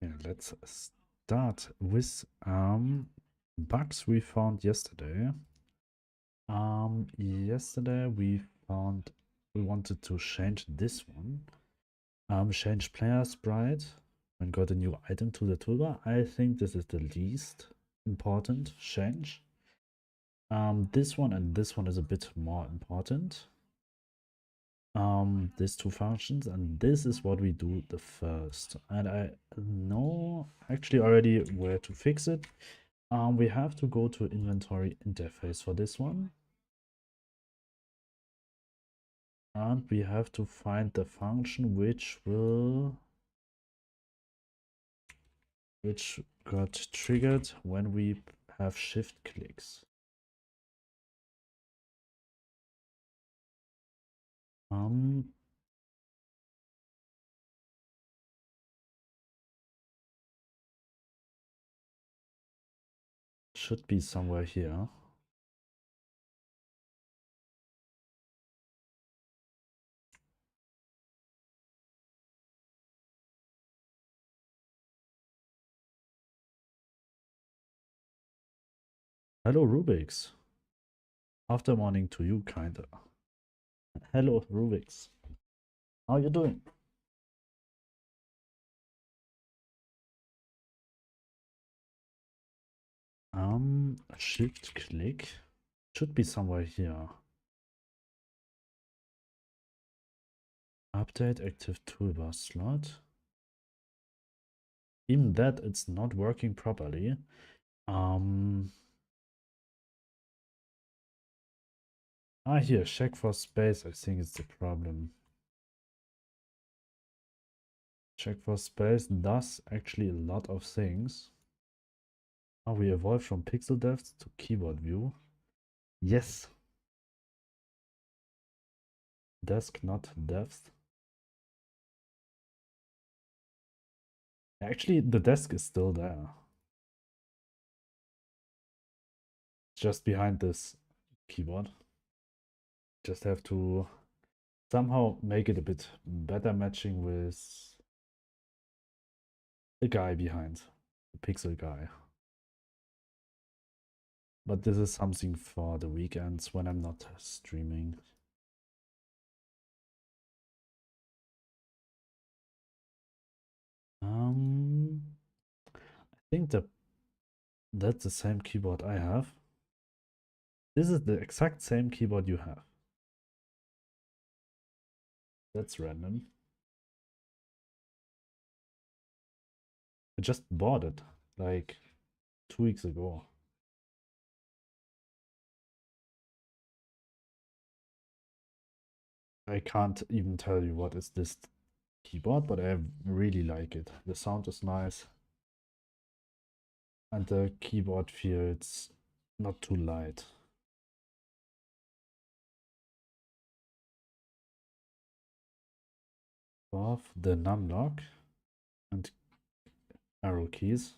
Okay, let's start with bugs we found yesterday. Yesterday we found we wanted to change this one. Change player sprite and got a new item to the toolbar. I think this is the least important change. This one and this one is a bit more important. These two functions, and this is what we do the first. And I know actually already where to fix it. We have to go to inventory interface for this one. And we have to find the function which got triggered when we have shift clicks. Should be somewhere here. Hello Rubix. After morning to you, kinda. Hello Rubix. How you doing? Shift click should be somewhere here. Update active toolbar slot. Even that it's not working properly. Here, check for space, I think is the problem. Check for space does actually a lot of things. We evolved from pixel depth to keyboard view. Yes. Desk, not depth. Actually, the desk is still there. Just behind this keyboard. Just have to somehow make it a bit better matching with the guy behind, the pixel guy. But this is something for the weekends when I'm not streaming. I think that's the same keyboard I have. This is the exact same keyboard you have. That's random. I just bought it like 2 weeks ago. I can't even tell you what is this keyboard, but I really like it. The sound is nice. And the keyboard feels not too light. Above the numlock and arrow keys.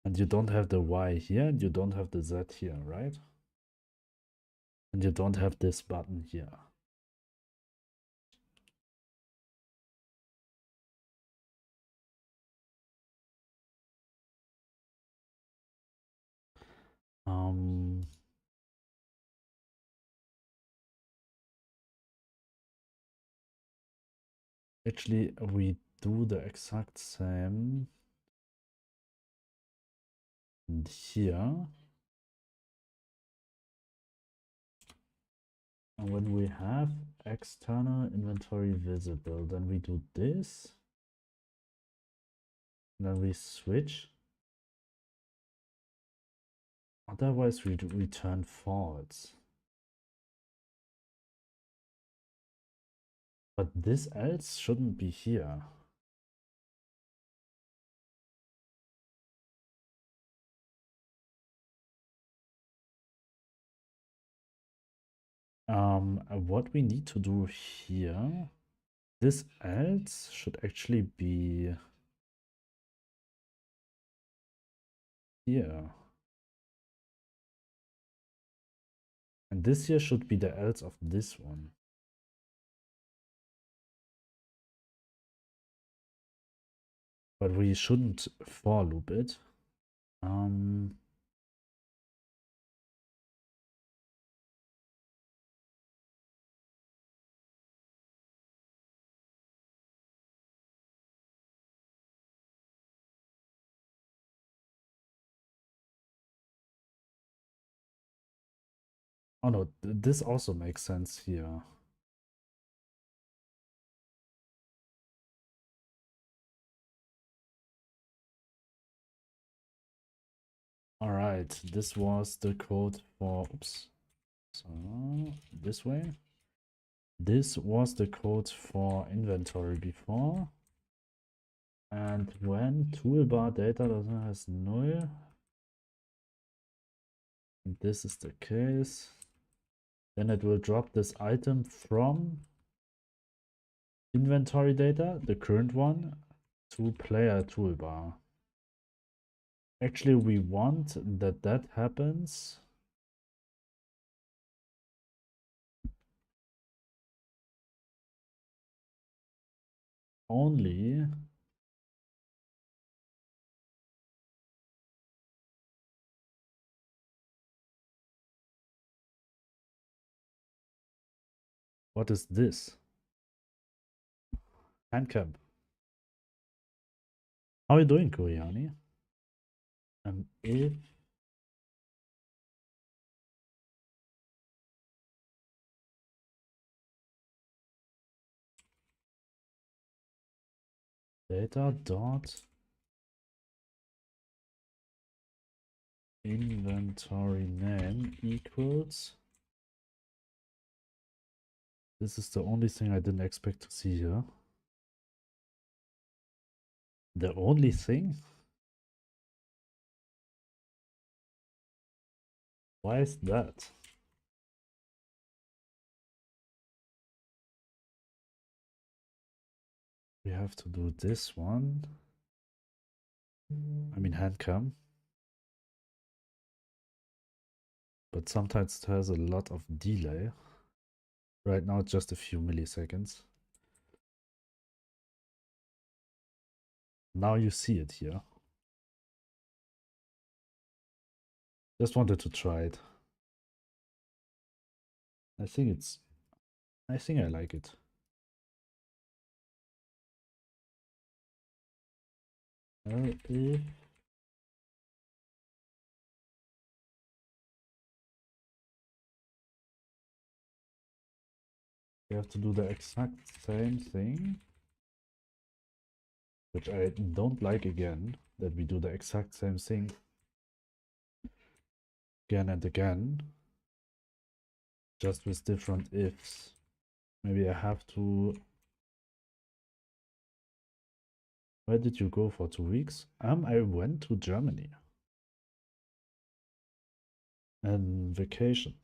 And you don't have the Y here, and you don't have the Z here, right? And you don't have this button here. Actually, we do the exact same here. And when we have external inventory visible, then we do this. And then we switch. Otherwise, we return false. But this else shouldn't be here. What we need to do here, this else should actually be here. And this here should be the else of this one. but we shouldn't for loop it. Oh no, this also makes sense here. All right, this was the code for, oops, so this way. This was the code for inventory before. And when toolbar data doesn't has null, and this is the case, then it will drop this item from inventory data, the current one, to player toolbar. Actually, we want that happens only what is this? Handcap. How are you doing, Koreani? If data dot inventory name equals, this is the only thing I didn't expect to see here. The only thing? Why is that? We have to do this one. I mean handcam. But sometimes it has a lot of delay. Right now it's just a few milliseconds. Now you see it here. Just wanted to try it. I think I like it. If we have to do the exact same thing, which I don't like again, that we do the exact same thing again and again, just with different ifs. Maybe I have to... Where did you go for 2 weeks? I went to Germany. And vacation.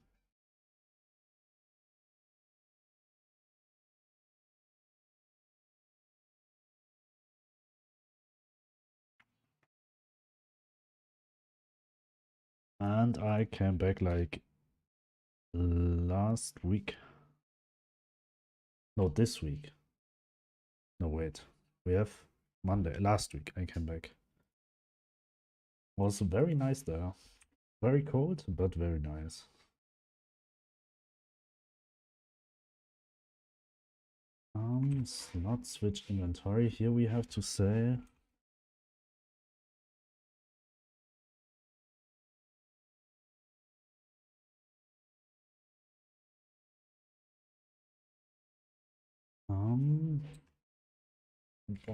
And I came back like last week. No, this week. No, wait. We have Monday. Last week I came back. Was very nice there. Very cold, but very nice. Slot switch inventory. Here we have to say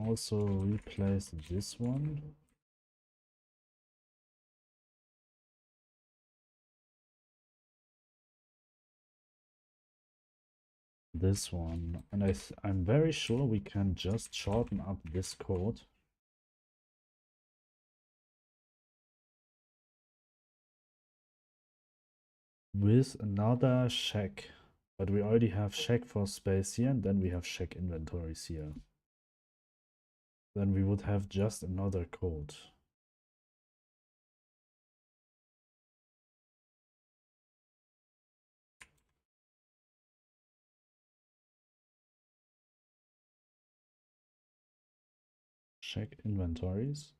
also replace this one. This one, and I'm very sure we can just shorten up this code. With another check, but we already have check for space here, and then we have check inventories here. Then we would have just another code. Check inventories.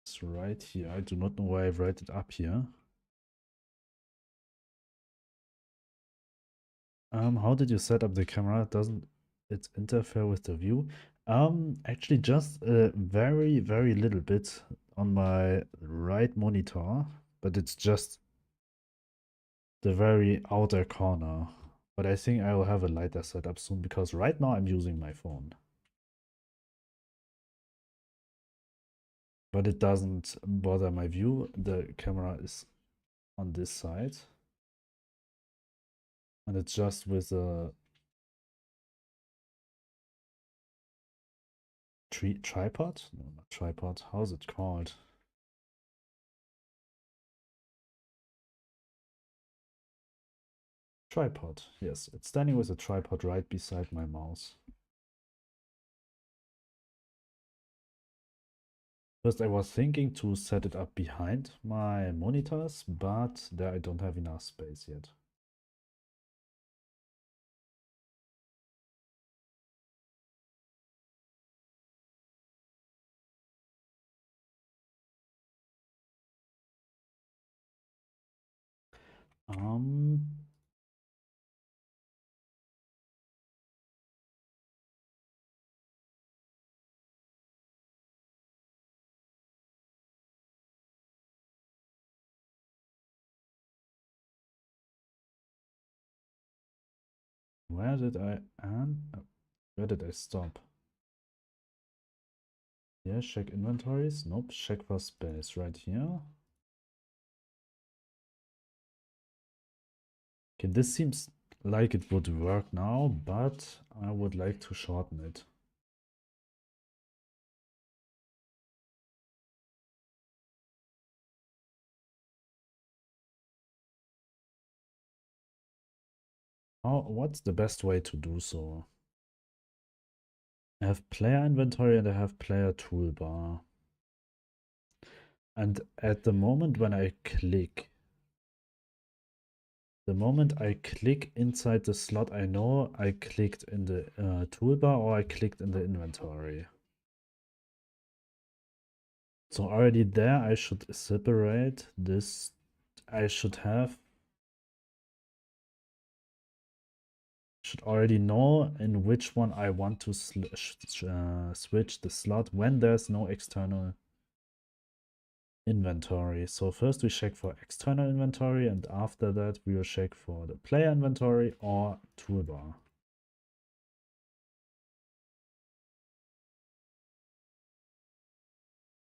It's right here. I do not know why I write it up here. How did you set up the camera? Doesn't it interfere with the view? Actually just a very, very little bit on my right monitor, but it's just the very outer corner. But I think I will have a lighter setup soon because right now I'm using my phone. But it doesn't bother my view. The camera is on this side. And it's just with a tripod? No, not tripod. How's it called? Tripod. Yes, it's standing with a tripod right beside my mouse. First I was thinking to set it up behind my monitors, but there I don't have enough space yet. Um, where did I end? Where did I stop? Yeah, check inventories. Nope, check for space right here. Okay, this seems like it would work now, but I would like to shorten it. What's the best way to do so? I have player inventory and I have player toolbar. And at the moment when I click, inside the slot, I know I clicked in the toolbar or I clicked in the inventory. So already there I should separate this. I should already know in which one I want to switch the slot when there's no external inventory. So first we check for external inventory and after that we will check for the player inventory or toolbar.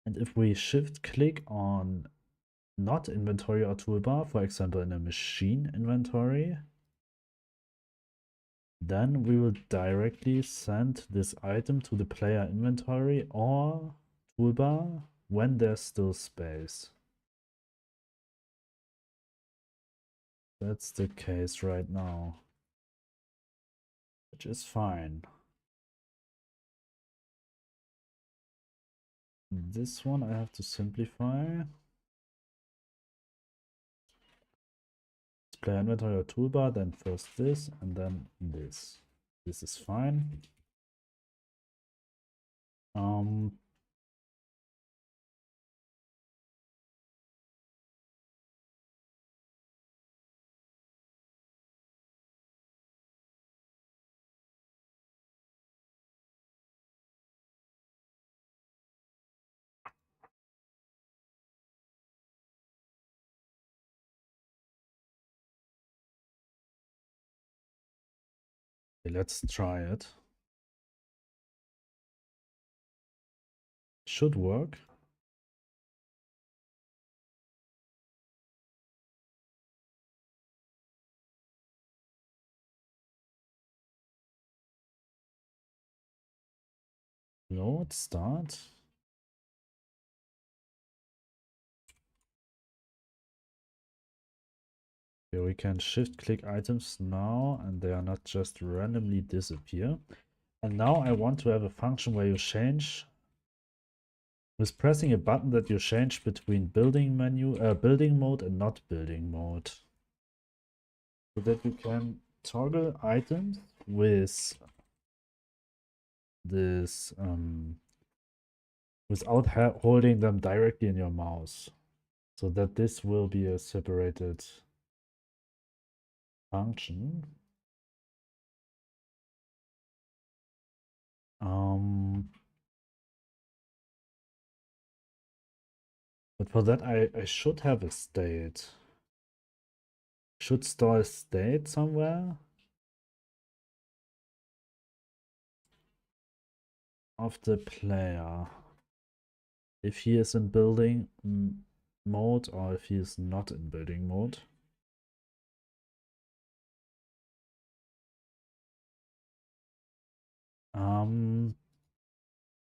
And if we shift click on not inventory or toolbar, for example in a machine inventory, then we will directly send this item to the player inventory or toolbar when there's still space. That's the case right now, which is fine. This one I have to simplify. Player inventory or toolbar, then first this and then this. This is fine. Okay, let's try it. Should work. Load, start. Okay, we can shift click items now and they are not just randomly disappear. And now I want to have a function where you change with pressing a button that you change between building mode and not building mode. So that you can toggle items with this without holding them directly in your mouse, so that this will be a separated function. But for that, I should have a state. Should store a state somewhere of the player. If he is in building mode or if he is not in building mode.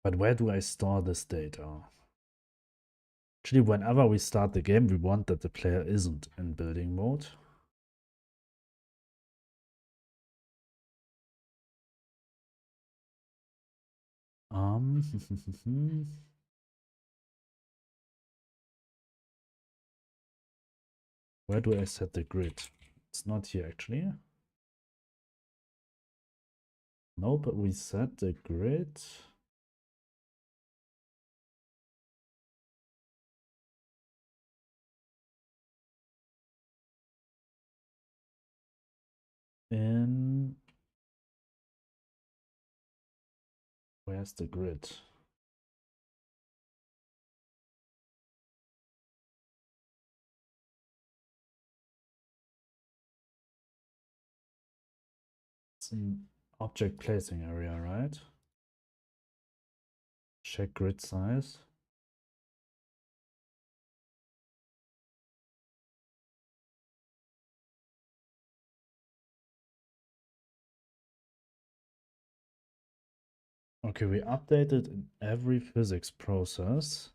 But where do I store this data? Actually, whenever we start the game, we want that the player isn't in building mode. Where do I set the grid? It's not here actually. Nope, we set the grid. In where's the grid? It's an object placing area, right? Check grid size. Okay, we updated in every physics process.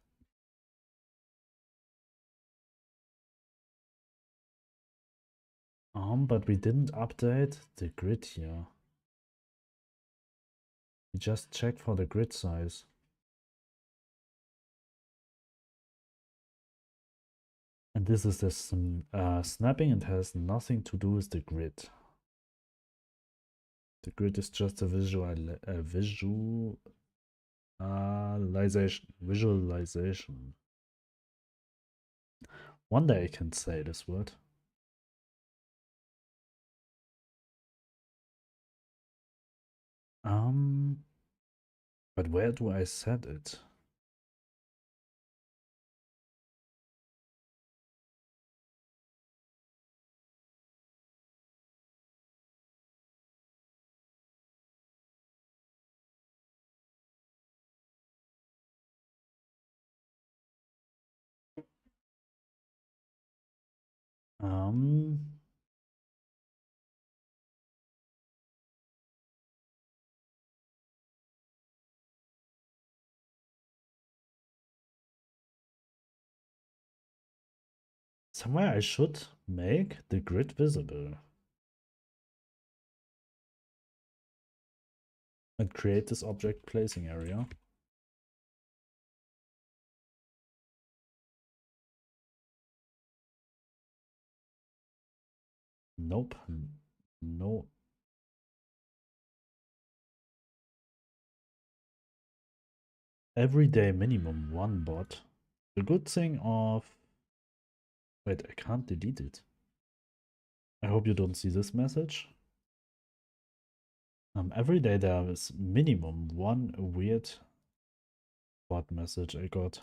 But we didn't update the grid here. We just checked for the grid size. And this is the snapping. It has nothing to do with the grid. The grid is just a visualization. One day I can say this word. But where do I set it? Somewhere I should make the grid visible and create this object placing area. Nope. No. Everyday minimum 1 bot. The good thing of... Wait, I can't delete it. I hope you don't see this message. Every day there is minimum 1 weird bot message I got.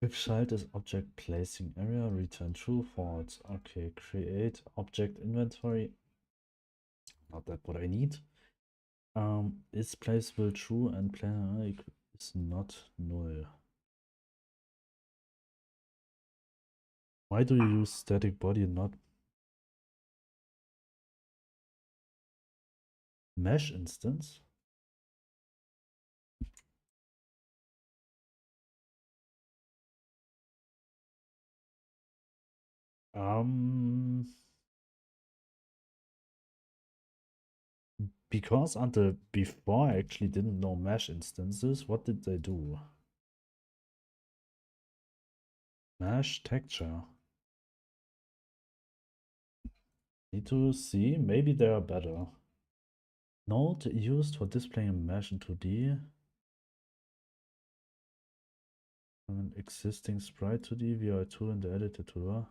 If child is object placing area, return true, false. Okay, create object inventory. Not that what I need. Is placeable true and player is not null. Why do you use static body and not mesh instance? Because until before I actually didn't know mesh instances, what did they do? Mesh texture. Need to see, maybe they are better. Node used for displaying a mesh in 2D. An existing sprite 2D via a tool in the editor tool.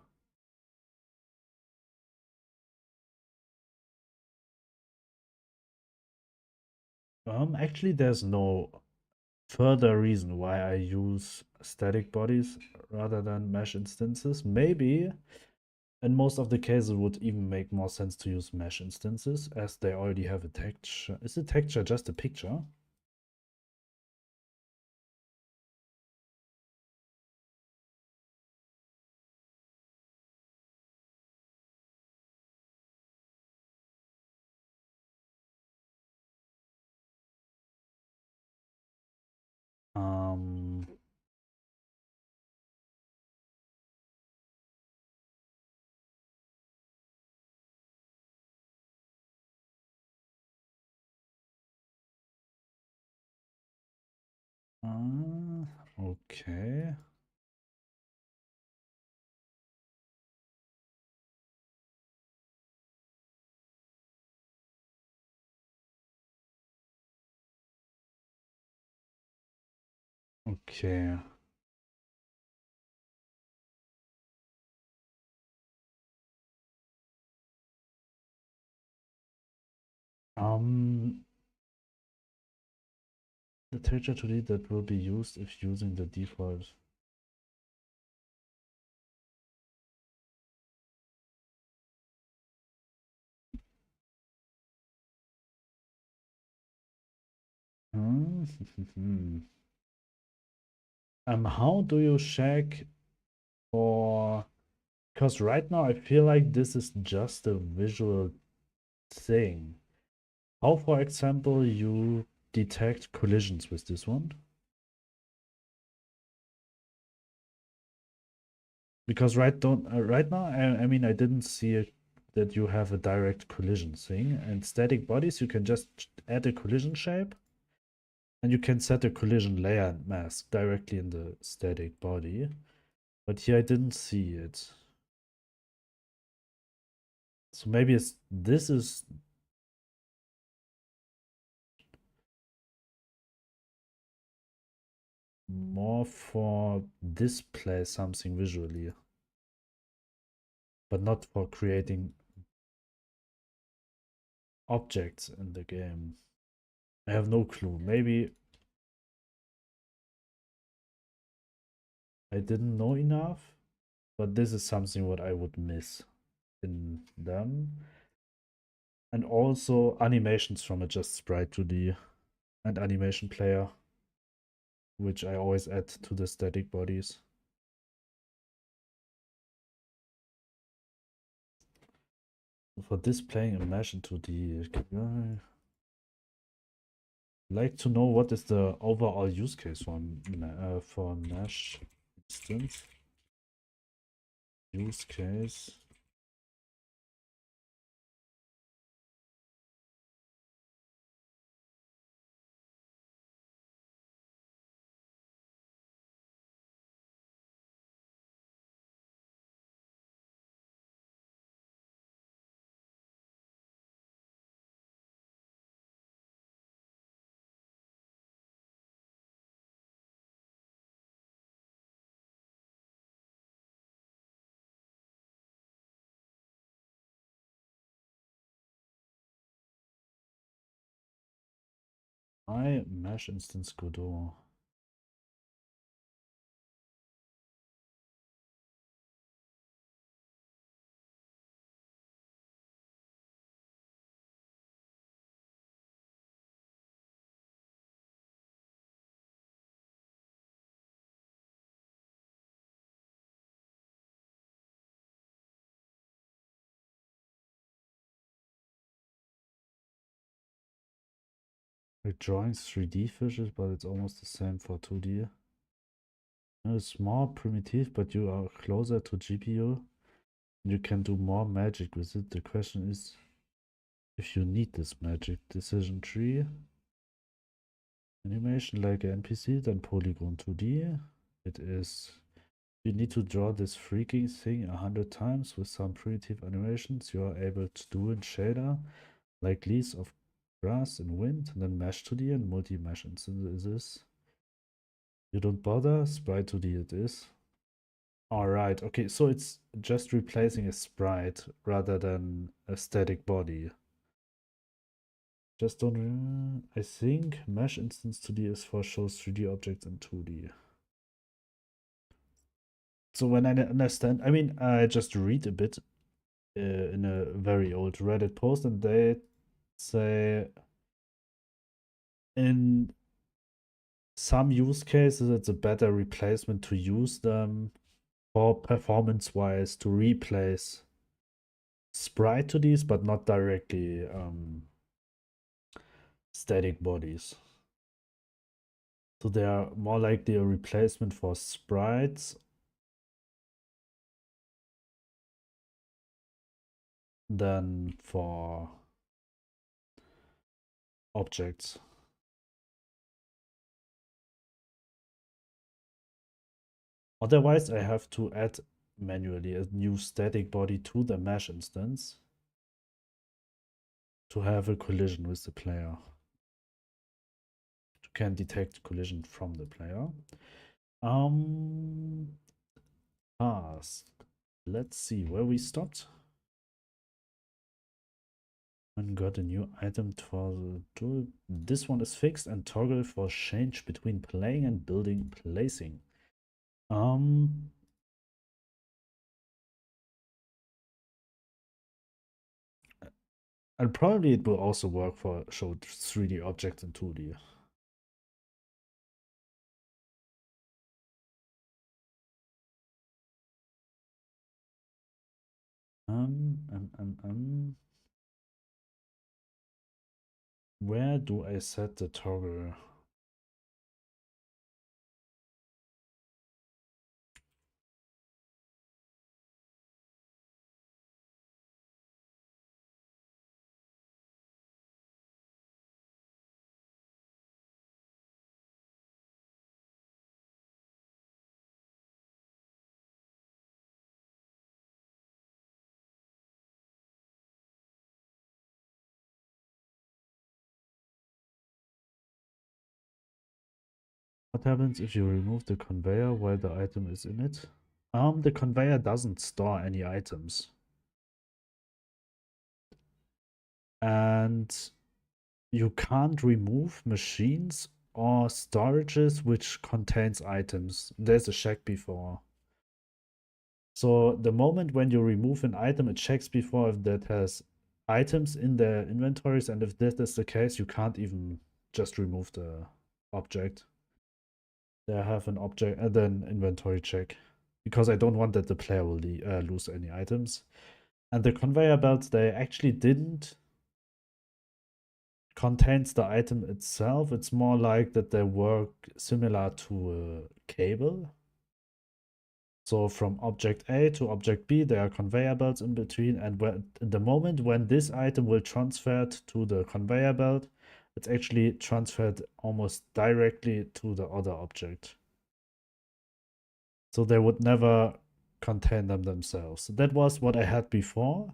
Actually, there's no further reason why I use static bodies rather than mesh instances. Maybe in most of the cases it would even make more sense to use mesh instances as they already have a texture. Is the texture just a picture? Um, okay. Okay. Um, the texture 2D that will be used if using the default. Hmm. How do you check for? Because right now I feel like this is just a visual thing. How, for example, you detect collisions with this one? Because right now, I mean, I didn't see it, that you have a direct collision thing. And static bodies, you can just add a collision shape, and you can set a collision layer and mask directly in the static body. But here I didn't see it. So maybe this is more for display something visually, but not for creating objects in the game. I have no clue. Maybe I didn't know enough, but this is something what I would miss in them. And also animations from a just sprite 2D and animation player, which I always add to the static bodies. For displaying a mesh in 2D, I like to know what is the overall use case for mesh instance. Use case. My mesh instance Godot. Like drawing 3D fishes, but it's almost the same for 2D. It's more primitive, but you are closer to GPU. You can do more magic with it. The question is, if you need this magic decision tree animation like an NPC, then polygon 2D. It is, you need to draw this freaking thing 100 times with some primitive animations you are able to do in shader, like leaves of grass and wind, and then mesh 2D and multi-mesh instances. You don't bother, sprite 2D it is. Alright, okay, so it's just replacing a sprite rather than a static body. Just don't. I think mesh instance 2D is for shows 3D objects in 2D. So when I understand, I mean, I just read a bit in a very old Reddit post, and they say in some use cases it's a better replacement to use them for performance-wise to replace sprite to these, but not directly static bodies. So they are more likely a replacement for sprites than for objects. Otherwise, I have to add manually a new static body to the mesh instance to have a collision with the player. You can detect collision from the player. Task. Let's see where we stopped. And got a new item for the tool. This one is fixed and toggle for change between playing and building placing. And probably it will also work for show 3D objects in 2D. Where do I set the toggle? What happens if you remove the conveyor while the item is in it? The conveyor doesn't store any items. And you can't remove machines or storages which contains items. There's a check before. So the moment when you remove an item, it checks before if that has items in their inventories, and if that is the case, you can't even just remove the object. They have an object and then inventory check, because I don't want that the player will lose any items. And the conveyor belts, they actually didn't contains the item itself. It's more like that they work similar to a cable. So from object A to object B, there are conveyor belts in between, and in the moment when this item will transfer to the conveyor belt, it's actually transferred almost directly to the other object. So they would never contain them themselves. That was what I had before,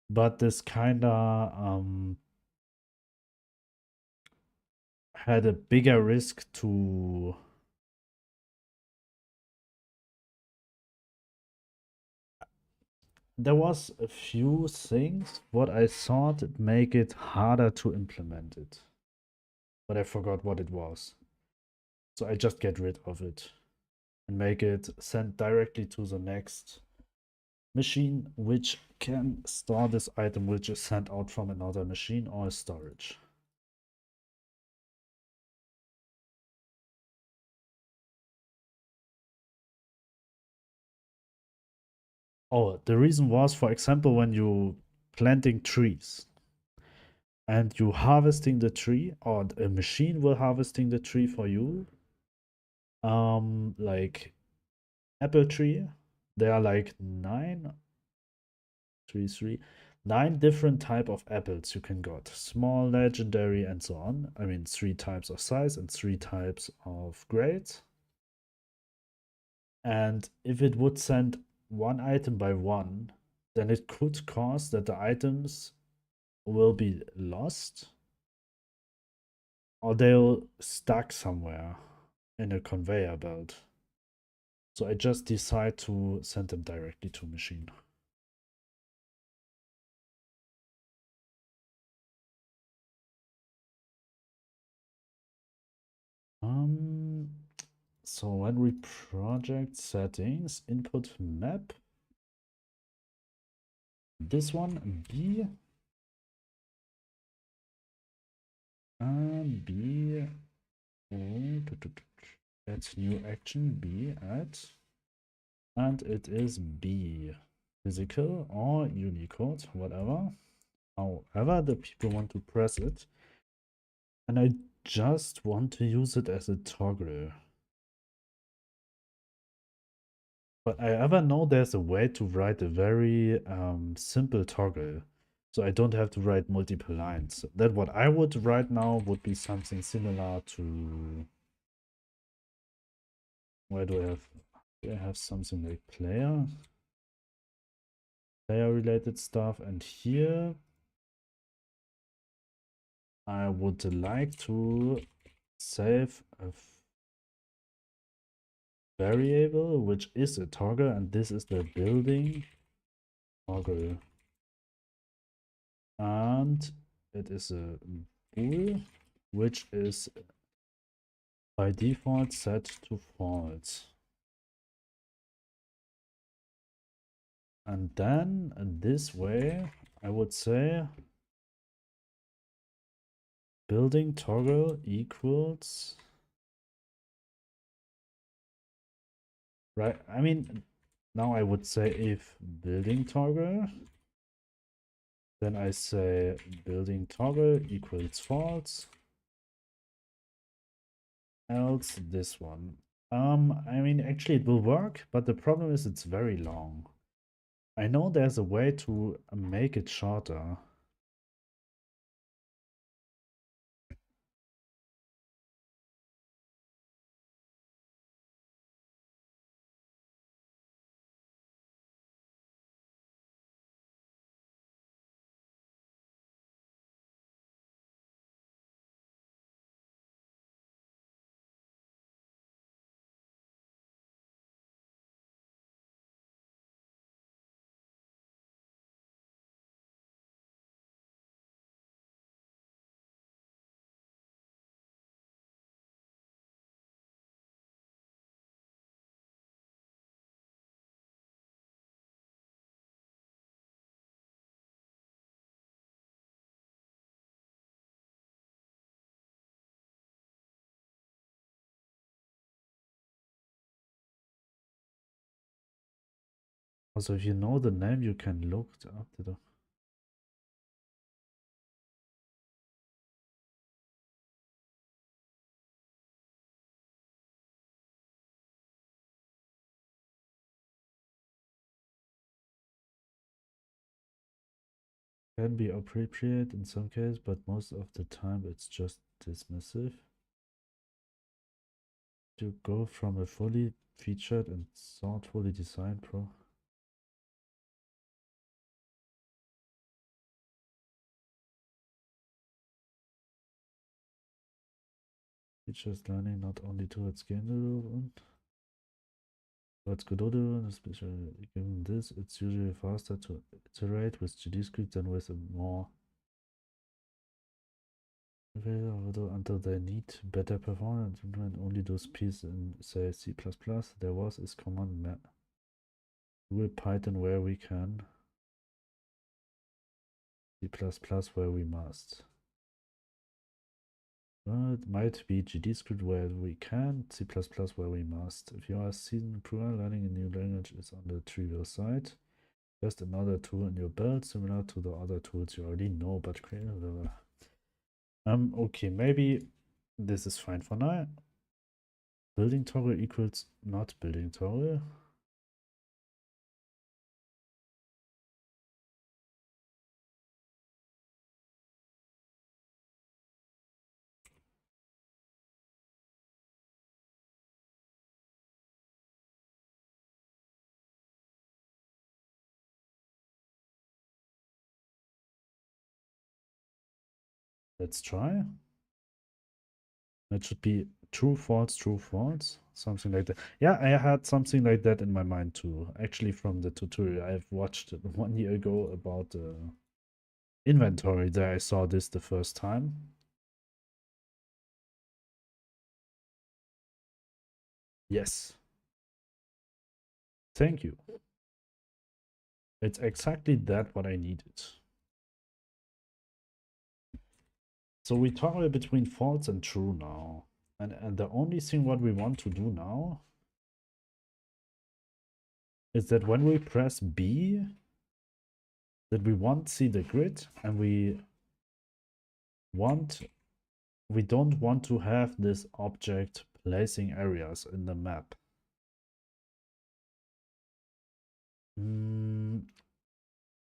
but this kinda had a bigger risk to there was a few things what I thought would make it harder to implement it, but I forgot what it was. So I just get rid of it and make it send directly to the next machine, which can store this item which is sent out from another machine or storage. Oh, the reason was, for example, when you planting trees and you harvesting the tree, or a machine will harvesting the tree for you, like apple tree, there are like 9 3 3 9 different type of apples you can got. Small, legendary, and so on. I mean, 3 types of size and 3 types of grades. And if it would send one item by one, then it could cause that the items will be lost or they'll stuck somewhere in a conveyor belt. So I just decide to send them directly to machine. So when we project settings, input map, this one B, B, add new action, B, add, and it is B, physical or Unicode, whatever. However, the people want to press it, and I just want to use it as a toggle. But I ever know there's a way to write a very simple toggle. So I don't have to write multiple lines. That what I would write now would be something similar to... Where do I have... Do I have something like player? Player related stuff. And here I would like to save a variable which is a toggle, and this is the building toggle. And it is a bool which is by default set to false. And then this way, I would say building toggle equals, right? I mean, now I would say if building toggle, then I say building toggle equals false, else this one. I mean, actually it will work, but the problem is it's very long. I know there's a way to make it shorter. Also, if you know the name, you can look it up. Can be appropriate in some cases, but most of the time it's just dismissive. To go from a fully featured and thoughtfully designed pro. Features learning not only towards game development, but Godot development, especially given this, it's usually faster to iterate with GDScript than with a more until they need better performance and only those pieces in say C++. There was is command do Python where we can, C++ where we must. It might be GDScript where we can, C++ where we must. If you are a seasoned programmer, learning a new language is on the trivial side. Just another tool in your belt, similar to the other tools you already know, but creative. Okay, maybe this is fine for now. Building toggle equals not building toggle. Let's try. It should be true, false, something like that. Yeah, I had something like that in my mind too. Actually, from the tutorial I've watched 1 year ago about inventory, there I saw this the first time. Yes. Thank you. It's exactly that what I needed. So we toggle between false and true now. And the only thing what we want to do now is that when we press B, that we won't see the grid, and we don't want to have this object placing areas in the map.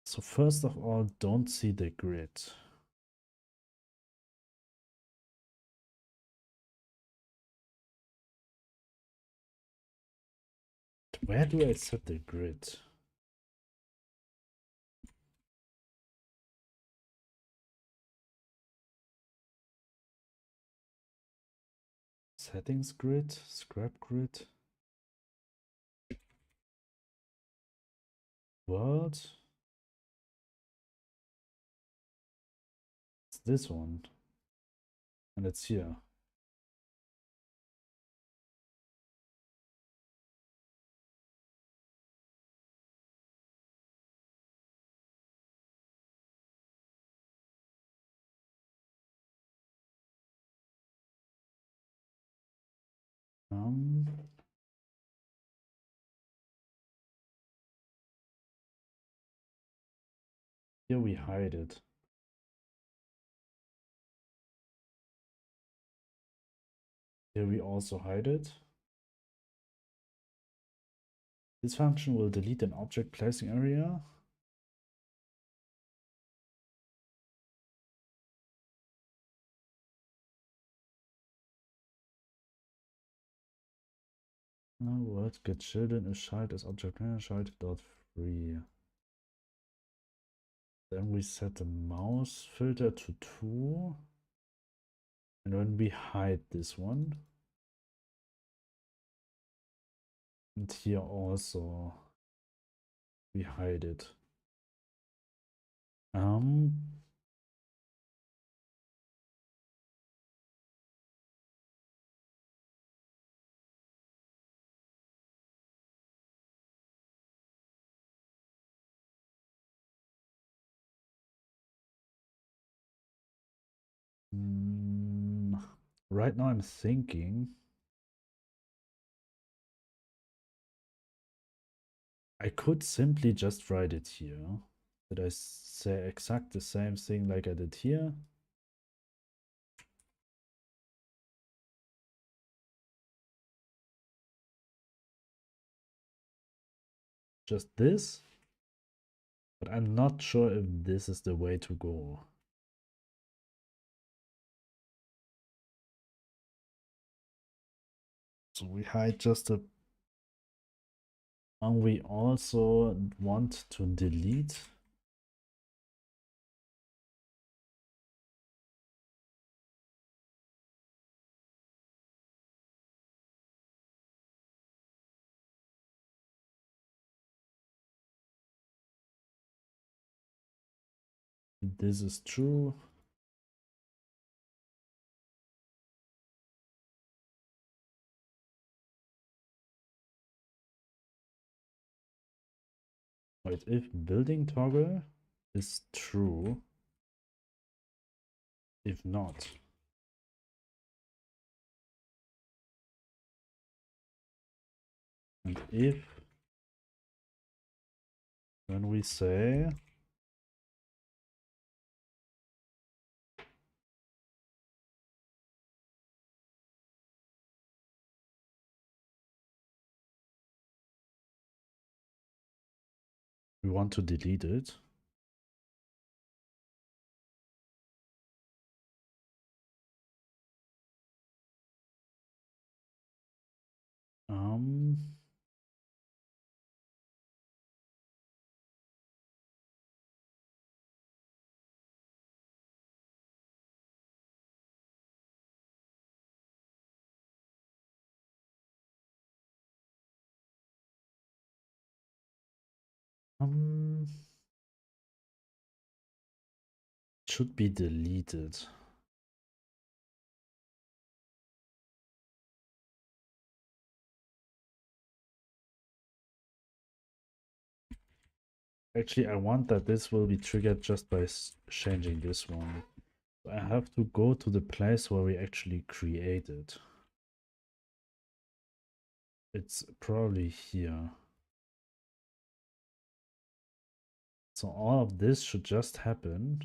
So first of all, don't see the grid. Where do I set the grid? Settings grid, scrap grid. What? It's this one. And it's here. Here we hide it. Here we also hide it. This function will delete an object placing area. What get children if child is object child dot free. Then we set the mouse filter to 2. And then we hide this one. And here also we hide it. Right now I'm thinking I could simply just write it here. Did I say exact the same thing like I did here? Just this? But I'm not sure if this is the way to go. So we hide just a... And we also want to delete this is true. Wait, if building toggle is true, if not, and if when we say we want to delete it, Um, should be deleted. Actually, I want that this will be triggered just by changing this one. I have to go to the place where we actually created. It's probably here. So all of this should just happen.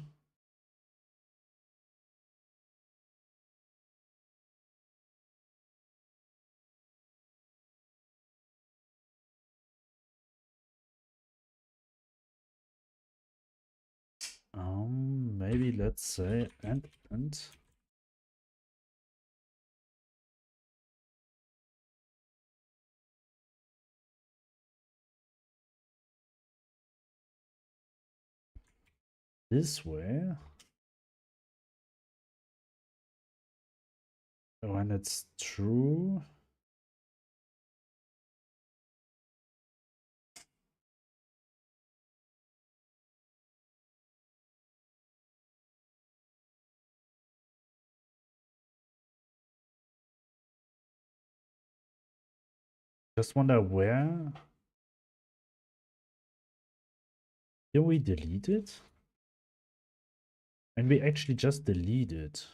Maybe let's say and this way. When it's true. Just wonder where. Did we delete it? And we actually just delete it.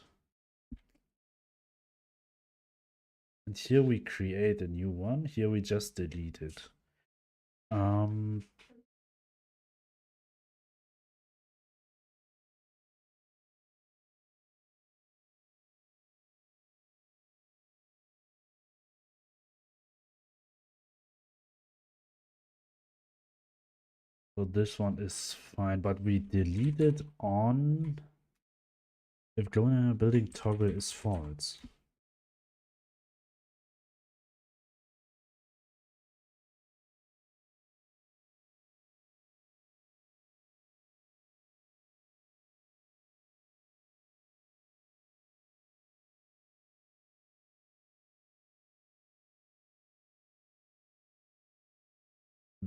And here we create a new one. Here we just delete it. So this one is fine, but we deleted on if glowing in a building toggle is false.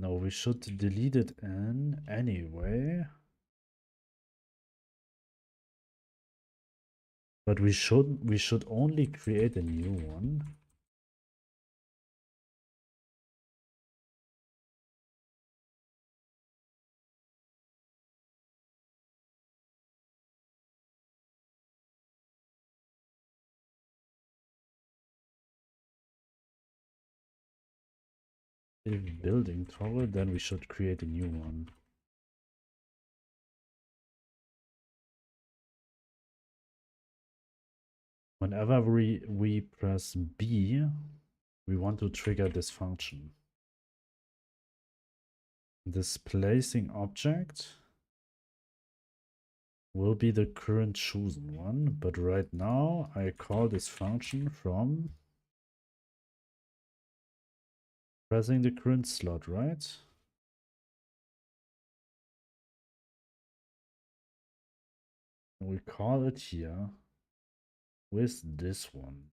No, we should delete it in anyway. But we should only create a new one. If building toggle, then we should create a new one. Whenever we press B, we want to trigger this function. This placing object will be the current chosen one, but right now I call this function from pressing the current slot, right? And we call it here with this one.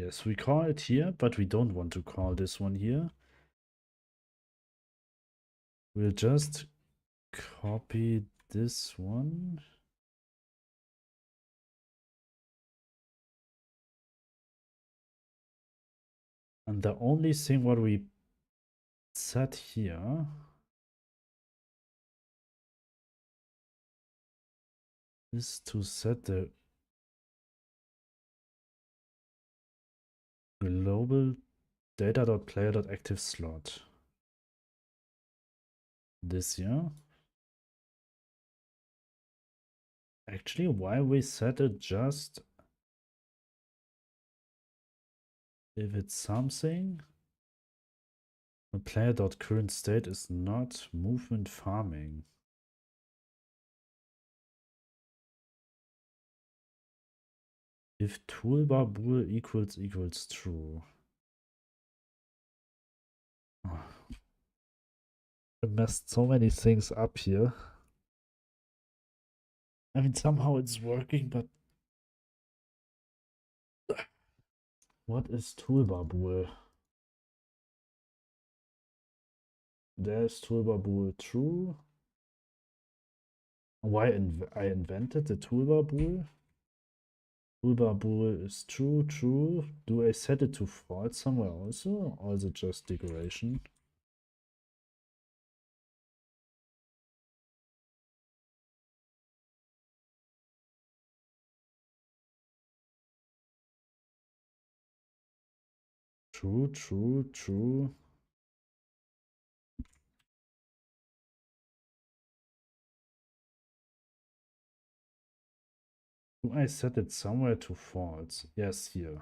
Yes, we call it here, but we don't want to call this one here. We'll just copy this one. And the only thing what we set here is to set the global data.player.active slot. This here. Actually, why we set it just if it's something? The player.current state is not movement farming. If toolbar bool equals true. Oh, I messed so many things up here. I mean, somehow it's working, but what is toolbar bool? There's toolbar bool true. Why I invented the toolbar bool? Toolbar bool is true. Do I set it to false somewhere also? Or is it just decoration? True. Do I set it somewhere to false? Yes, here.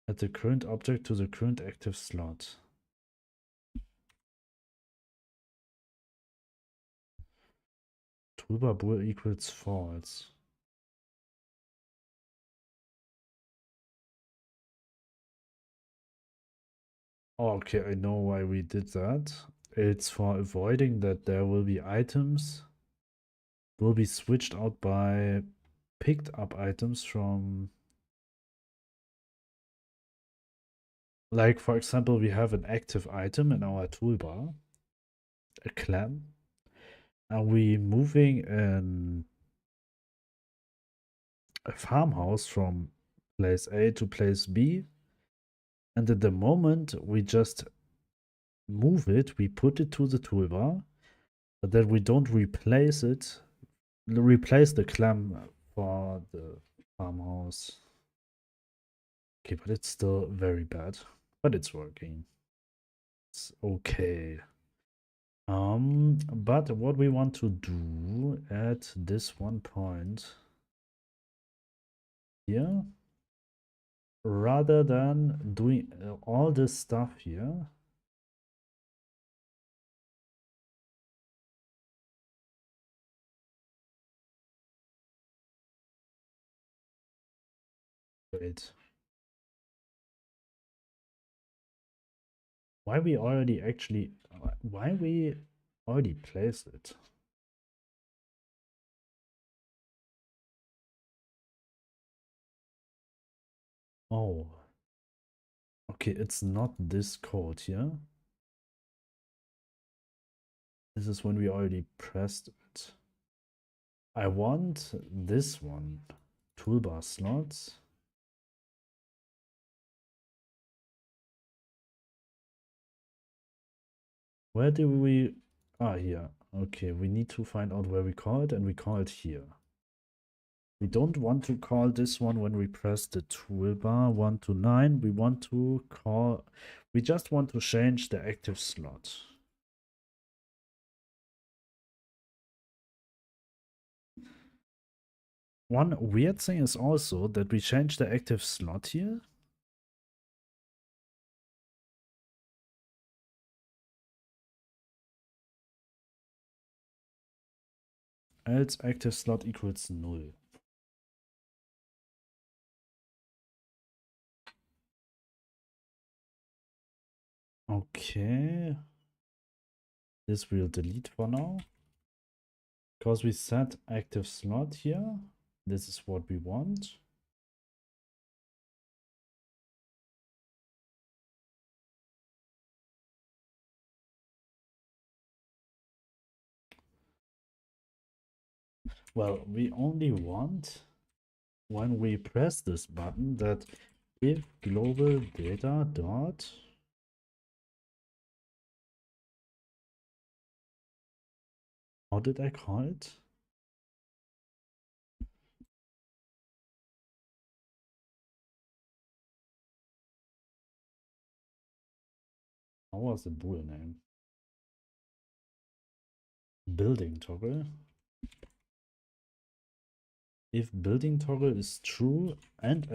Add the current object to the current active slot. Toolbar bool equals false. Oh, okay, I know why we did that. It's for avoiding that there will be items will be switched out by picked up items from, like, for example, we have an active item in our toolbar, a clam, and we moving a farmhouse from place A to place B, and at the moment we just move it, we put it to the toolbar, but then we don't replace the clam for the farmhouse. Okay, but it's still very bad, but it's working. It's okay. But what we want to do at this one point here, rather than doing all this stuff here, wait, why we already placed it? Oh, okay, it's not this code here. This is when we already pressed it. I want this one, toolbar slots. Where do we, here. Okay, we need to find out where we call it, and we call it here. We don't want to call this one when we press the toolbar 1 to 9. We just want to change the active slot. One weird thing is also that we change the active slot here. Else active slot equals 0. Okay. This we'll delete for now. Because we set active slot here. This is what we want. Well, we only want when we press this button that if global data dot how did I call it? How was the bool name? Building toggle. If building toggle is true and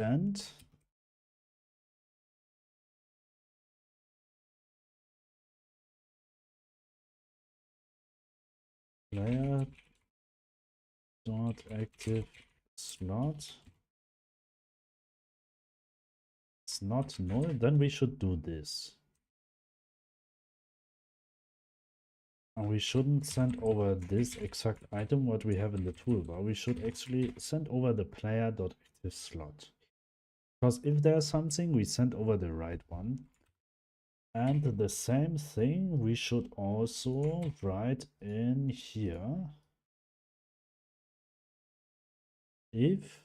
player dot active slot. It's not null, then we should do this. And we shouldn't send over this exact item what we have in the toolbar. We should actually send over the player.active slot. Because if there's something, we send over the right one. And the same thing we should also write in here. If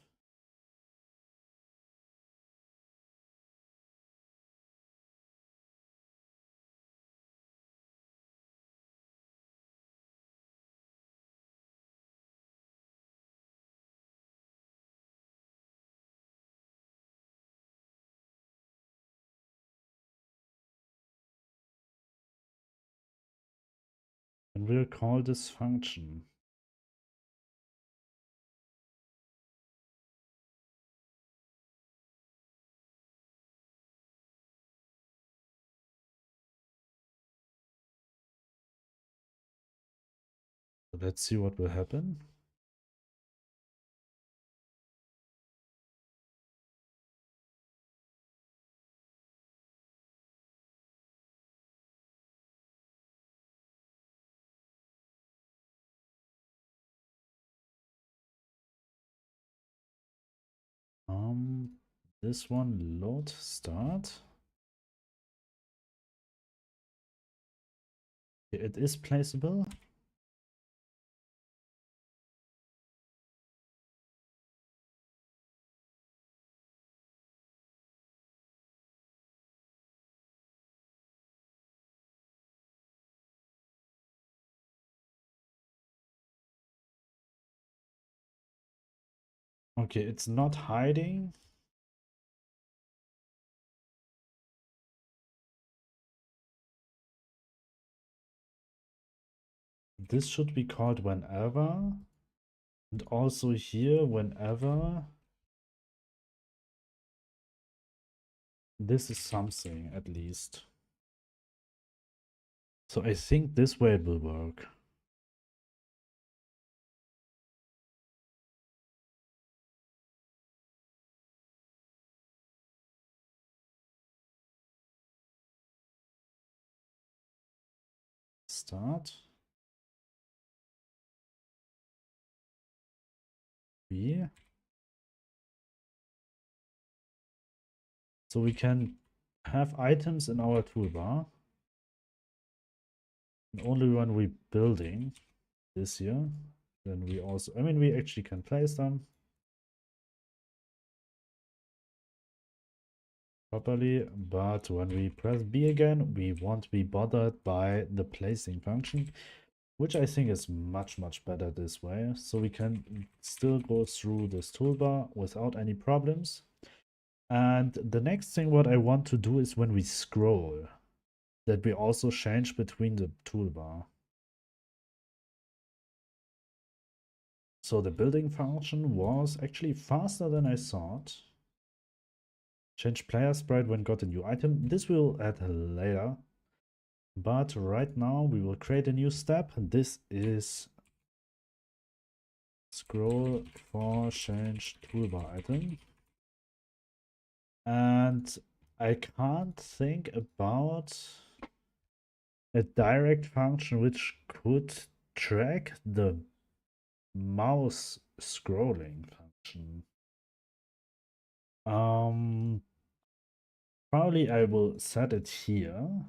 and we'll call this function. Let's see what will happen. This one load start. It is placeable. Okay, it's not hiding. This should be called whenever. And also here, whenever this is something, at least. So I think this way it will work. Start. B. So we can have items in our toolbar. And only when we're building this here, then we also, I mean, we actually can place them properly, but when we press B again, we won't be bothered by the placing function, which I think is much better this way. So we can still go through this toolbar without any problems. And the next thing what I want to do is when we scroll, that we also change between the toolbar. So the building function was actually faster than I thought. Change player sprite when got a new item. This we'll add later. But right now we will create a new step. This is scroll for change toolbar item. And I can't think about a direct function which could track the mouse scrolling function. Probably I will set it here.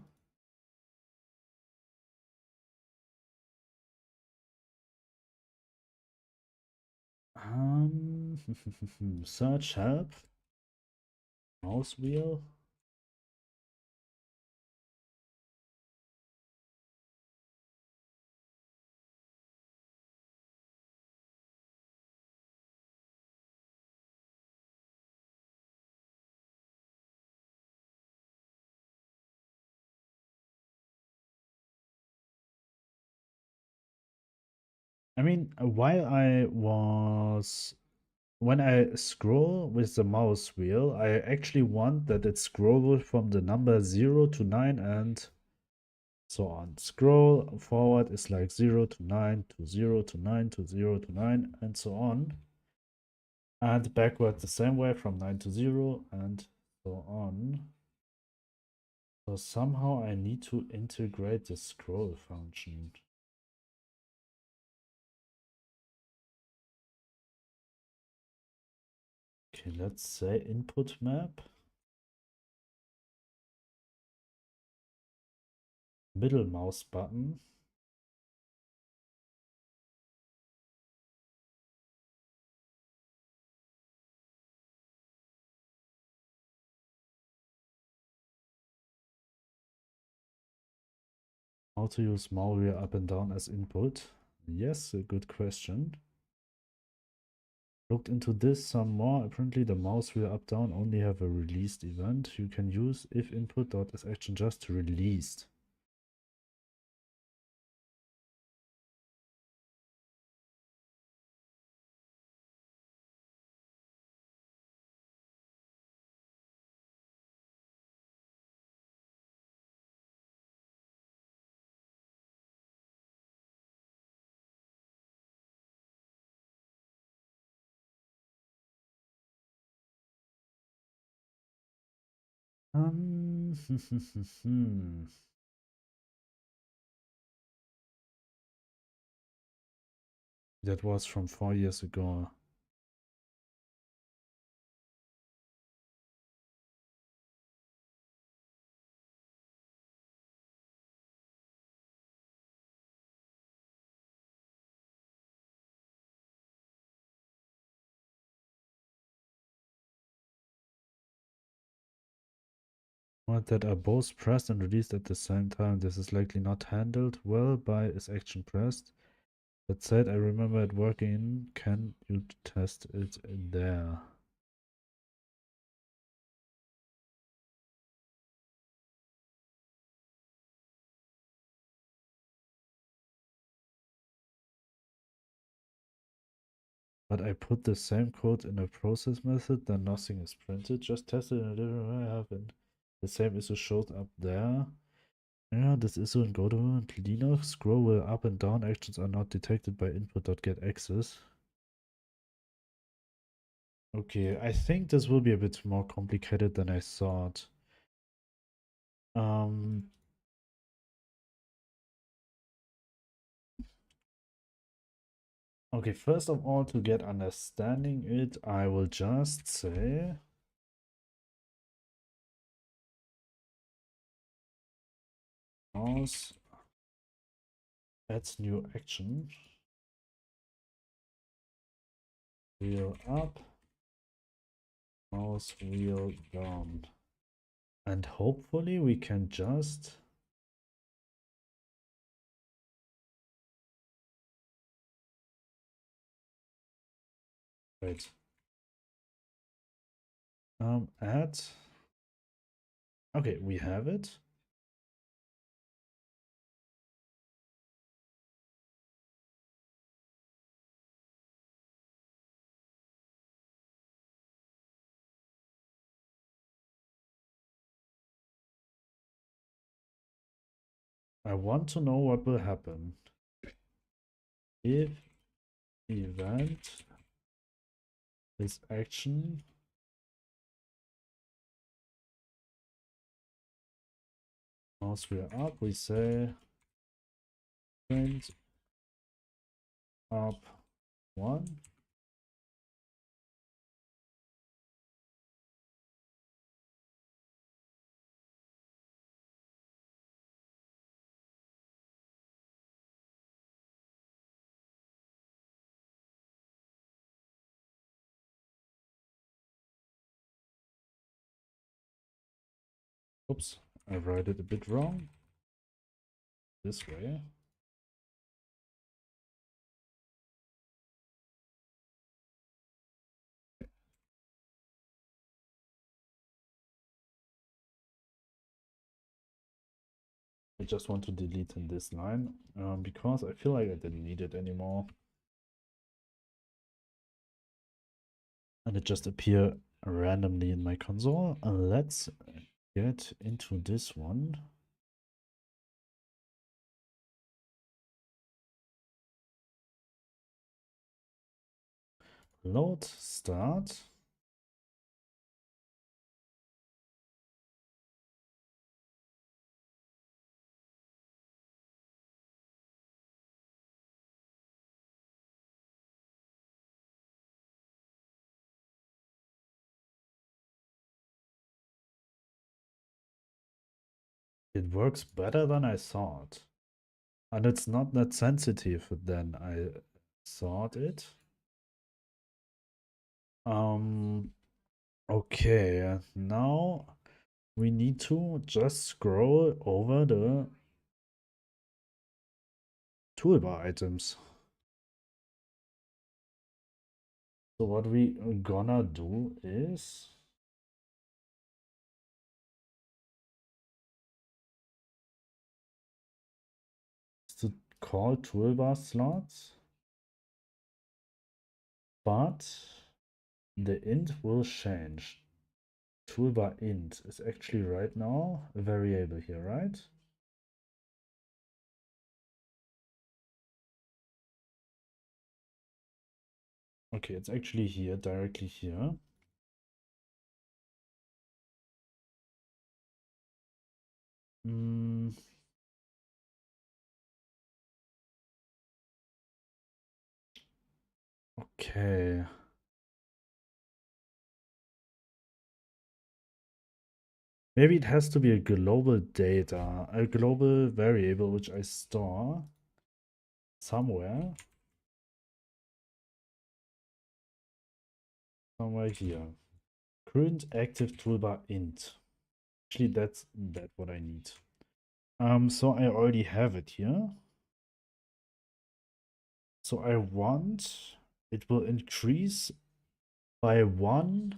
Search help. Mouse wheel. I mean, when I scroll with the mouse wheel, I actually want that it scrolls from the number 0 to 9 and so on. Scroll forward is like 0 to 9 to 0 to 9 to 0 to 9 and so on. And backward the same way from 9 to 0 and so on. So somehow I need to integrate the scroll function. Okay, let's say input map. Middle mouse button. How to use mouse wheel up and down as input? Yes, a good question. Looked into this some more. Apparently the mouse wheel up down only have a released event. You can use if input.isAction just released. That was from 4 years ago. What that are both pressed and released at the same time. This is likely not handled well by isAction pressed. That said, I remember it working. Can you test it in there? But I put the same code in a process method, then nothing is printed. Just test it in a different way. I haven't. The same issue showed up there. Yeah, this issue in Godot and Linux. Scroll wheel up and down actions are not detected by input.getAccess. Okay, I think this will be a bit more complicated than I thought. Okay, first of all, to get understanding it, I will just say mouse adds new action, wheel up, mouse wheel down. And hopefully we can just wait. Add. Okay, we have it. I want to know what will happen if event is action mouse wheel up. We say print up 1. Oops, I wrote it a bit wrong. This way. I just want to delete in this line because I feel like I didn't need it anymore. And it just appeared randomly in my console. Let's get into this one. load start. It works better than I thought. And it's not that sensitive than I thought it. Okay, now we need to just scroll over the toolbar items. So what we gonna do is to call toolbar slots, but the int will change. Toolbar int is actually right now a variable here, right? Okay, it's actually here, directly here. Okay. Maybe it has to be a global data, a global variable which I store somewhere. Somewhere here. Current active toolbar int. Actually, that's what I need. So I already have it here. So I want it will increase by 1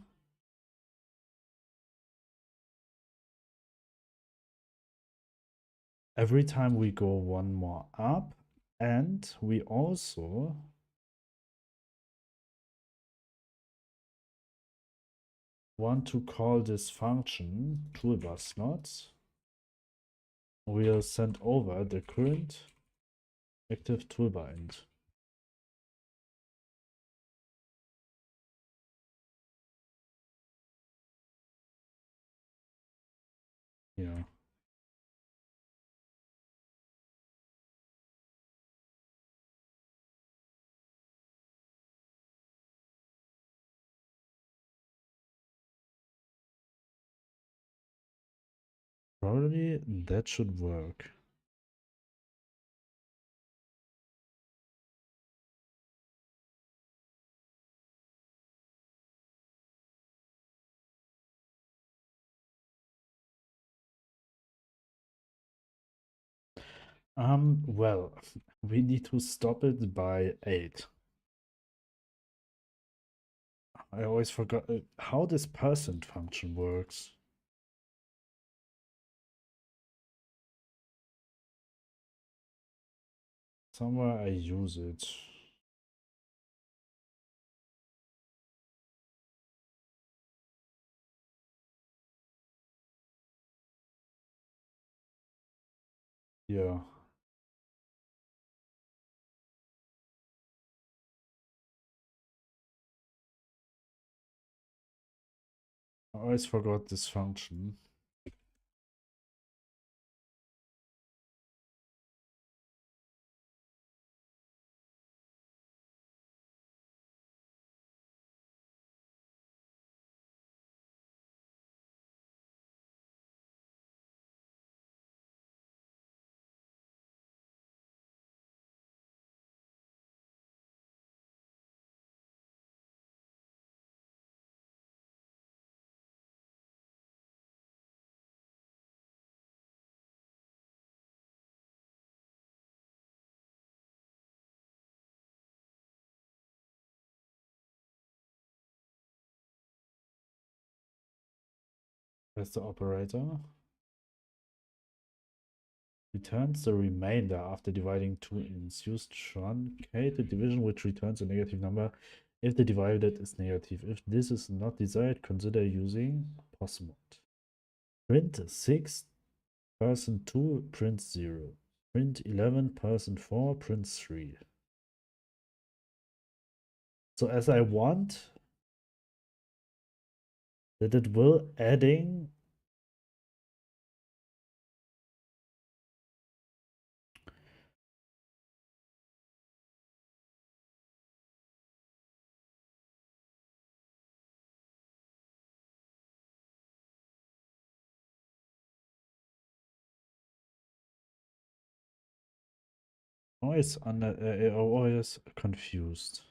every time we go one more up, and we also want to call this function toolbar slots. We'll send over the current active toolbar int. Yeah. Probably that should work. Well, we need to stop it by 8. I always forgot how this percent function works. Somewhere I use it. Yeah. I always forgot this function. That's the operator. Returns the remainder after dividing two ints. Use truncated division, which returns a negative number if the divided is negative. If this is not desired, consider using pos-mod. Print 6, person 2, print 0. Print 11, person 4, print 3. So as I want that it will adding always confused.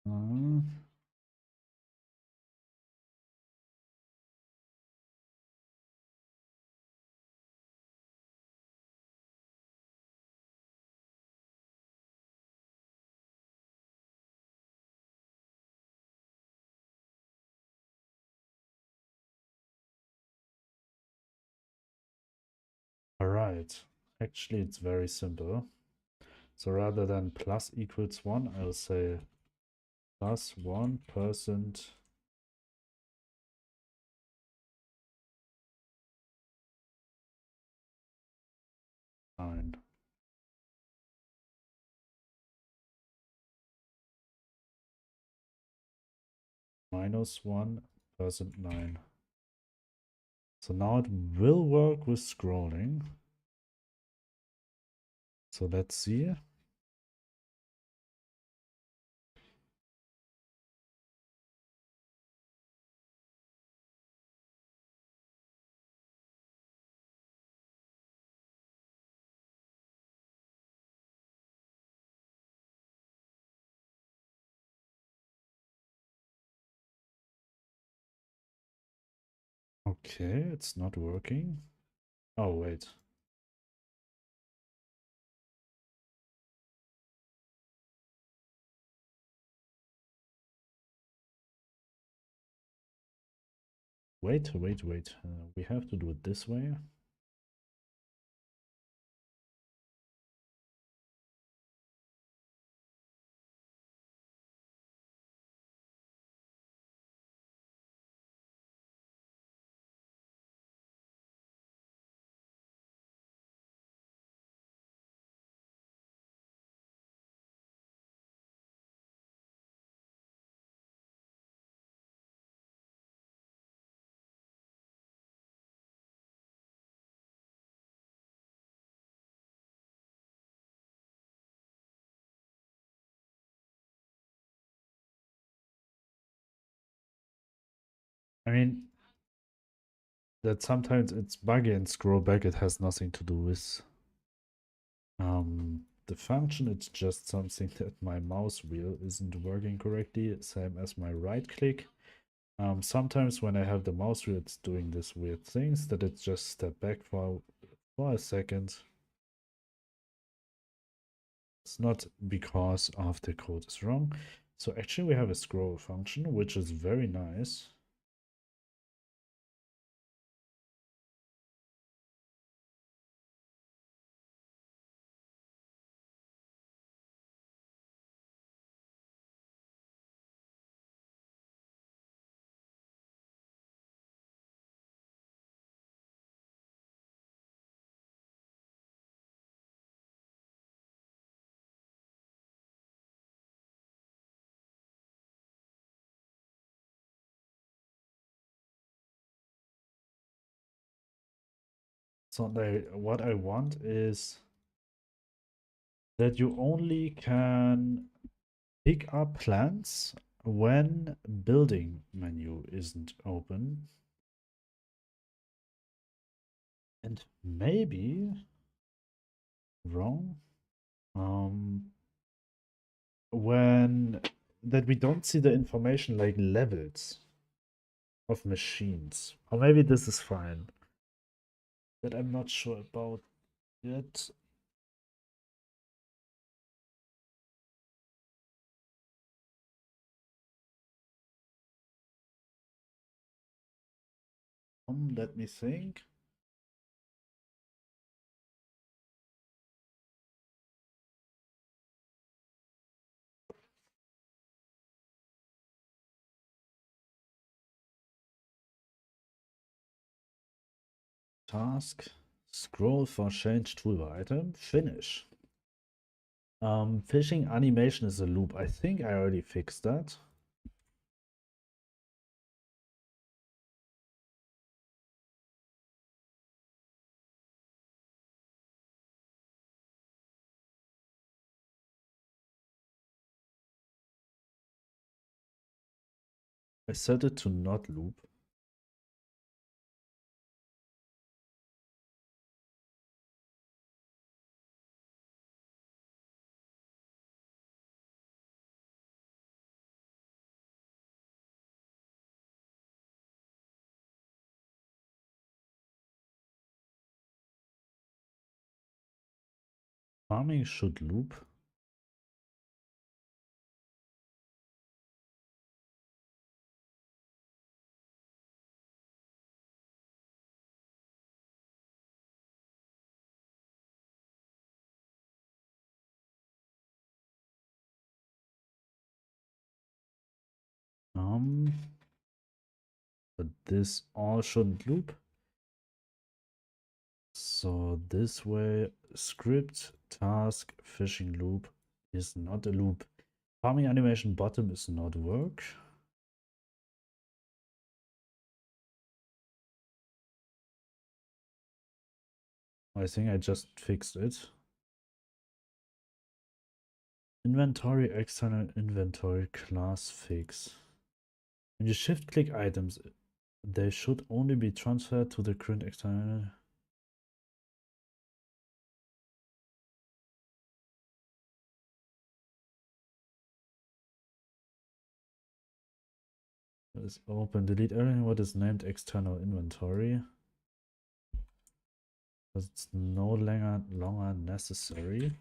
Uh, all right. Actually, it's very simple. So rather than plus equals 1, I'll say plus 1% 9 minus 1% 9. So now it will work with scrolling. So let's see. Okay, it's not working. Oh, wait. Wait. We have to do it this way. I mean, that sometimes it's buggy and scroll back, it has nothing to do with the function. It's just something that my mouse wheel isn't working correctly, same as my right click. Sometimes when I have the mouse wheel, it's doing this weird things that it just step back for a second. It's not because of the code is wrong. So actually we have a scroll function, which is very nice. So what I want is that you only can pick up plants when building menu isn't open. And maybe wrong. When that we don't see the information like levels of machines. Or maybe this is fine. That I'm not sure about yet. Let me think. Task. Scroll for change toolbar item. Finish. Fishing animation is a loop. I think I already fixed that. I set it to not loop. Farming should loop. But this all shouldn't loop. So this way, script, task, fishing loop is not a loop. Farming animation bottom is not work. I think I just fixed it. Inventory, external inventory, class fix. When you shift click items, they should only be transferred to the current external. Is open. Delete everything what is named external inventory. Because it's no longer necessary.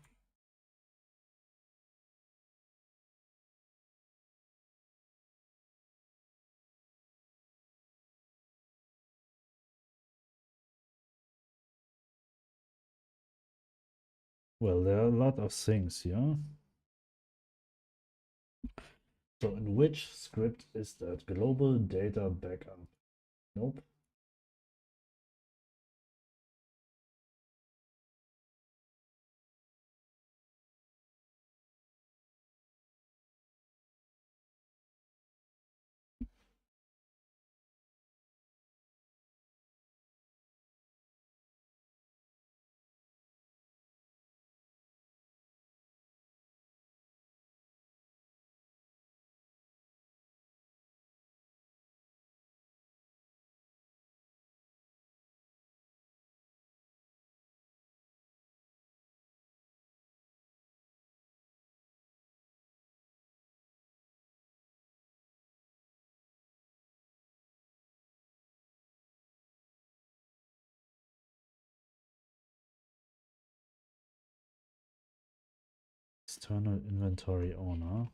Well, there are a lot of things here. So in which script is that global data backup? Nope. External inventory owner.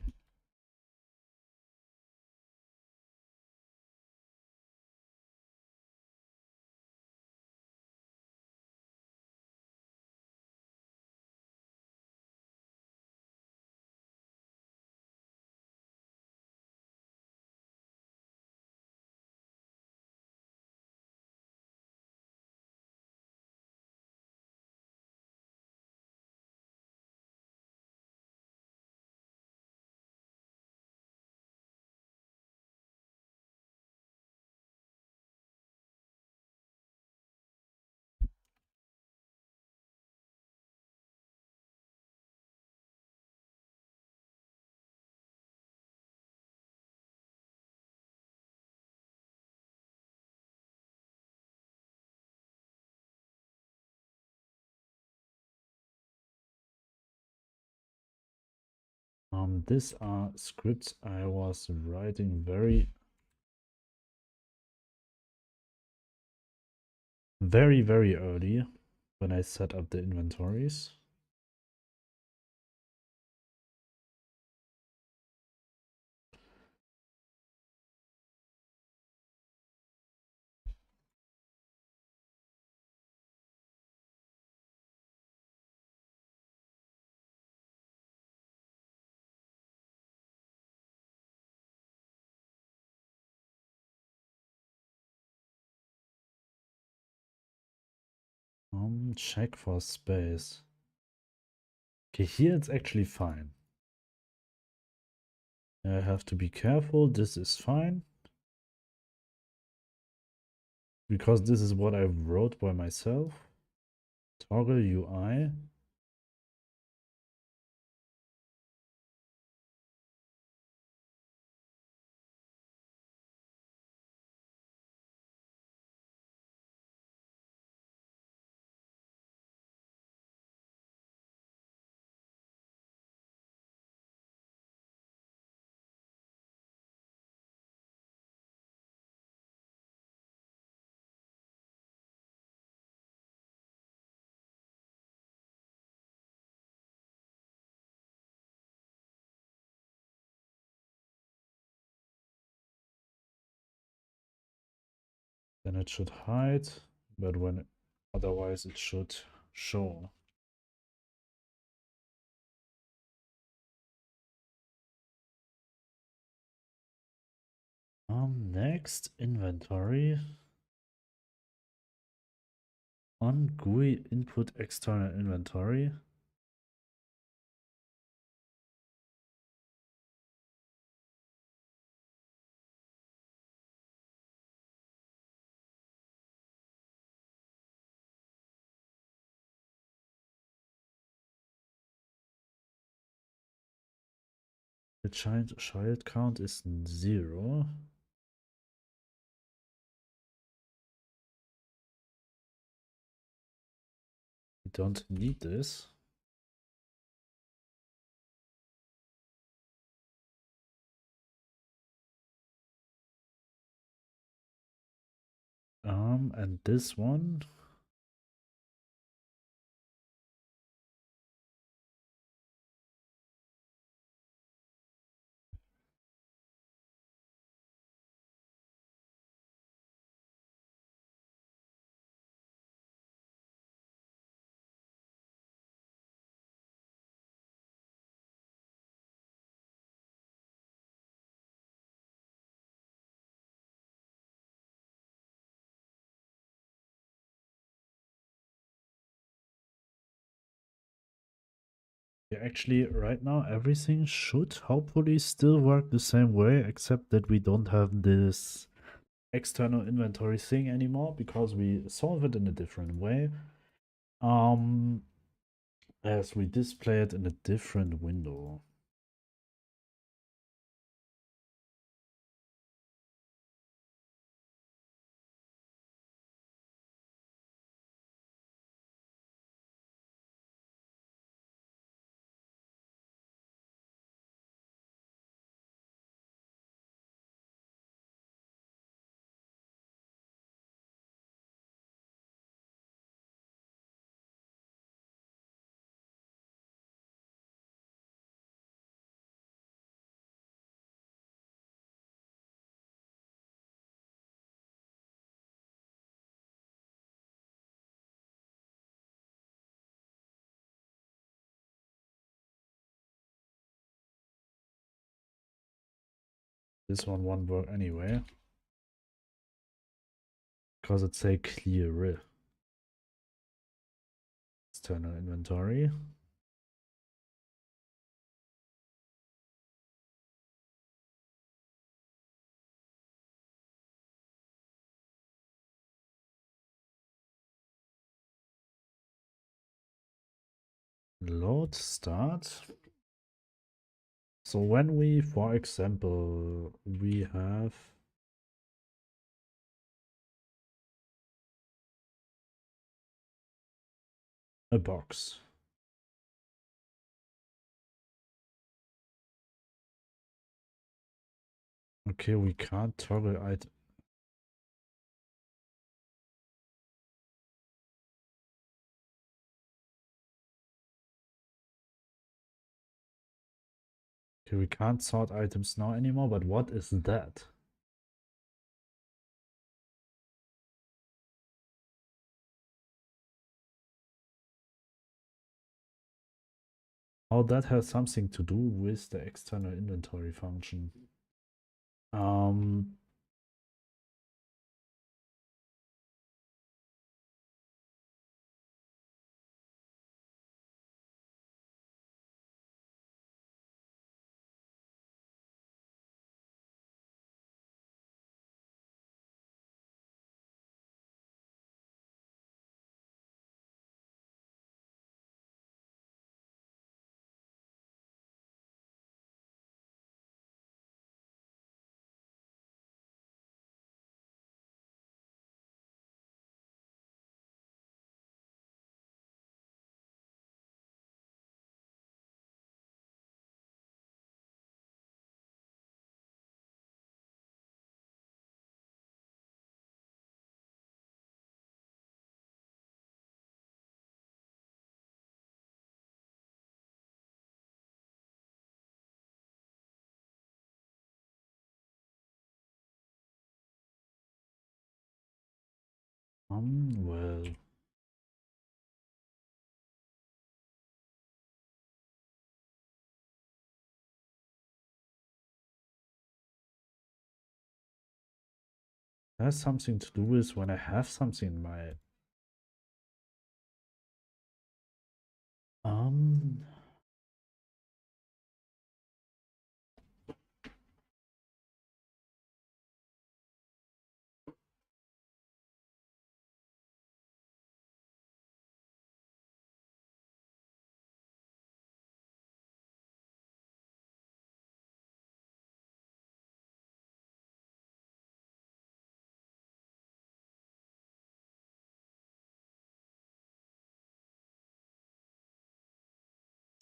These are scripts I was writing very early when I set up the inventories. Check for space. Okay, here it's actually fine. I have to be careful. This is fine. Because this is what I wrote by myself. Toggle UI. Then it should hide. But when otherwise it should show. Next inventory. On GUI input external inventory. The child count is 0. We don't need this. And this one. Yeah, actually, right now everything should hopefully still work the same way, except that we don't have this external inventory thing anymore because we solve it in a different way. As we display it in a different window. This one won't work anyway. Because it's a clear external inventory. Load start. So when we, for example, we have a box. Okay, we can't toggle item. Okay, we can't sort items now anymore, but what is that? Oh, that has something to do with the external inventory function. Um, well, has something to do with when I have something in my um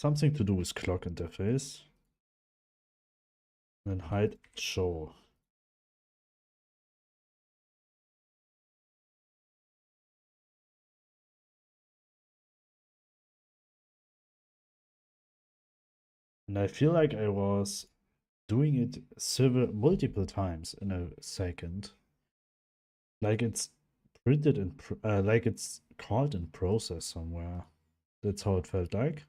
something to do with clock interface. And hide show. And I feel like I was doing it several multiple times in a second. Like it's printed in like it's called in process somewhere. That's how it felt like.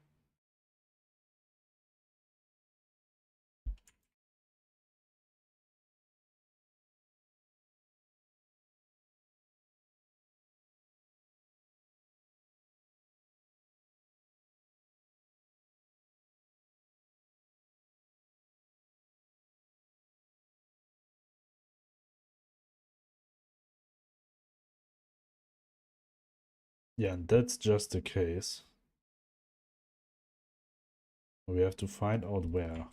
Yeah, and that's just the case. We have to find out where.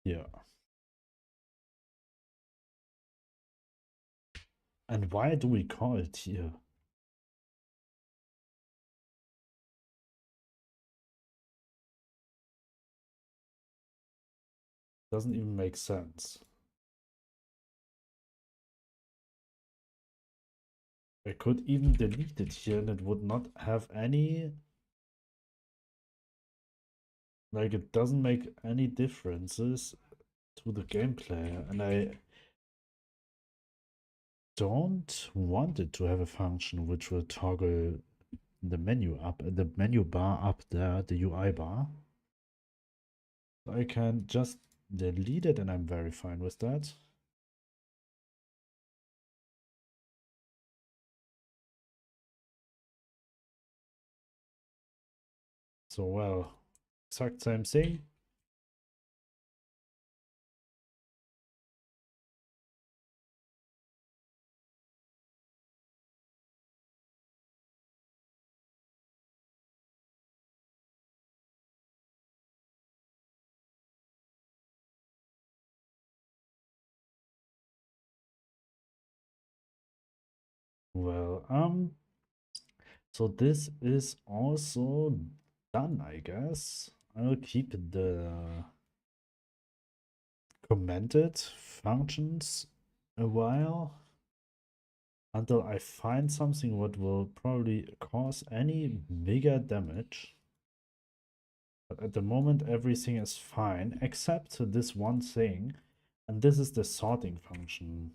Yeah. And why do we call it here? Doesn't even make sense. I could even delete it here and it would not have any. Like, it doesn't make any differences to the gameplay. And I don't want it to have a function which will toggle the menu up, the menu bar up there, the UI bar. I can just delete it and I'm very fine with that. So, well, exact same thing. Well, so this is also done, I guess. I'll keep the commented functions a while until I find something what will probably cause any bigger damage. But at the moment, everything is fine except this one thing, and this is the sorting function.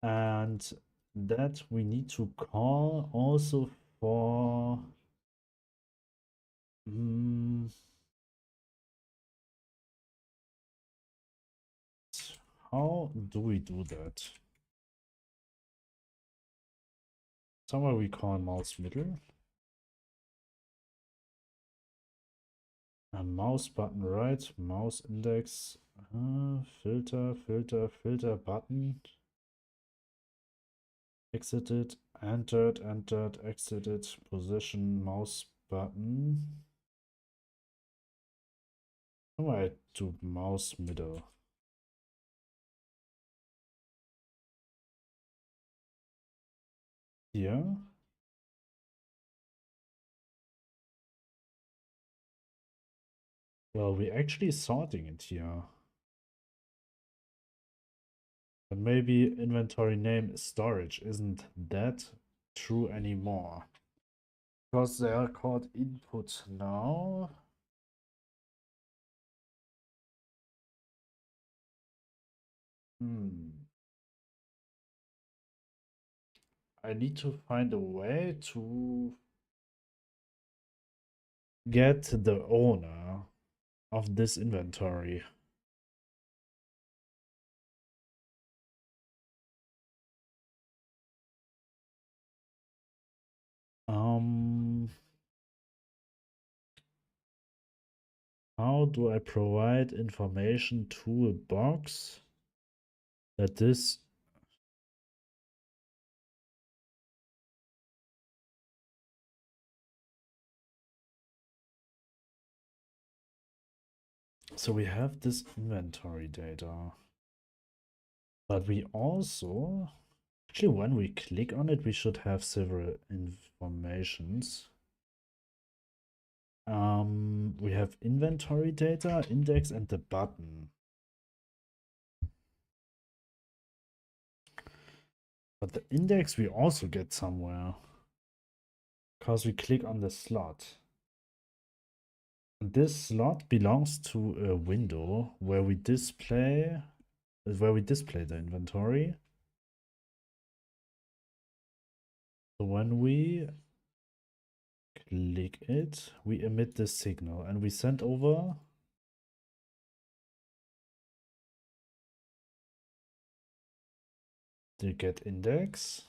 And that we need to call also for how do we do that? Somewhere we call mouse middle. A mouse button right, mouse index, filter, filter, filter button. Exited, entered, entered, exited, position, mouse button. Somewhere to mouse middle. Here. Well, we're actually sorting it here. But maybe inventory name storage isn't that true anymore. Because they are called input now. I need to find a way to get the owner of this inventory. How do I provide information to a box that this so we have this inventory data, but we also actually when we click on it we should have several informations. We have inventory data, index, and the button. But the index we also get somewhere because we click on the slot. And this slot belongs to a window where we display the inventory. So when we click it, we emit this signal and we send over the get index,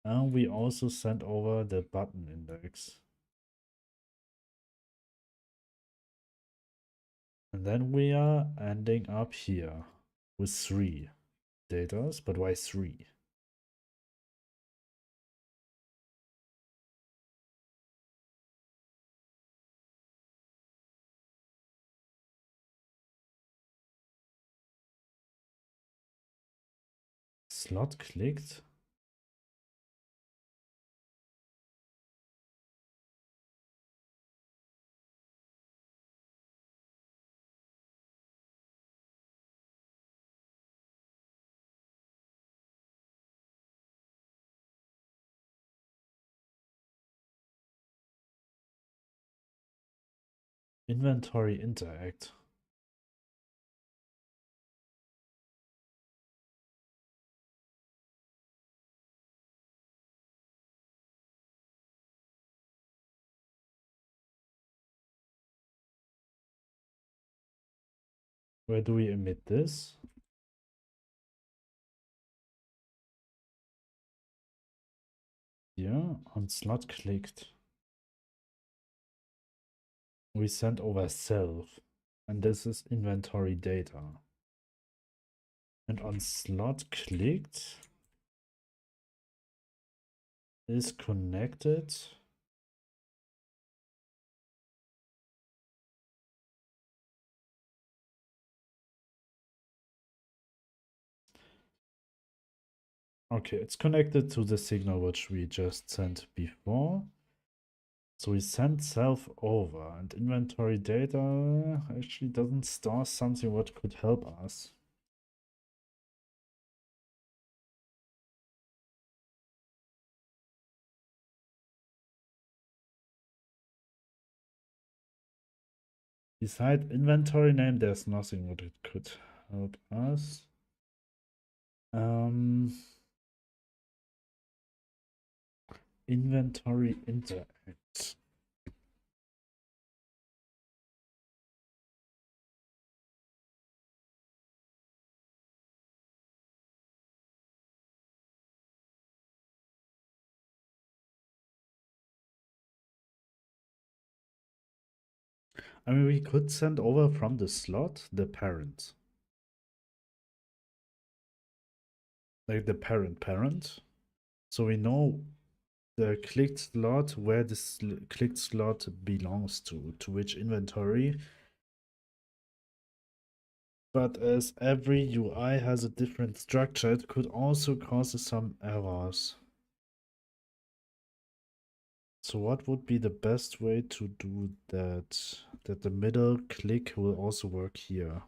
and we also send over the button index. And then we are ending up here with 3 datas, but why 3? Slot clicked. Inventory interact. Where do we emit this? Here on slot clicked. We send over self, and this is inventory data. And on slot clicked is connected okay, it's connected to the signal which we just sent before. So we send self over, and inventory data actually doesn't store something what could help us. Beside inventory name, there's nothing what it could help us. Inventory interact. I mean, we could send over from the slot the parent. Like the parent. So we know the clicked slot where this clicked slot belongs to which inventory. But as every UI has a different structure, it could also cause some errors. So what would be the best way to do that? That the middle click will also work here.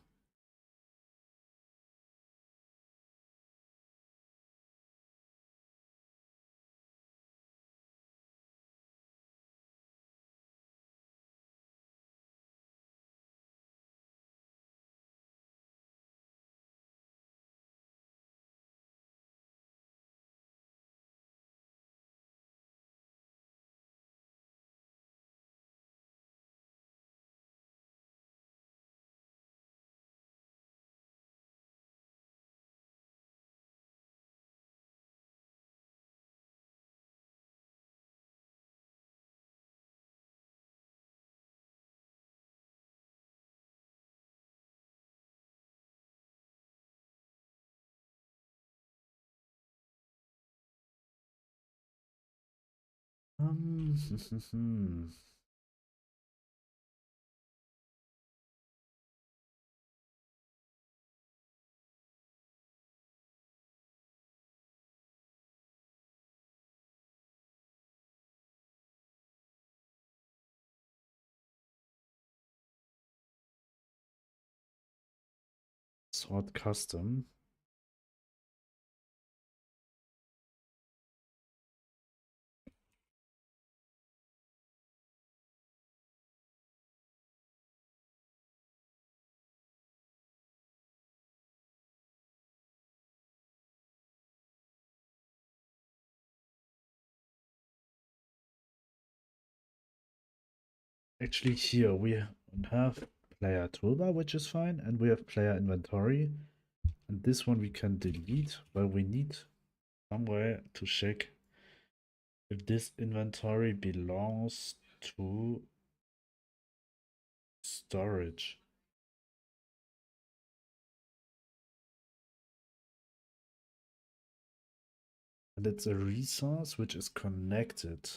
Sort custom. Actually, here we have player toolbar, which is fine, and we have player inventory. And this one we can delete, but we need somewhere to check if this inventory belongs to storage. And it's a resource which is connected.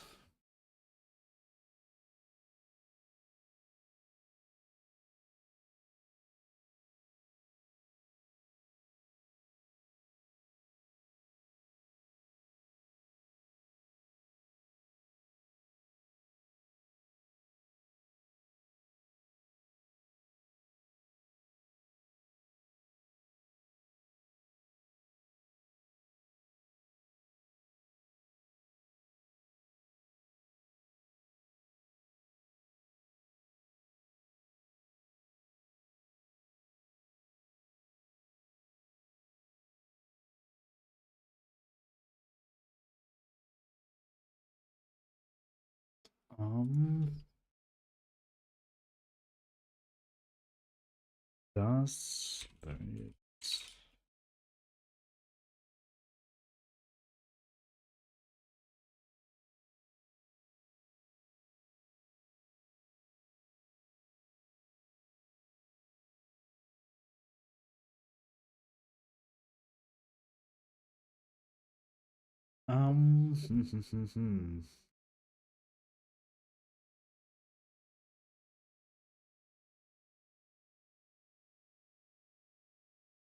Does um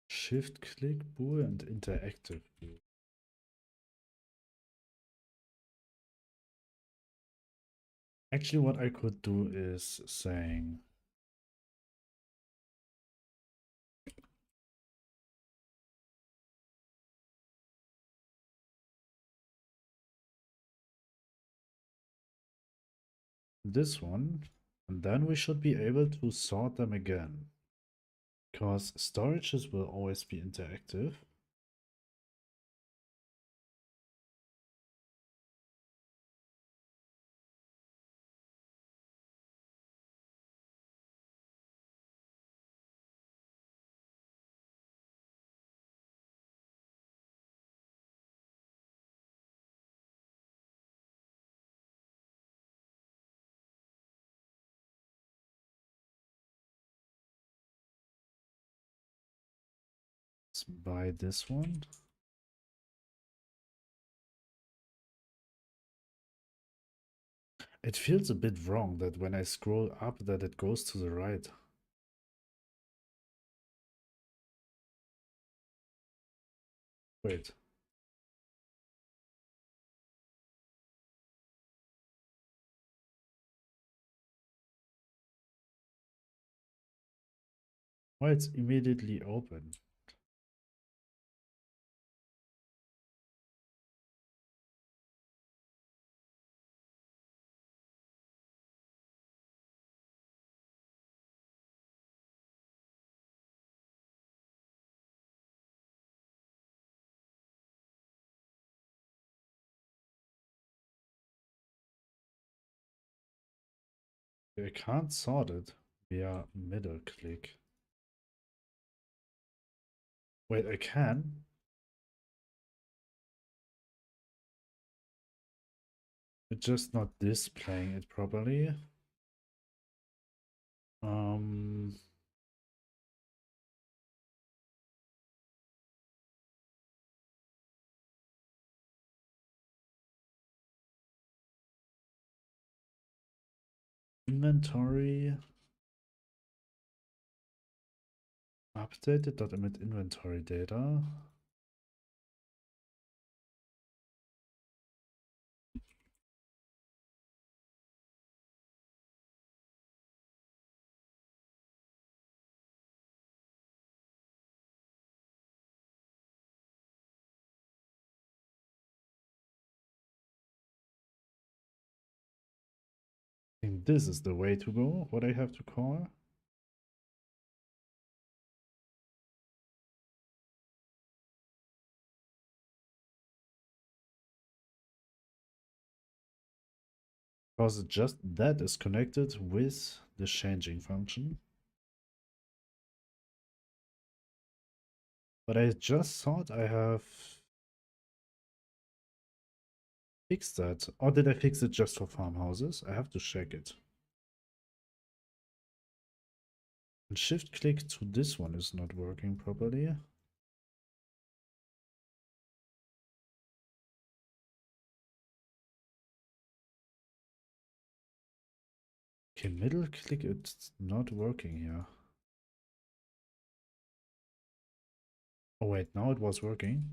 shift click bool and interactive bool. Actually, what I could do is saying this one, and then we should be able to sort them again. Because storages will always be interactive. Let's buy this one. It feels a bit wrong that when I scroll up that it goes to the right. Wait. Why it's immediately open? I can't sort it via middle click. Wait, I can? It's just not displaying it properly. Um, Inventory. Updated.emit inventory data. I think this is the way to go, what I have to call. Because just that is connected with the changing function. But I just thought I have fixed that. Or did I fix it just for farmhouses? I have to check it. And shift click to this one is not working properly. Okay, middle click, it's not working here. Oh wait, now it was working.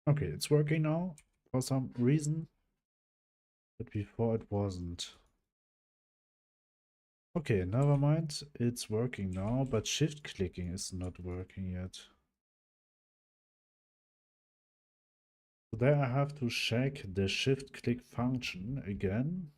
Okay, it's working now for some reason, but before it wasn't. Okay, never mind. It's working now, but shift clicking is not working yet. So there I have to check the shift click function again.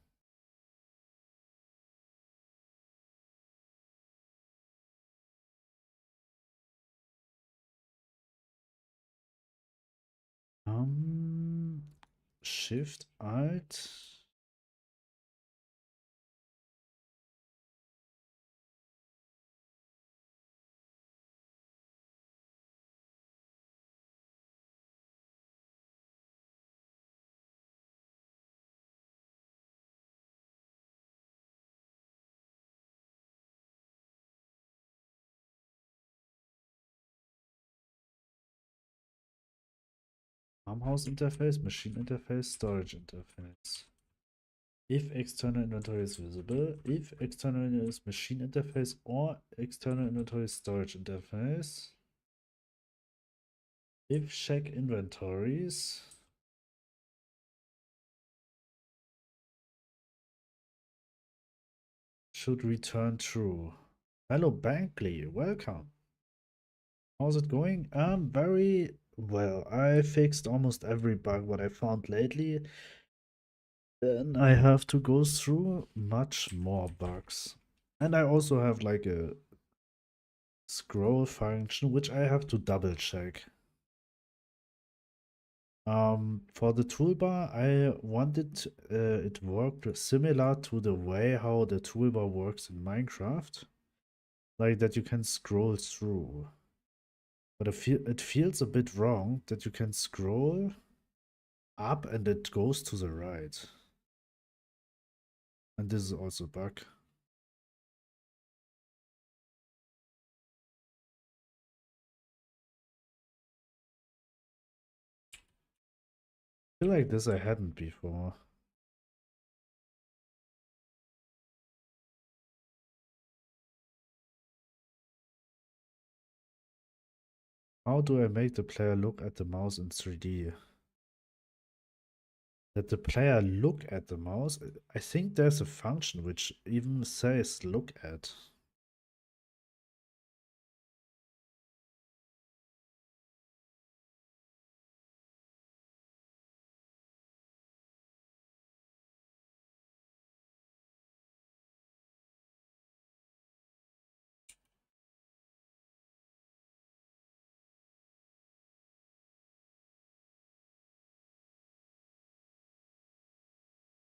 Shift Alt. Farmhouse interface, machine interface, storage interface. if external inventory is visible, if external is machine interface or external inventory storage interface, if check inventories, should return true. Hello Bankley, welcome. How's it going? Very well. I fixed almost every bug what I found lately. Then I have to go through much more bugs. And I also have like a scroll function, which I have to double check. For the toolbar, I wanted it worked similar to the way how the toolbar works in Minecraft. Like that you can scroll through. But it feels a bit wrong that you can scroll up and it goes to the right. And this is also a bug. I feel like this I hadn't before. How do I make the player look at the mouse in 3D? That the player look at the mouse? I think there's a function which even says look at.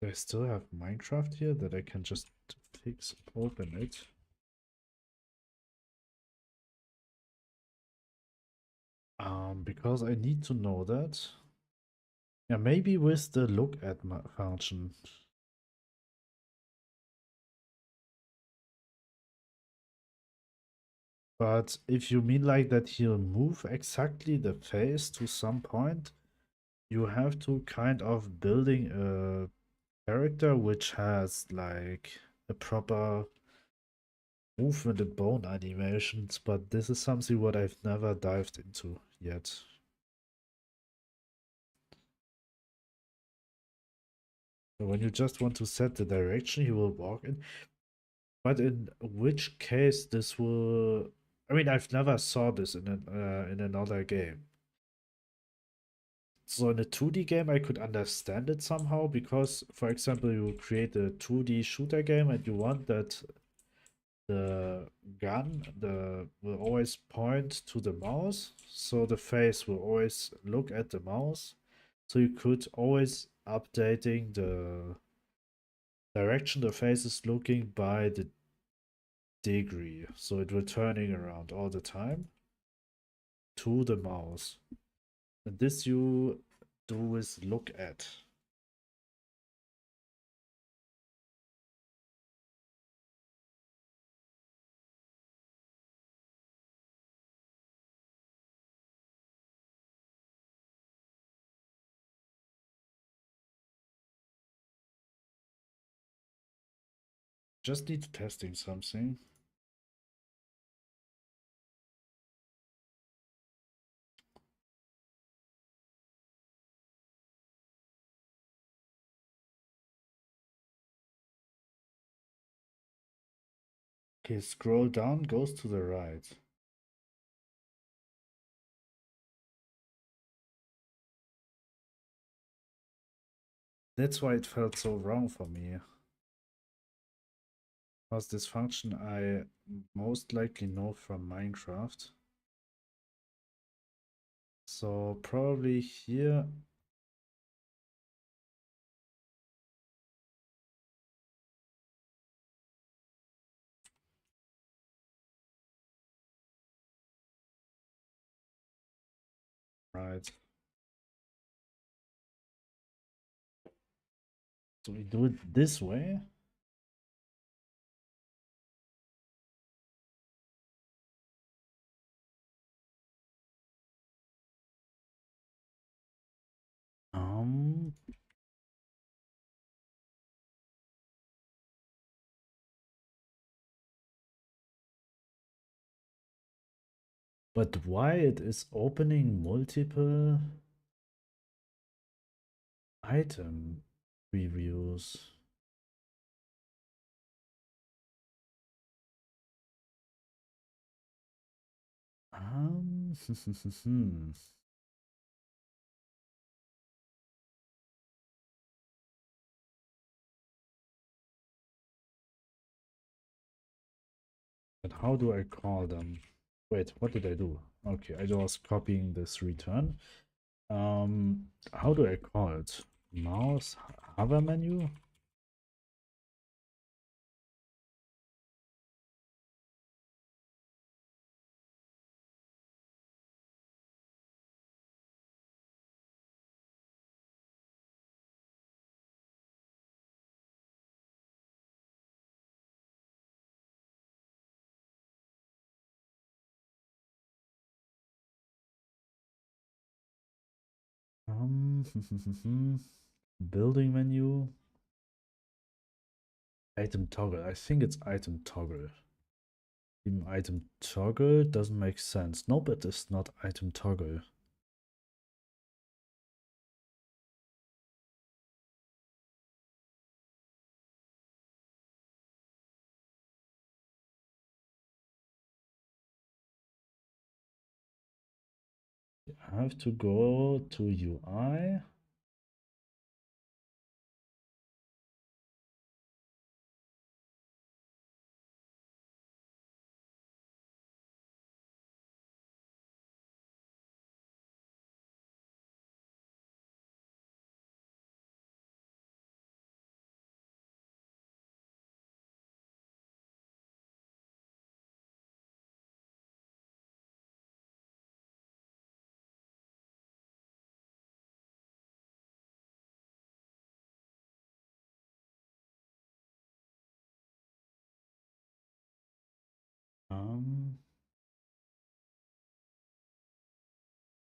Do I still have Minecraft here that I can just fix, open it? Because I need to know that. Yeah, maybe with the look at function. But if you mean like that he'll move exactly the face to some point, you have to kind of building a character which has like a proper movement and bone animations, but this is something what I've never dived into yet. So when you just want to set the direction he will walk in, but in which case this will... I mean, I've never saw this in another game. So in a 2D game, I could understand it somehow because, for example, you create a 2D shooter game and you want that the gun will always point to the mouse, so the face will always look at the mouse. So you could always updating the direction the face is looking by the degree, so it will turning around all the time to the mouse. And this you do with look at. Just need testing something. Okay, scroll down, goes to the right. That's why it felt so wrong for me. Because this function I most likely know from Minecraft. So probably here. Right. So we do it this way. Um, But why it is opening multiple item previews? But how do I call them? Wait, what did I do? Okay, I was copying this return. How do I call it? Mouse hover menu? Building menu. Item toggle. I think it's item toggle. Even item toggle doesn't make sense. Nope, it is not item toggle. I have to go to UI.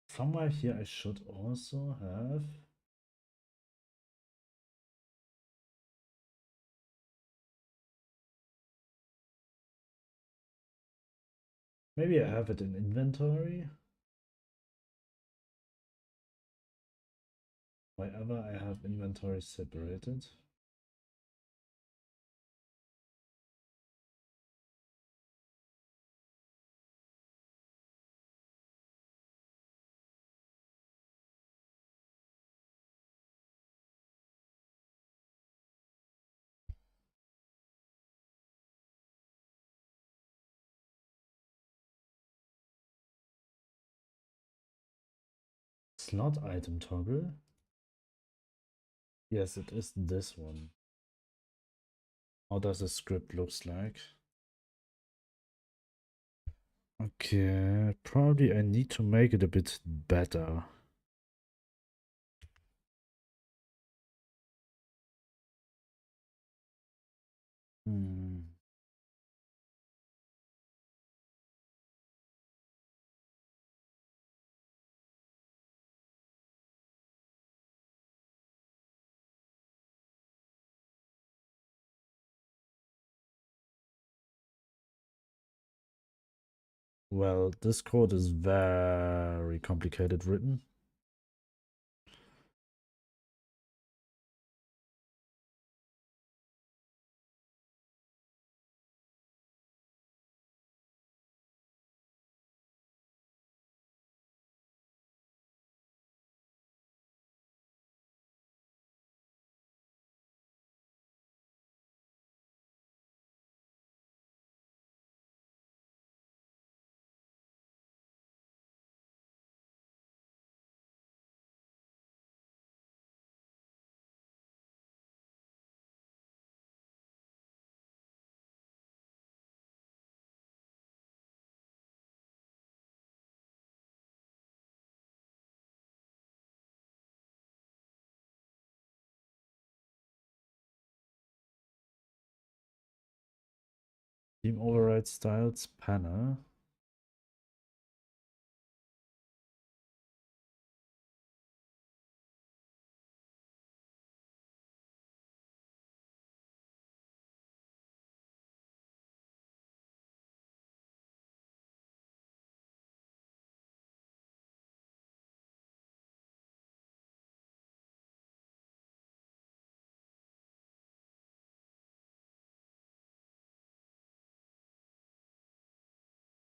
Somewhere here I should also have. Maybe I have it in inventory. Wherever I have inventory separated. Slot item toggle. Yes, it is this one. How does the script looks like? Okay, probably I need to make it a bit better. Hmm. Well, this code is very complicated written. Team override styles panel.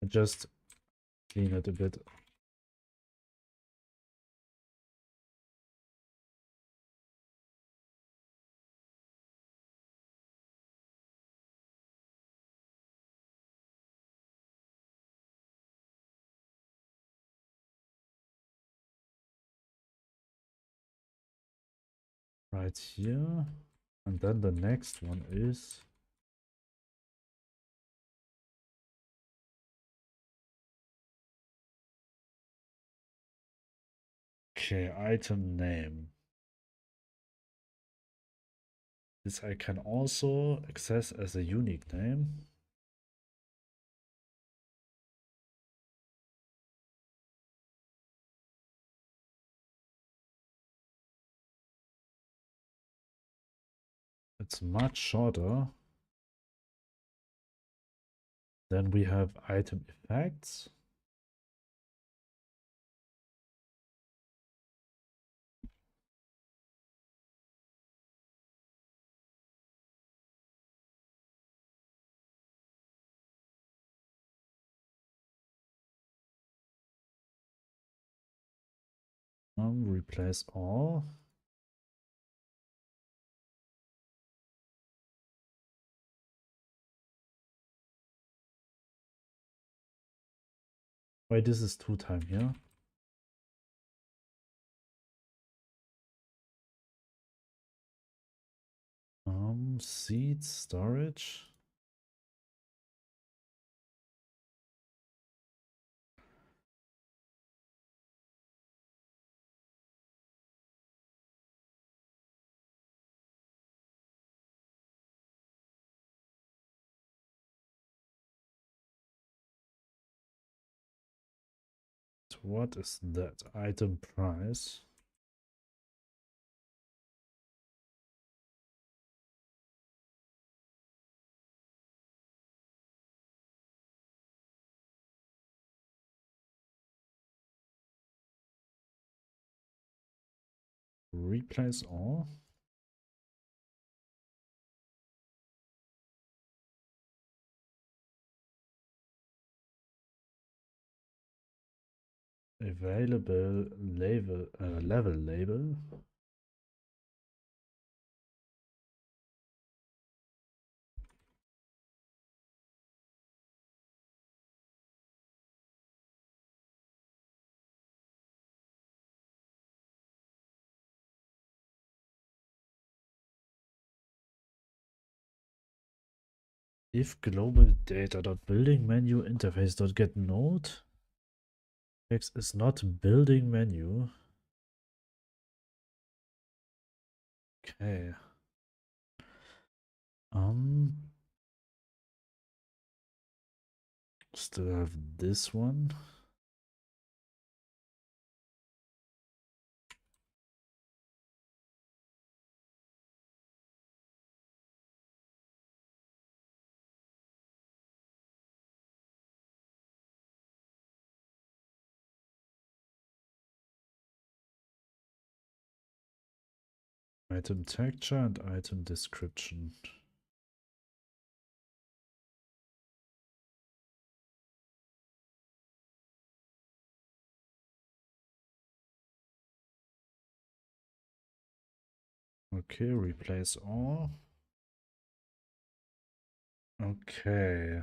Just clean it a bit. Right here. And then the next one is okay, item name. This I can also access as a unique name. It's much shorter. Then we have item effects. Replace all. Wait, this is 2 time here. Seed storage. What is that? Item price. Replace all. Available level label. If global data.building menu interface.get node text is not building menu. Okay. Still have this one. Item texture and item description. Okay, replace all. Okay.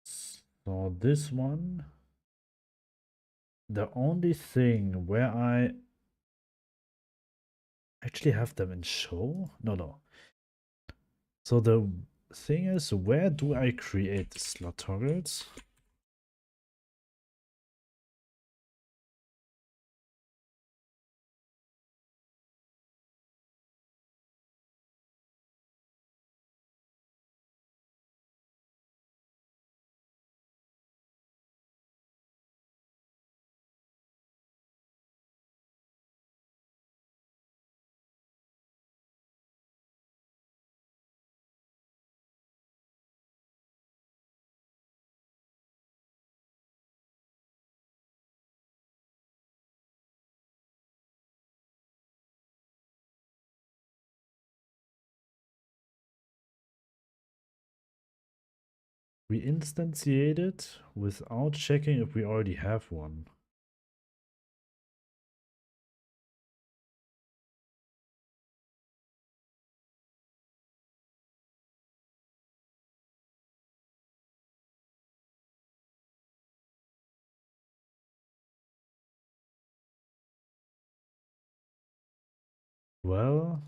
So this one, the only thing where I actually have them in show? No. So the thing is, where do I create the slot toggles? We instantiate it without checking if we already have one. Well,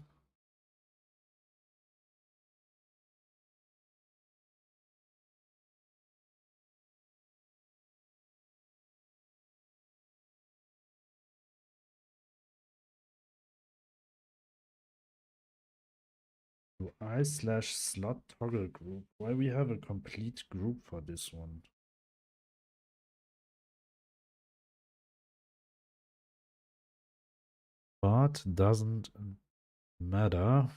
UI/slot toggle group. Why we have a complete group for this one? But doesn't matter.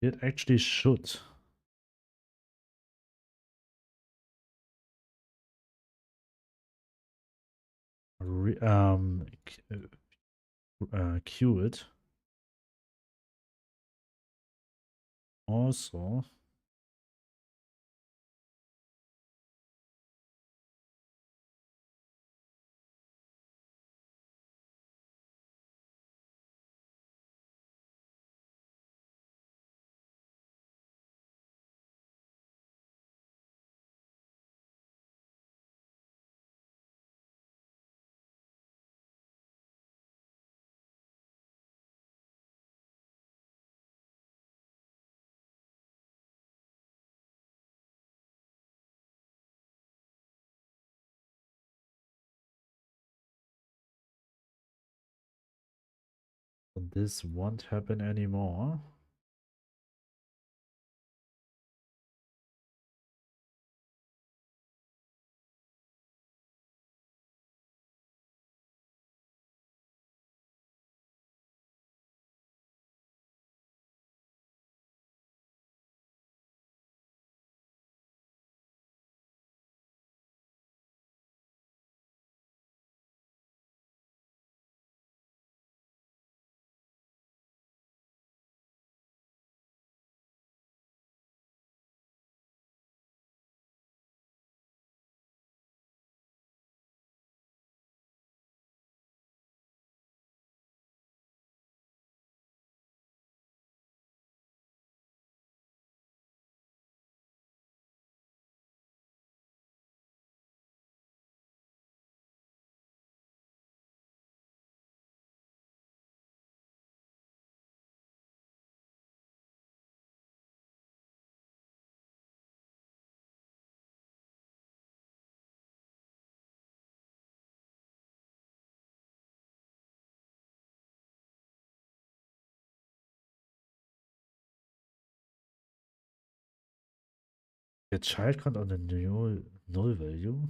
It actually should. Queue it. Also, this won't happen anymore. The child count on the null value.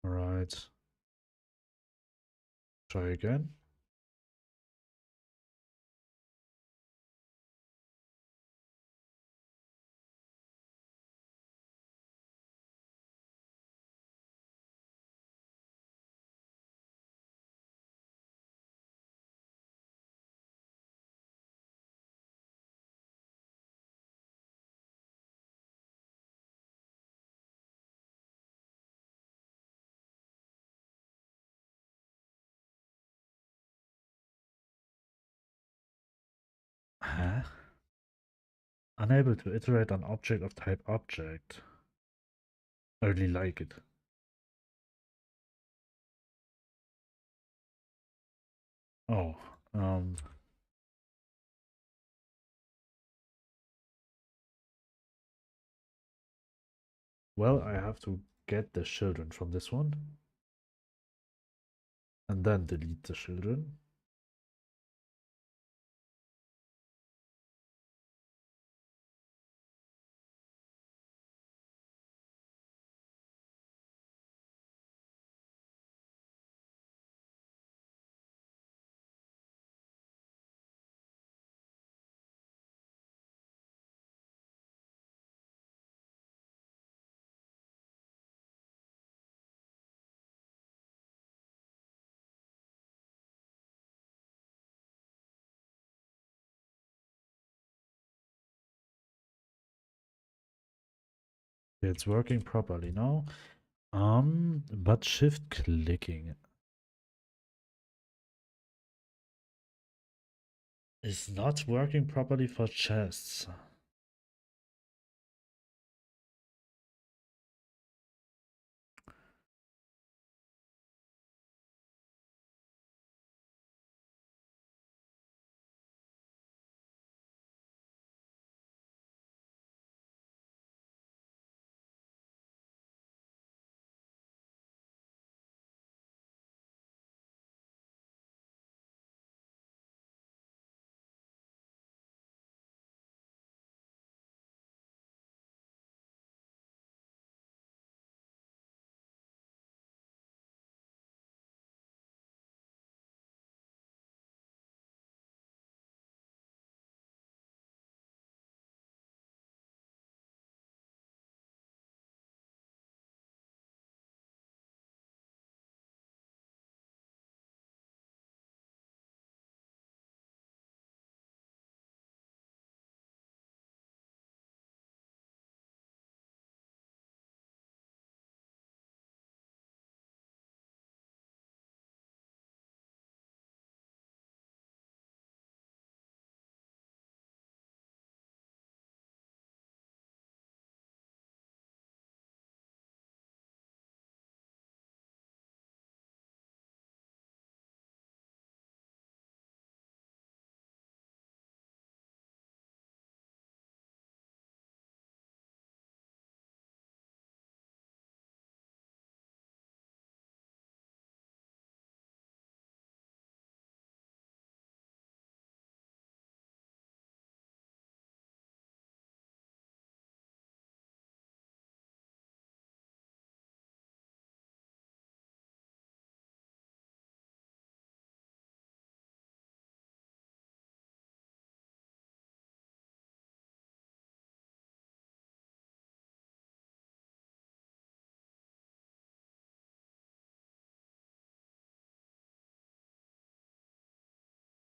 Alright. Try again. Huh? Unable to iterate on object of type object. I really like it. Oh, um, Well, I have to get the children from this one and then delete the children. It's working properly now. But shift clicking is not working properly for chests.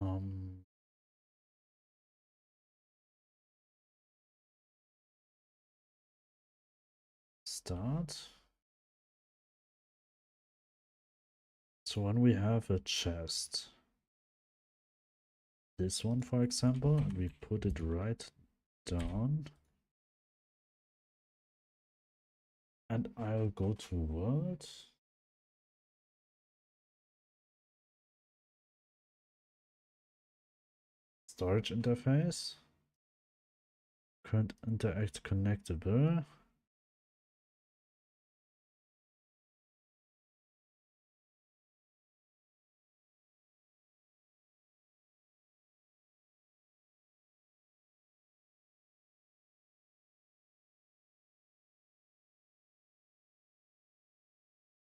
Um, Start. So when we have a chest, this one for example, and we put it right down, and I'll go to world. Storage interface. Current interact connectable.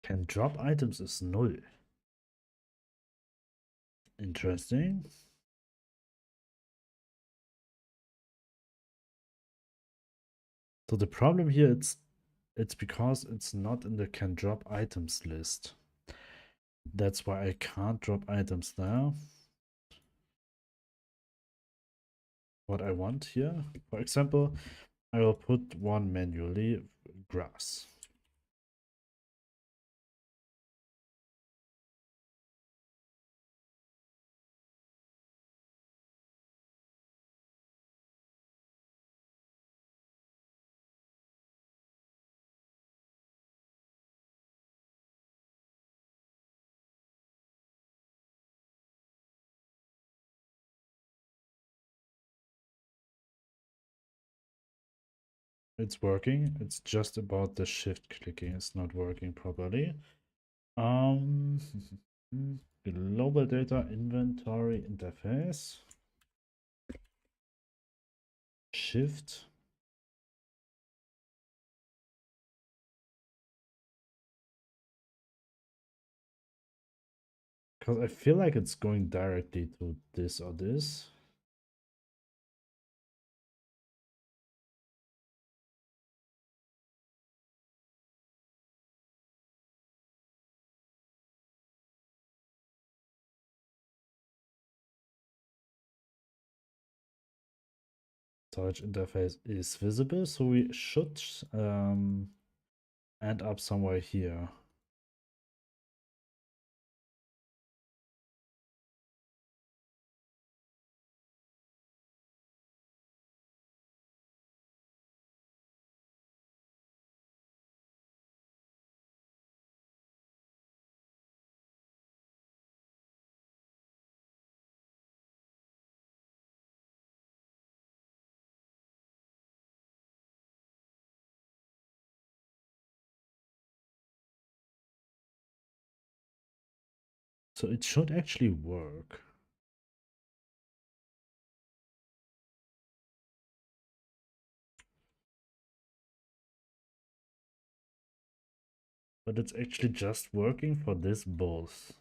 Can drop items is null. Interesting. So the problem here it's because it's not in the can drop items list. That's why I can't drop items there. What I want here, for example, I will put one manually, grass. It's working. It's just about the shift clicking is not working properly. Um, global data inventory interface. Shift. Because I feel like it's going directly to this or this. Storage interface is visible, so we should end up somewhere here. So it should actually work. But it's actually just working for this both.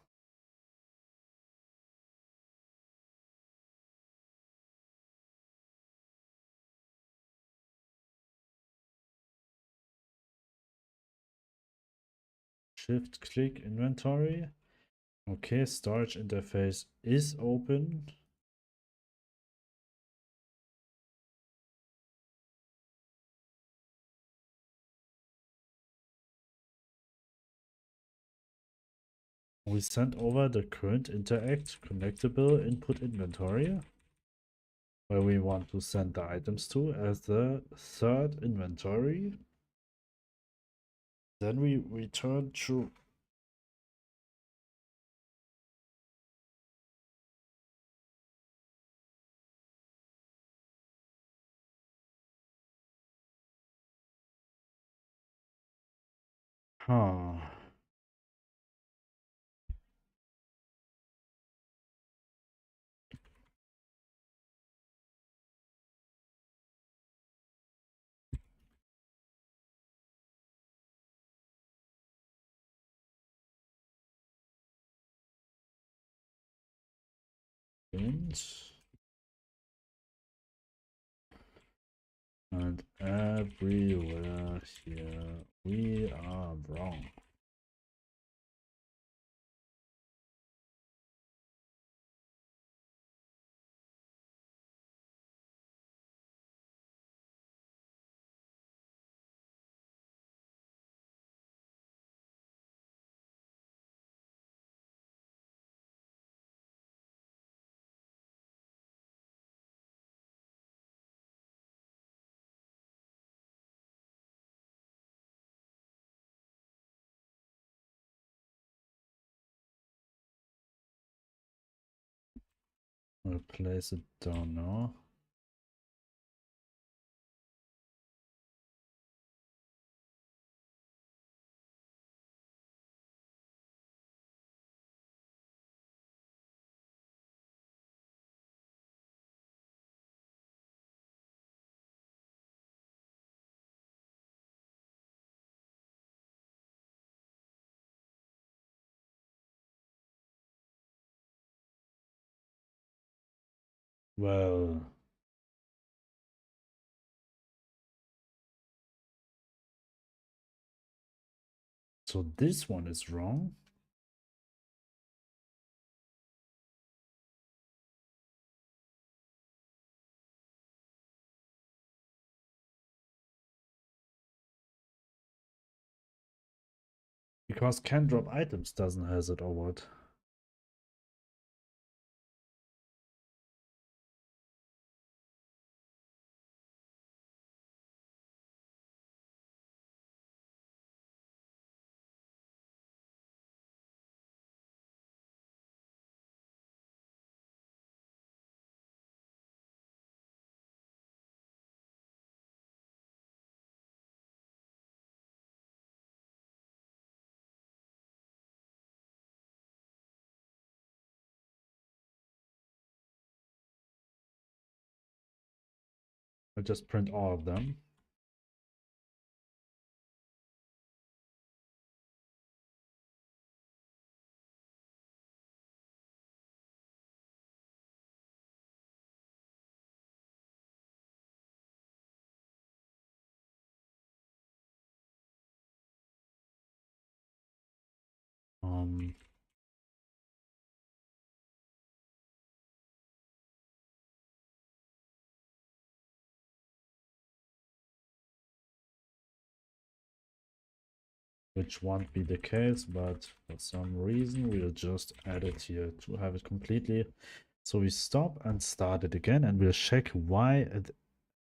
Shift click inventory. Okay, storage interface is open. We sent over the current interact connectable input inventory, where we want to send the items to as the third inventory. Then we return true. Huh. And everywhere here we are wrong. We'll place it down now. Well, so this one is wrong. Because can drop items doesn't has it or what? I'll just print all of them. Um, which won't be the case, but for some reason we'll just add it here to have it completely. So we stop and start it again, and we'll check why it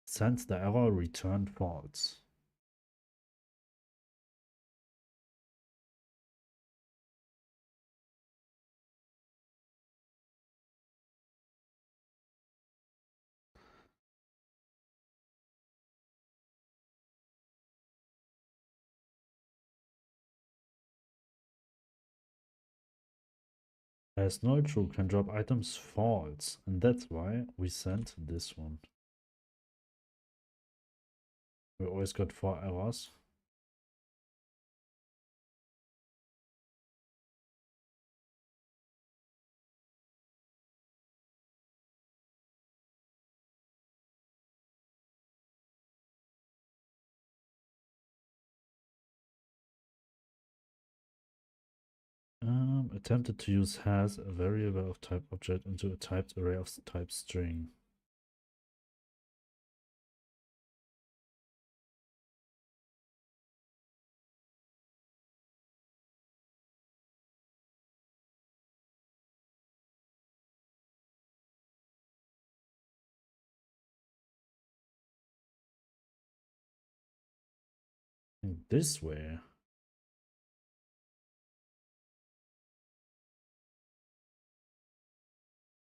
sends the error return false. As no true can drop items false, and that's why we sent this one. We always got 4 errors. Attempted to use has a variable of type object into a typed array of type string. In this way.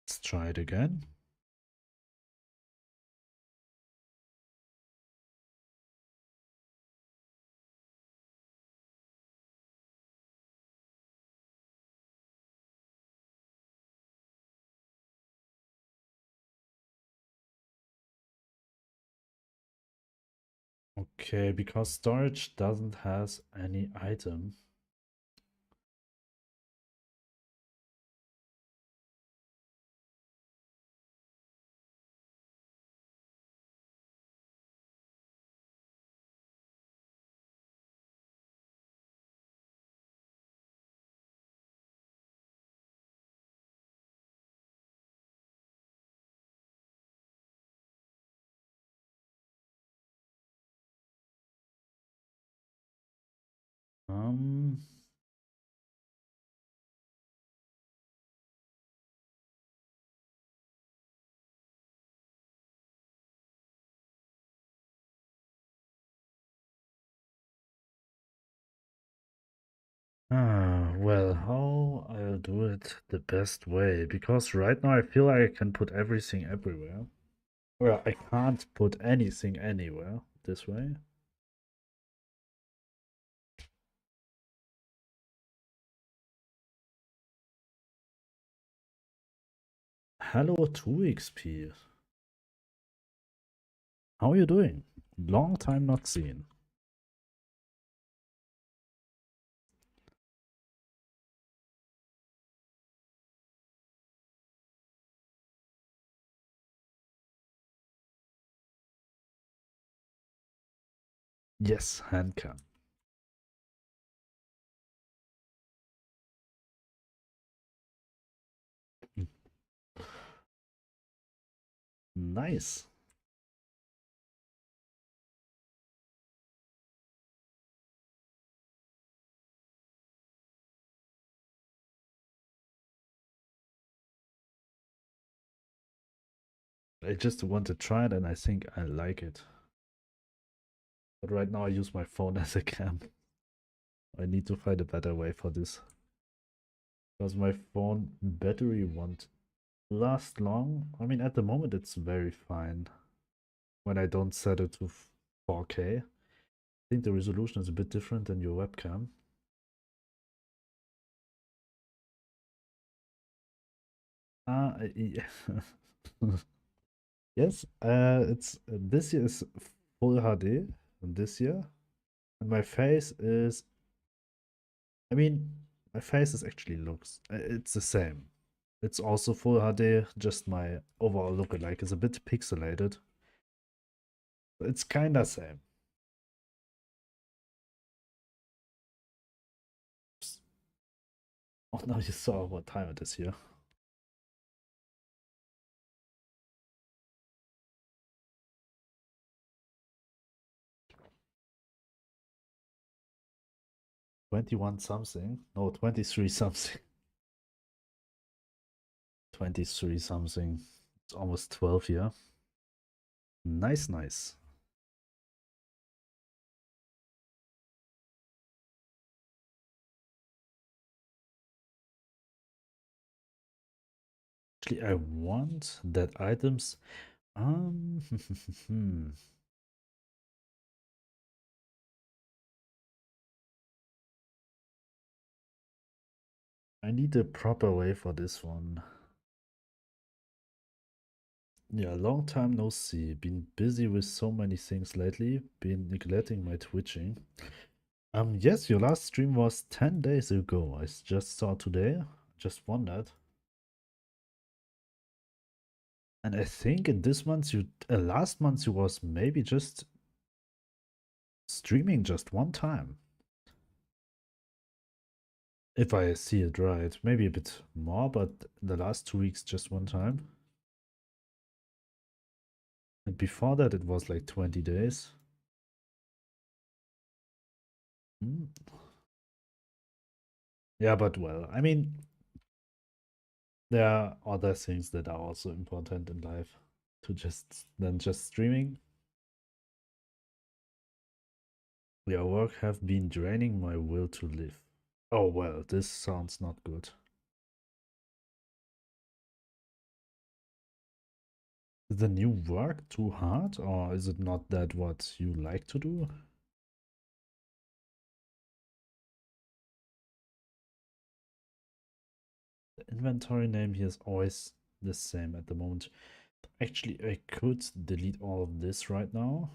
Let's try it again. Okay, because storage doesn't has any item. Um, well, how I'll do it the best way, because right now I feel like I can put everything everywhere. Well, I can't put anything anywhere this way. Hello 2XP. How are you doing? Long time not seen. Yes, hand cam. Nice. I just want to try it and I think I like it. But right now I use my phone as a cam. I need to find a better way for this. Because my phone battery won't last long. I mean, at the moment it's very fine. When I don't set it to 4K. I think the resolution is a bit different than your webcam. Yeah. Yes, it's this year is full HD this year, and my face is. I mean, my face is actually looks. It's the same. It's also full HD. Just my overall look alike is a bit pixelated. It's kinda same. Oh, now you saw what time it is here. 21 something. No, 23 something. 23 something. It's almost 12 here. Nice, nice. Actually, I want that items. I need a proper way for this one. Yeah, long time no see. Been busy with so many things lately. Been neglecting my twitching. Yes, your last stream was 10 days ago. I just saw today. Just wondered. And I think in this month last month you was maybe just streaming just one time. If I see it right. Maybe a bit more, but the last 2 weeks just one time. And before that it was like 20 days. Hmm. Yeah, but well, I mean, there are other things that are also important in life to just than just streaming. Your work have been draining my will to live. Oh well, this sounds not good. Is the new work too hard, or is it not that what you like to do? The inventory name here is always the same at the moment. Actually, I could delete all of this right now.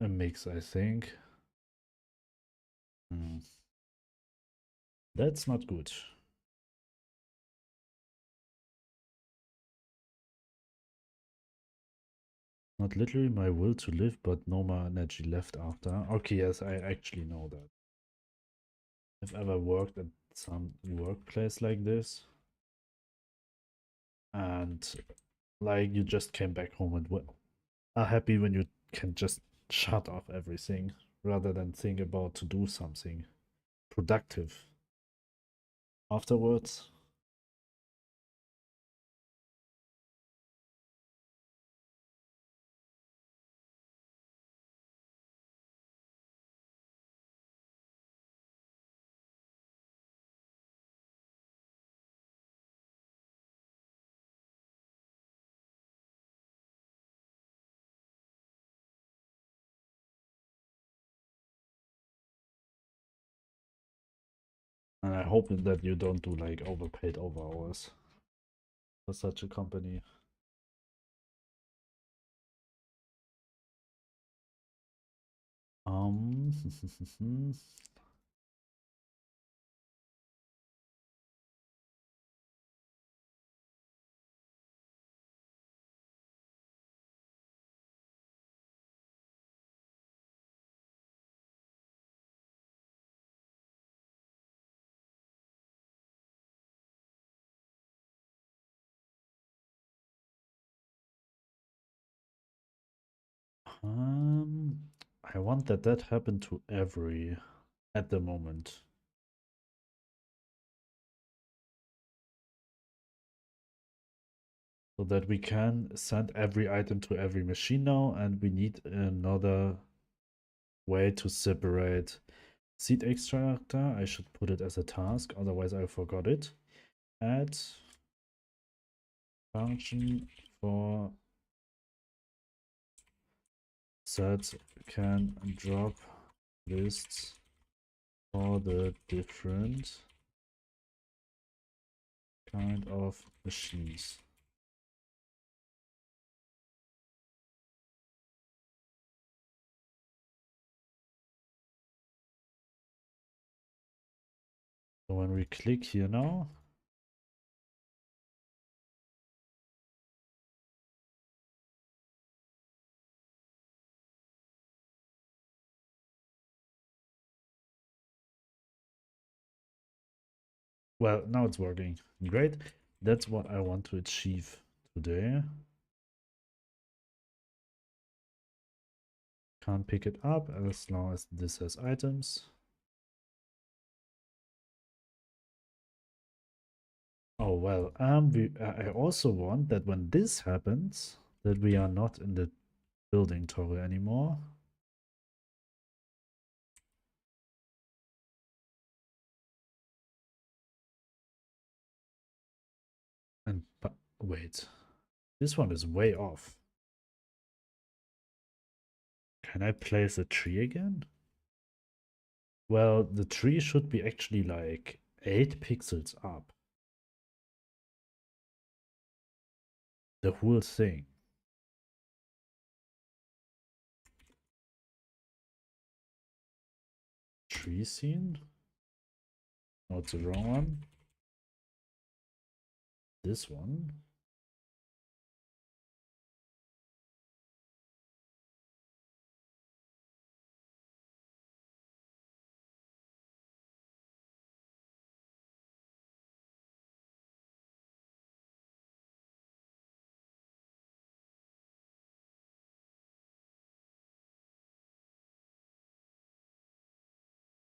A mix, I think. Hmm. That's not good. Not literally my will to live, but no more energy left after. Okay, yes, I actually know that. I've ever worked at some workplace like this, and like you just came back home and are happy when you can just shut off everything rather than think about to do something productive afterwards. And I hope that you don't do like overpaid over hours for such a company. Um, um, I want that happen to every at the moment. So that we can send every item to every machine now, and we need another way to separate seed extractor. I should put it as a task, otherwise I forgot it. Add function for that can drop lists for the different kind of machines. So when we click here now, well, now it's working. Great. That's what I want to achieve today. Can't pick it up as long as this has items. Oh well, I also want that when this happens, that we are not in the building toggle anymore. And but wait, this one is way off. Can I place a tree again? Well, the tree should be actually like 8 pixels up. The whole thing. Tree scene? No, it's the wrong one. This one.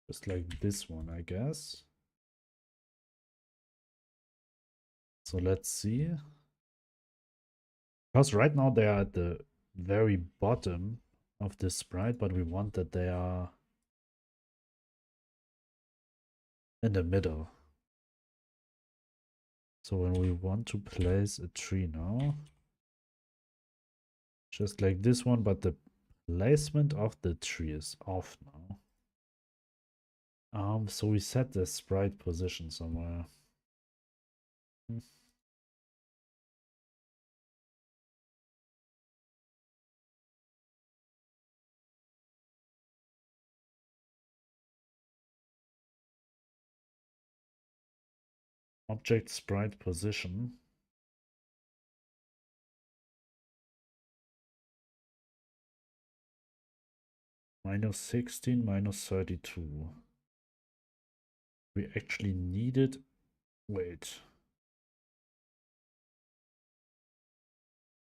Just like this one, I guess. So let's see. Because right now they are at the very bottom of this sprite, but we want that they are in the middle. So when we want to place a tree now, just like this one, but the placement of the tree is off now. So we set the sprite position somewhere. Object sprite position. -16, -32. We actually needed. Wait.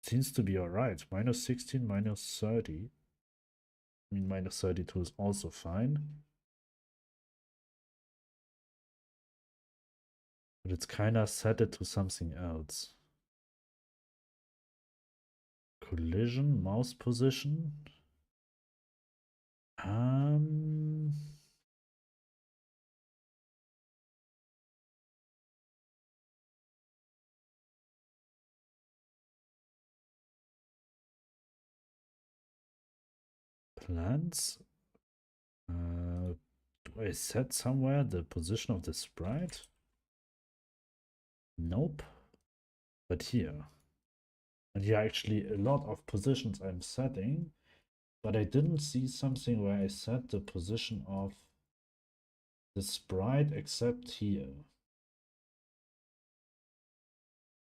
Seems to be alright. -16, -30. I mean, -32 is also fine. But it's kinda set it to something else. Collision, mouse position. Plants. Do I set somewhere the position of the sprite? Nope. But here. And here actually a lot of positions I'm setting, but I didn't see something where I set the position of the sprite except here.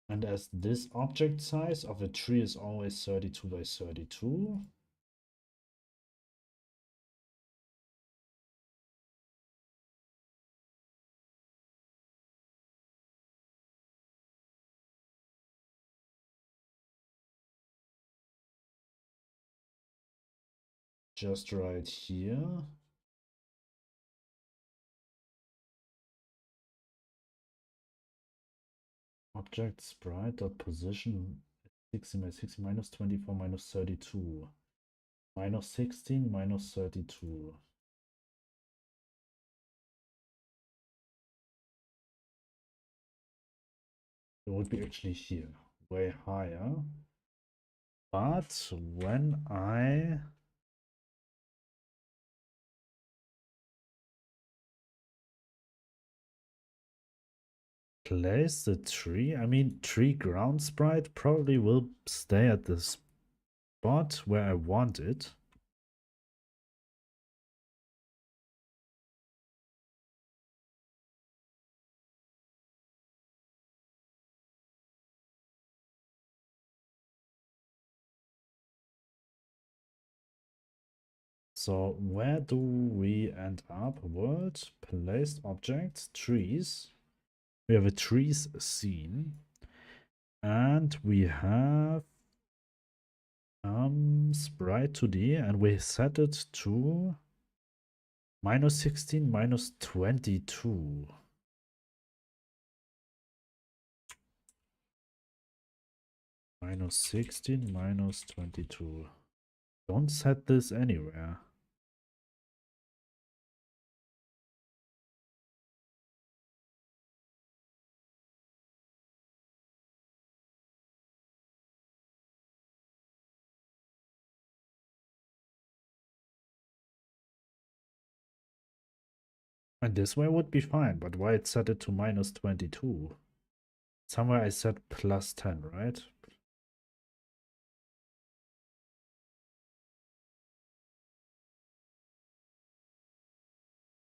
And as this object size of a tree is always 32 by 32, just right here. Object sprite dot position 60 by 60 -24 -32 -16 -32. It would be actually here, way higher. But when I place the tree. I mean, tree ground sprite probably will stay at the spot where I want it. So where do we end up? World, placed objects, trees. We have a trees scene. And we have sprite 2D, and we set it to -16, -22. -16, -22. Don't set this anywhere. And this way would be fine, but why it set it to -22? Somewhere I said +10, right?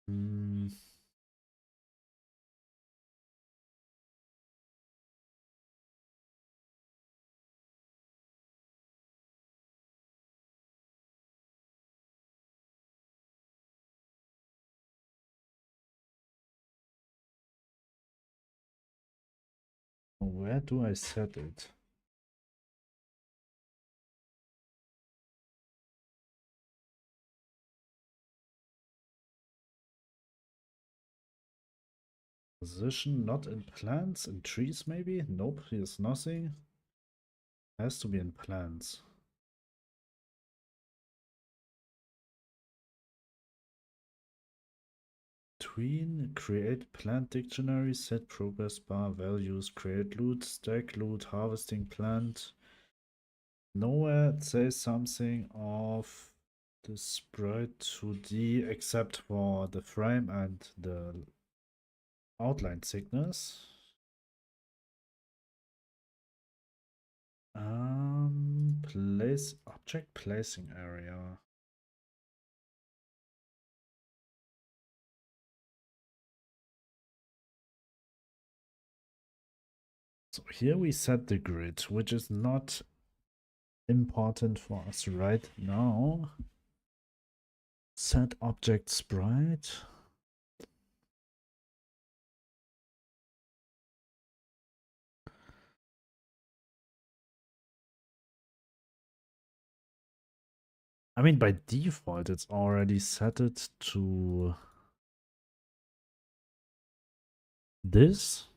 Hmm. Where do I set it? Position not in plants, in trees maybe? Nope, here's nothing. Has to be in plants. Tween, create plant dictionary, set progress bar values, create loot, stack loot, harvesting plant. Nowhere it says something of the sprite 2D except for the frame and the outline thickness. Place object placing area. So here we set the grid, which is not important for us right now. Set object sprite. I mean, by default, it's already set it to this.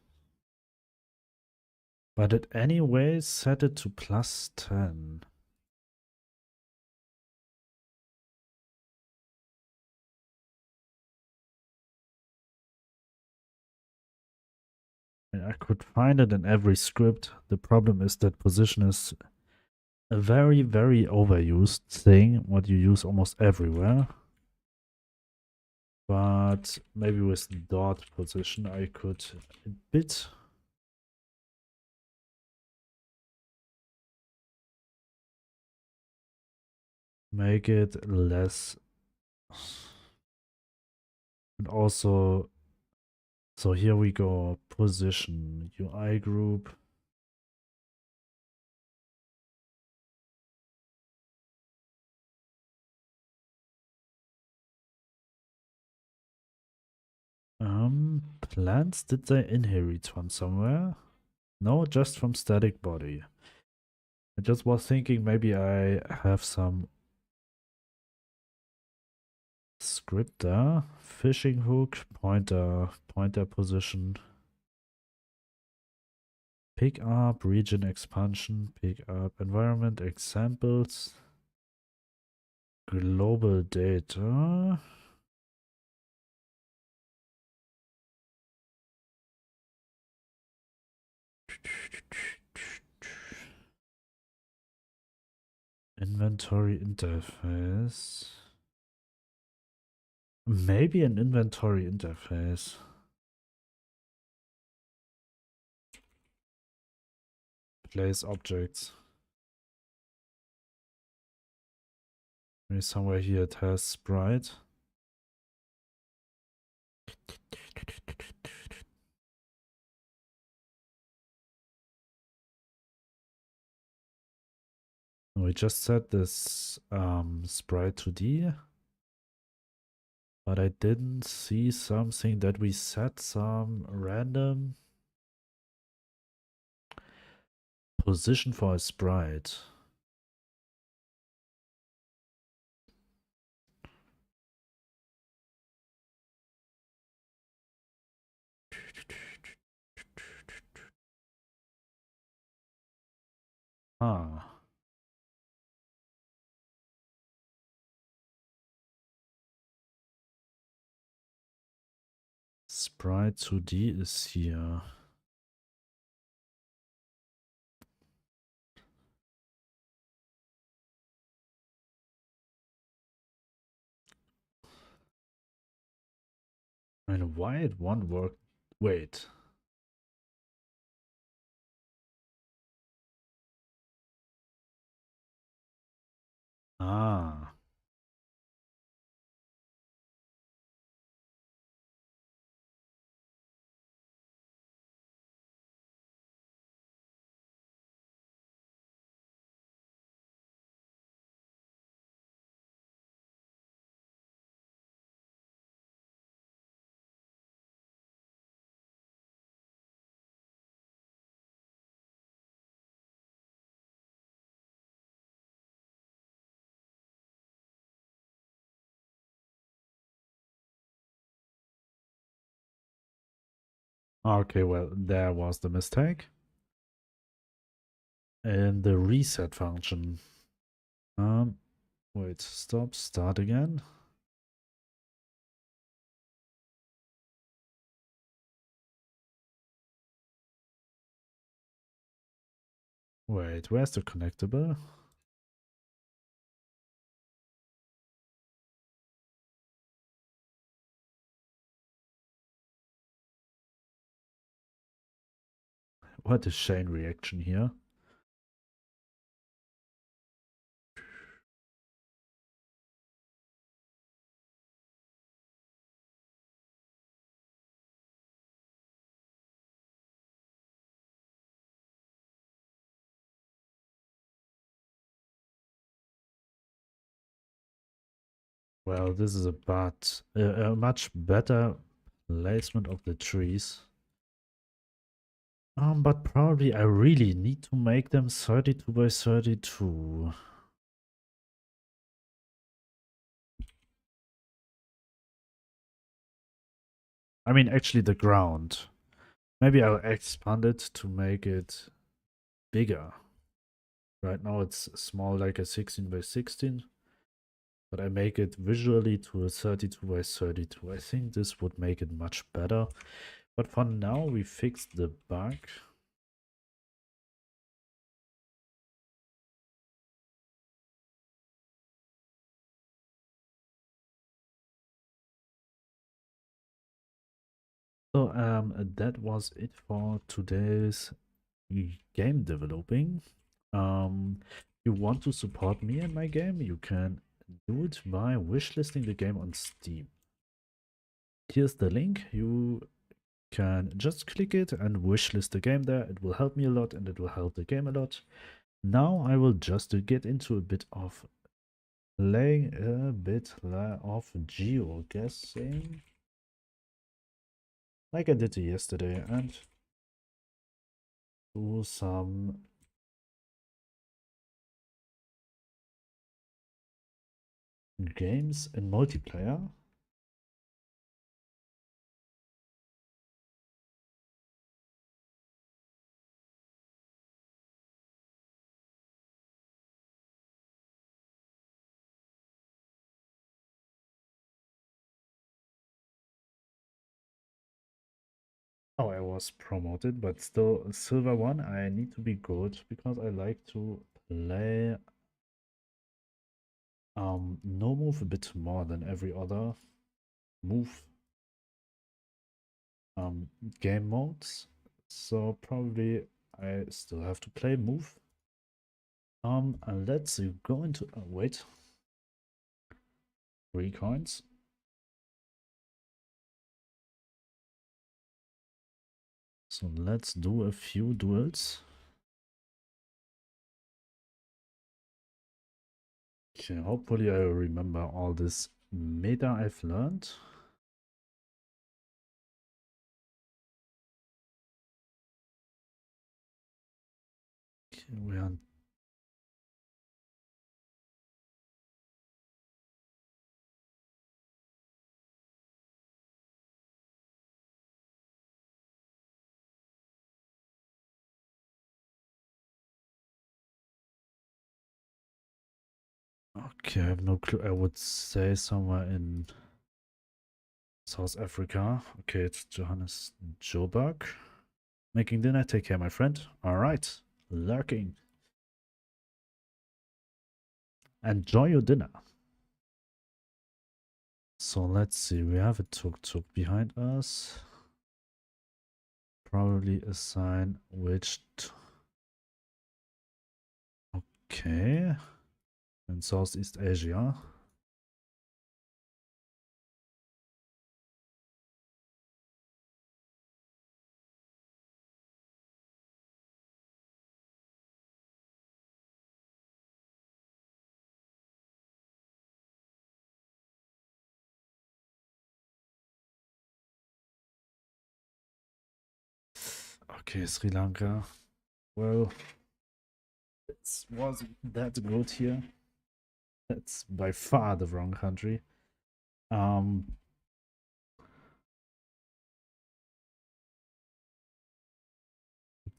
But it anyway set it to +10. And I could find it in every script. The problem is that position is a very, very overused thing, what you use almost everywhere. But maybe with dot position I could a bit make it less. And also, so here we go, position, UI group. Plants, did they inherit from somewhere? No, just from static body. I just was thinking maybe I have some script there. Fishing hook, pointer position. Pick up, region expansion, pick up, environment examples. Global data. Inventory interface. Maybe an inventory interface. Place objects. Maybe somewhere here it has sprite. We just set this sprite 2D, but I didn't see something that we set some random position for a sprite. Ah. Sprite 2D is here. And why it won't work? Wait. Ah. Okay, well, there was the mistake. And the reset function. Wait, stop, start again. Wait, where's the connectable? What is chain reaction here? Well, this is a much better placement of the trees. But probably I really need to make them 32 by 32. I mean, actually the ground. Maybe I'll expand it to make it bigger. Right now it's small, like a 16 by 16. But I make it visually to a 32 by 32. I think this would make it much better. But for now, we fixed the bug. So that was it for today's game developing. You want to support me and my game? You can do it by wishlisting the game on Steam. Here's the link. You can just click it and wishlist the game there. It will help me a lot and it will help the game a lot. Now I will just get into a bit of playing a bit of geoguessing, like I did yesterday, and do some games in multiplayer. Oh, I was promoted, but still silver one. I need to be good because I like to play no move a bit more than every other move game modes. So probably I still have to play move. Let's go into wait. 3 coins. So let's do a few duels. Okay, hopefully I remember all this meta I've learned. Okay, we are okay, I have no clue. I would say somewhere in South Africa. Okay, it's Johannes Joburg. Making dinner. Take care, my friend. All right. Lurking. Enjoy your dinner. So let's see. We have a tuk-tuk behind us. Probably a sign which... Okay. In Southeast Asia. Okay, Sri Lanka. Well, it wasn't that good here. That's by far the wrong country.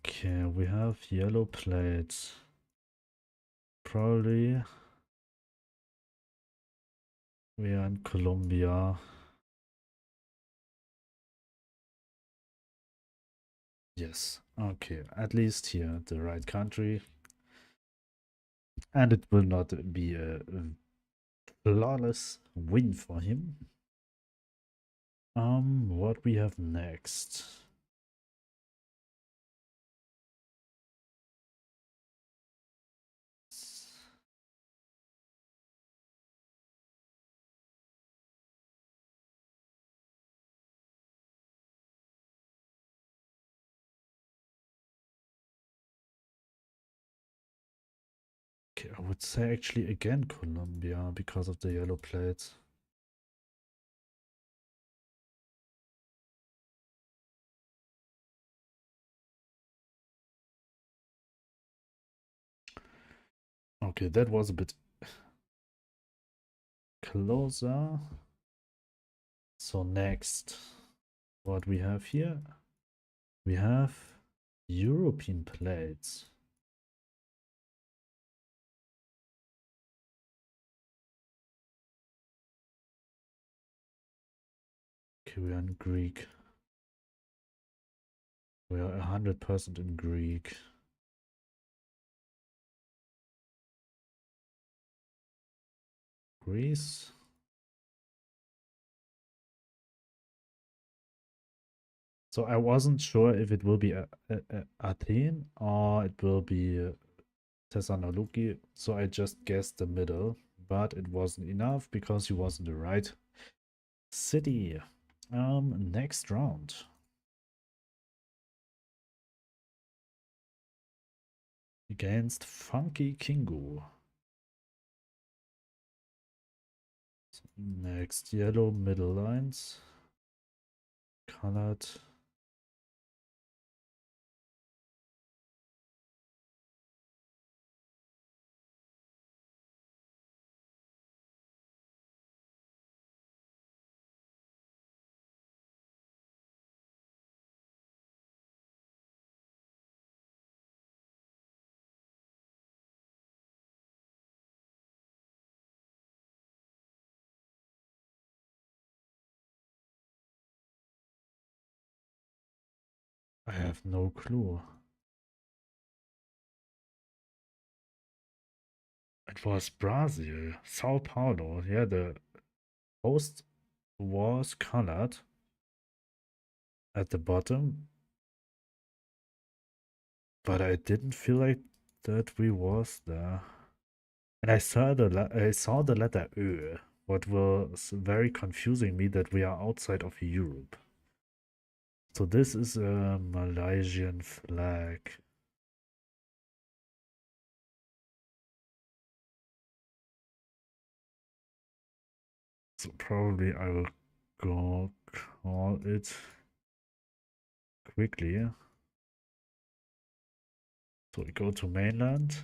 Okay, we have yellow plates. Probably we are in Colombia. Yes. Okay, at least here, the right country. And it will not be a flawless win for him. What we have next? Okay, I would say actually again Colombia because of the yellow plates. Okay, that was a bit closer. So next, what we have here? We have European plates. Okay, we are in Greek. We are 100% in Greek. Greece. So I wasn't sure if it will be Athene or it will be Thessaloniki. So I just guessed the middle, but it wasn't enough because he was in the right city. Next round. Against Funky Kingu. Next, yellow middle lines. Colored. I have no clue. It was Brazil, Sao Paulo. Yeah, the host was colored at the bottom. But I didn't feel like that we was there. And I saw the letter Ö, what was very confusing me that we are outside of Europe. So this is a Malaysian flag. So probably I will go call it quickly. So we go to mainland.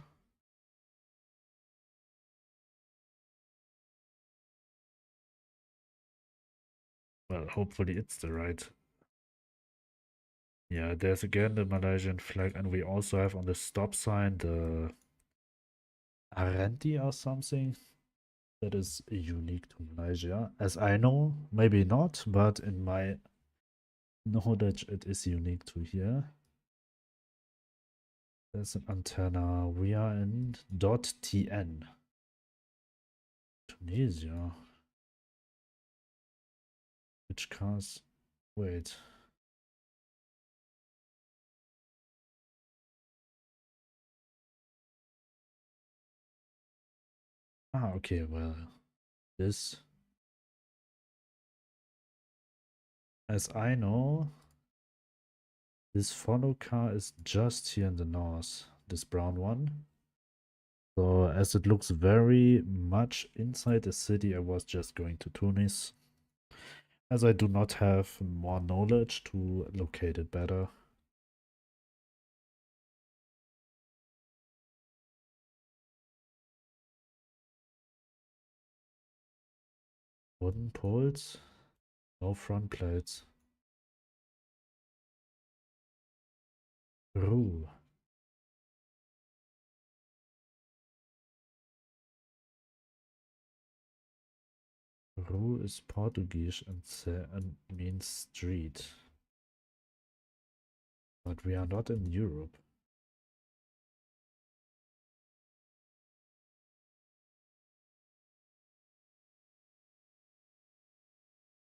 Well, hopefully it's the right. Yeah, there's again the Malaysian flag, and we also have on the stop sign the Arenti or something. That is unique to Malaysia. As I know, maybe not, but in my knowledge, it is unique to here. There's an antenna. We are in .tn. Tunisia. Which cars? Wait. Ah, okay, well, this, as I know, this follow car is just here in the north, this brown one. So as it looks very much inside the city, I was just going to Tunis, as I do not have more knowledge to locate it better. Wooden poles, no front plates. Ru. Ru is Portuguese and means street. But we are not in Europe.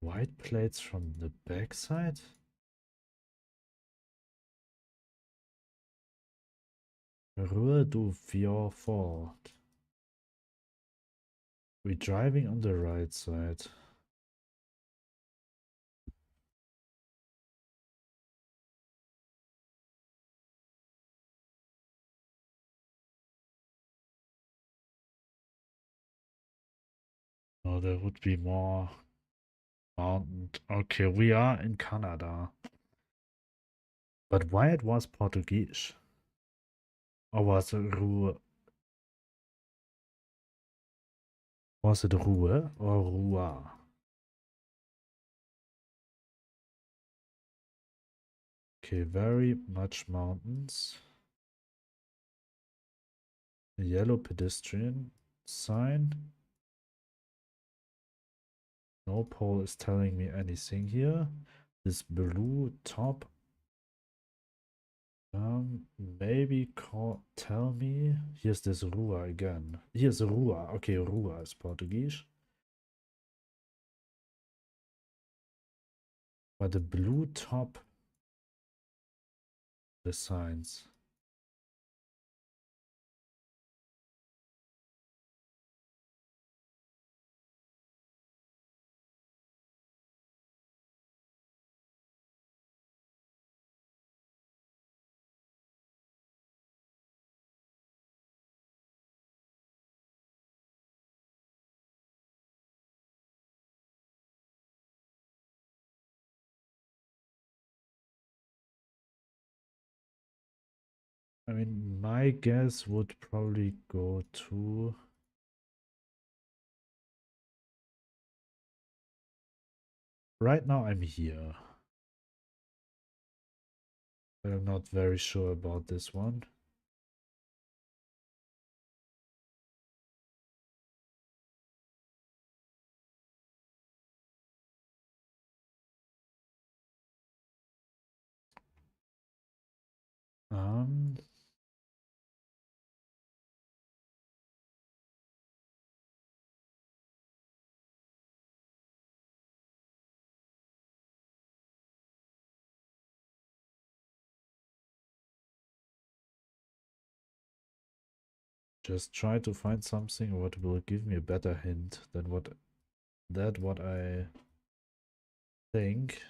White plates from the backside? Rua do Fjord. We're driving on the right side. Oh, there would be more mountain. Okay, we are in Canada. But why it was Portuguese? Or was it Ruhr? Was it Ruhr or Rua? Okay, very much mountains. A yellow pedestrian sign. No pole is telling me anything here. This blue top. Maybe tell me. Here's this Rua again. Here's Rua. Okay, Rua is Portuguese. But the blue top, the signs. I mean, my guess would probably go to. Right now, I'm here. But I'm not very sure about this one. Um, Just try to find something what will give me a better hint than what I think.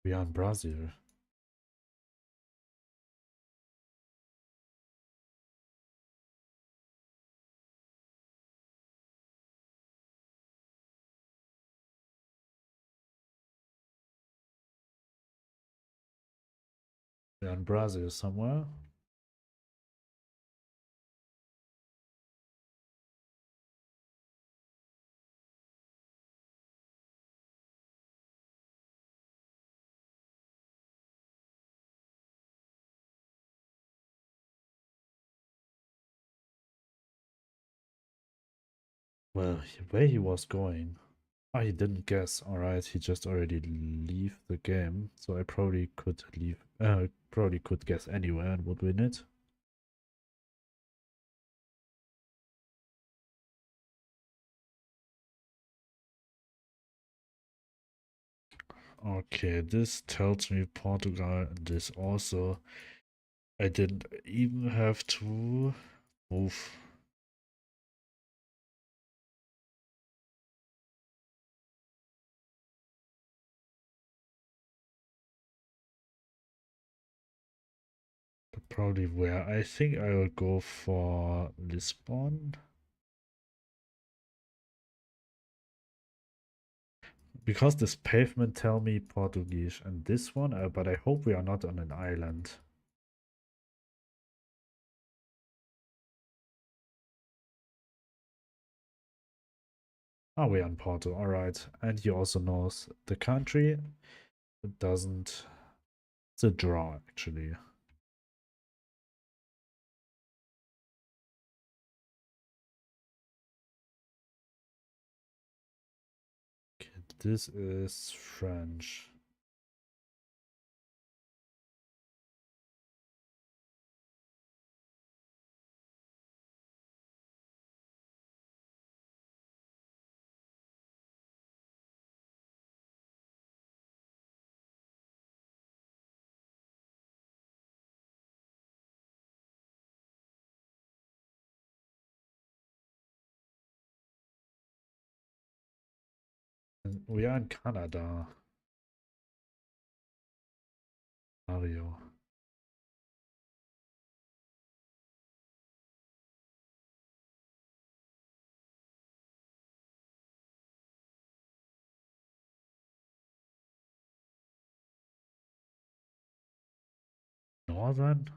We are in Brazil. We are in Brazil somewhere. Well, where he was going. Oh, he didn't guess. Alright, he just already leave the game. So I probably could leave, probably could guess anywhere and would win it. Okay, this tells me Portugal. This also, I didn't even have to move. Probably where. I think I will go for Lisbon. Because this pavement tell me Portuguese and this one, but I hope we are not on an island. Oh, we are in Porto, alright. And he also knows the country. It doesn't. It's a draw, actually. Okay, this is French. And we are in Canada. Mario. Northern?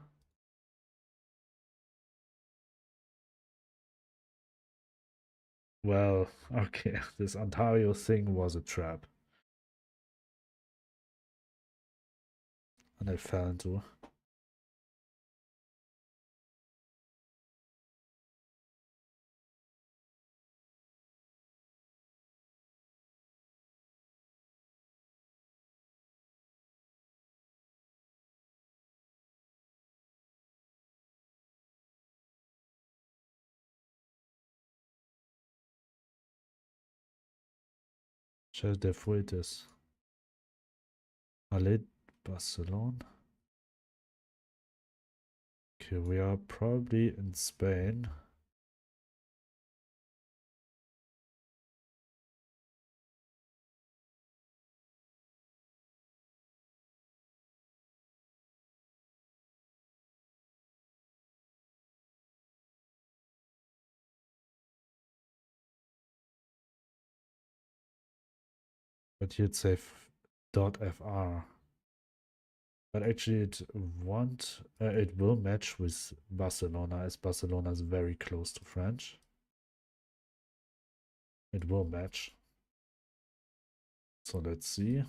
Well, okay, this Ontario thing was a trap. And I fell into. Chef de Fruites. Aled Barcelona. Okay, we are probably in Spain. But you'd say .fr. But actually it will match with Barcelona, as Barcelona is very close to French. It will match. So let's see.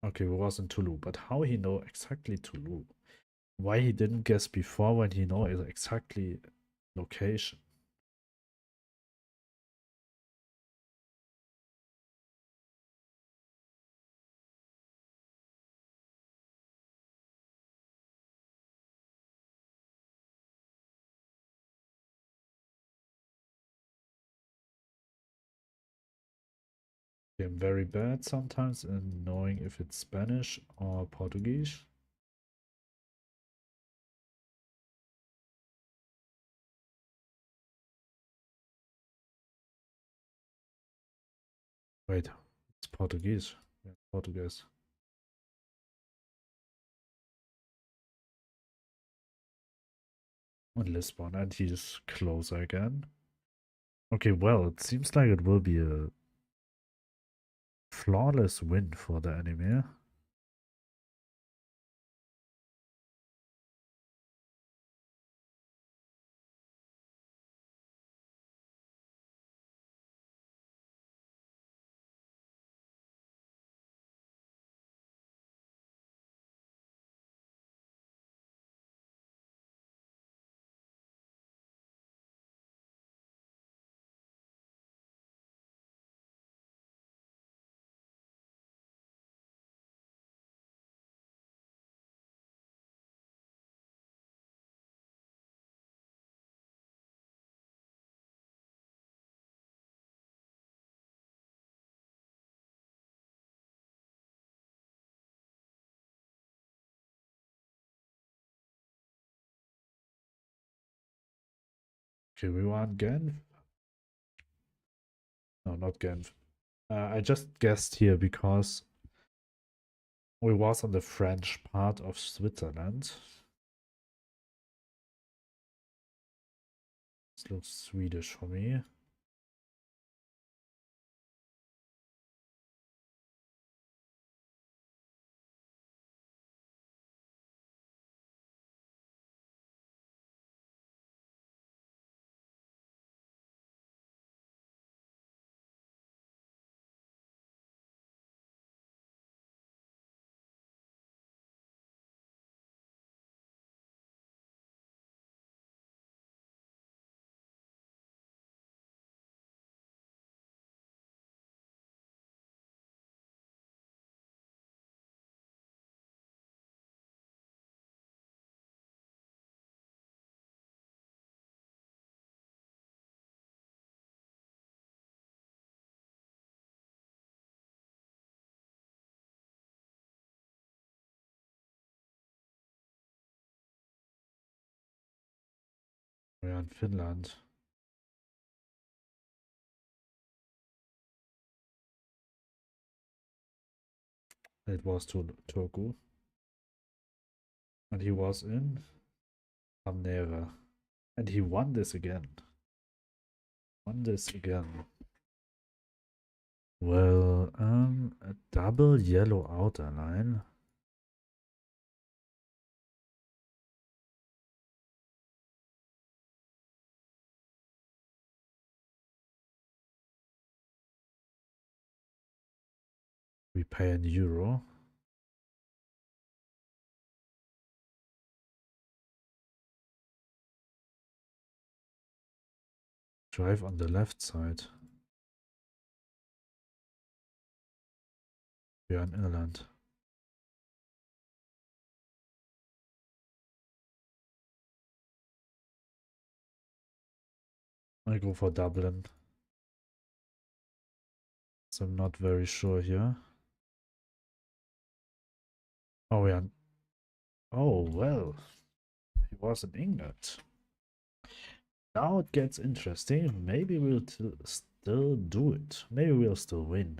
Okay, we was in Toulouse, but how he know exactly Toulouse? Why he didn't guess before when he know is exactly location? I'm very bad sometimes in knowing if it's Spanish or Portuguese. Wait, it's Portuguese. Yeah, Portuguese. And Lisbon, and he's closer again. Okay, well, it seems like it will be a flawless win for the anime. Okay, we want Genf. No, not Genf. I just guessed here because we was on the French part of Switzerland. This looks Swedish for me. We're in Finland. It was to Turku. And he was in Amnera. And he won this again. Won this again. Well, a double yellow outer line. We pay in euro. Drive on the left side. We are in Ireland. I go for Dublin. So I'm not very sure here. Oh, we are. Oh, well. He was in England. Now it gets interesting. Maybe we'll still do it. Maybe we'll still win.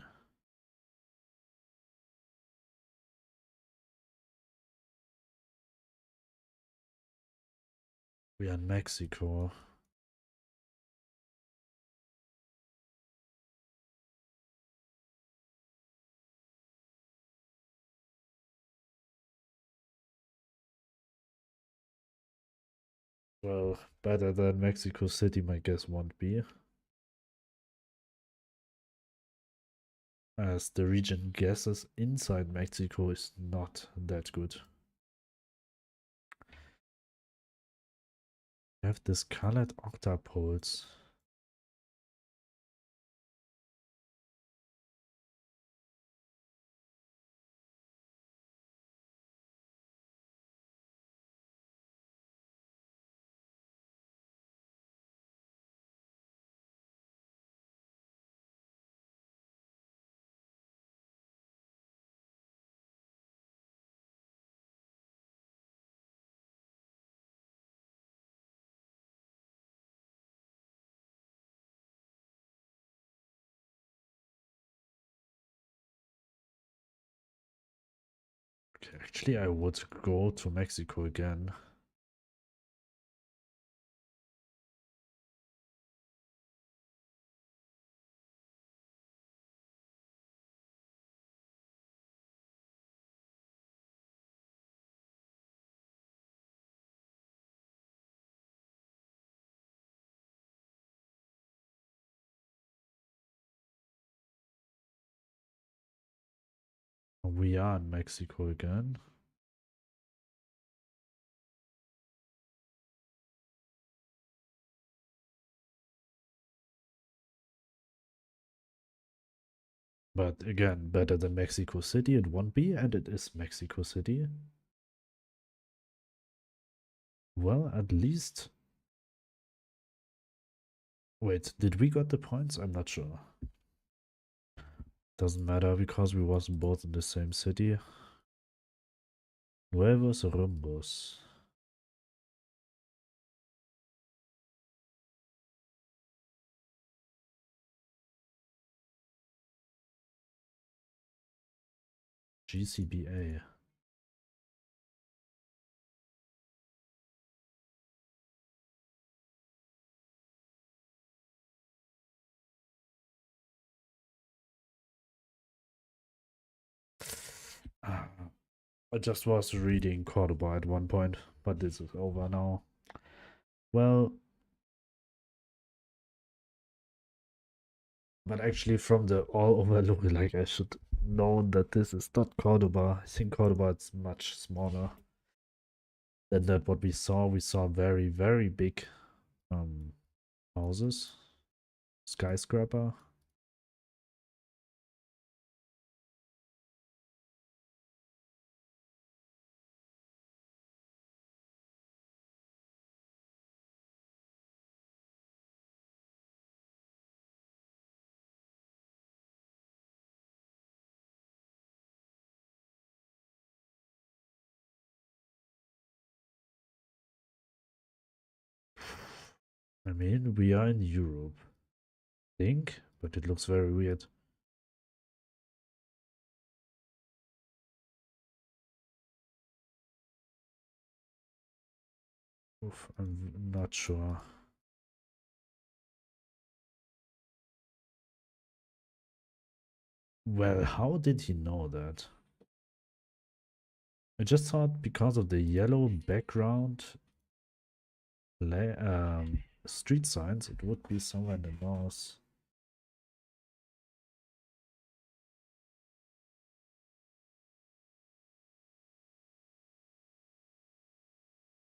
We are in Mexico. Well, better than Mexico City, my guess won't be. As the region guesses inside Mexico is not that good. We have this colored octapoles. Okay, actually, I would go to Mexico again. We are in Mexico again. But again, better than Mexico City it won't be, and it is Mexico City. Well, at least... Wait, did we got the points? I'm not sure. Doesn't matter because we wasn't both in the same city. Nuevos Rumbos. GCBA. I just was reading Cordoba at one point, but this is over now. Well, but actually from the all overlook, like I should know that this is not Cordoba. I think Cordoba is much smaller than that what we saw. We saw very, very big houses. Skyscraper. I mean, we are in Europe, I think, but it looks very weird. Oof, I'm not sure. Well, how did he know that? I just thought because of the yellow background street signs, it would be somewhere in the north.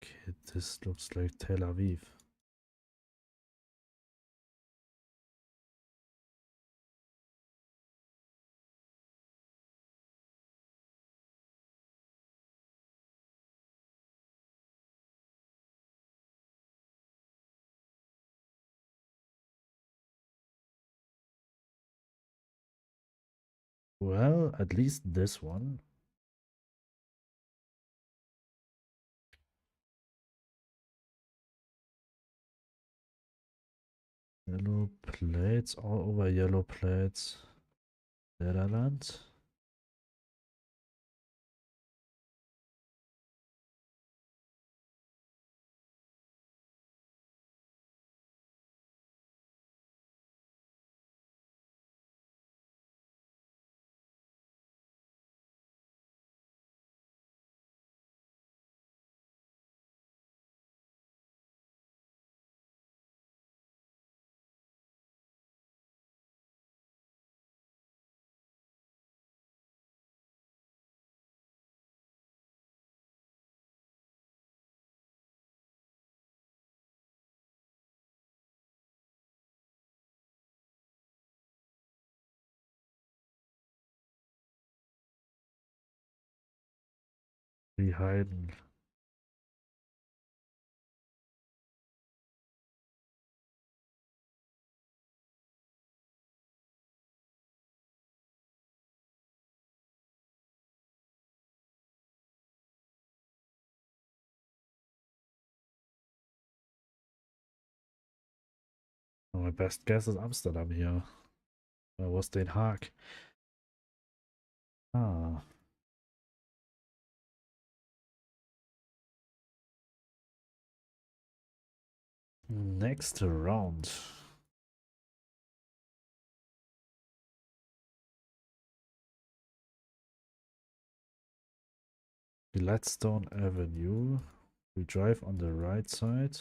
Okay, this looks like Tel Aviv. Well, at least this one. Yellow plates, all over yellow plates. Netherlands. Behind. My best guess is Amsterdam here. Or was Den Haag? Ah. Next round. Gladstone Avenue. We drive on the right side.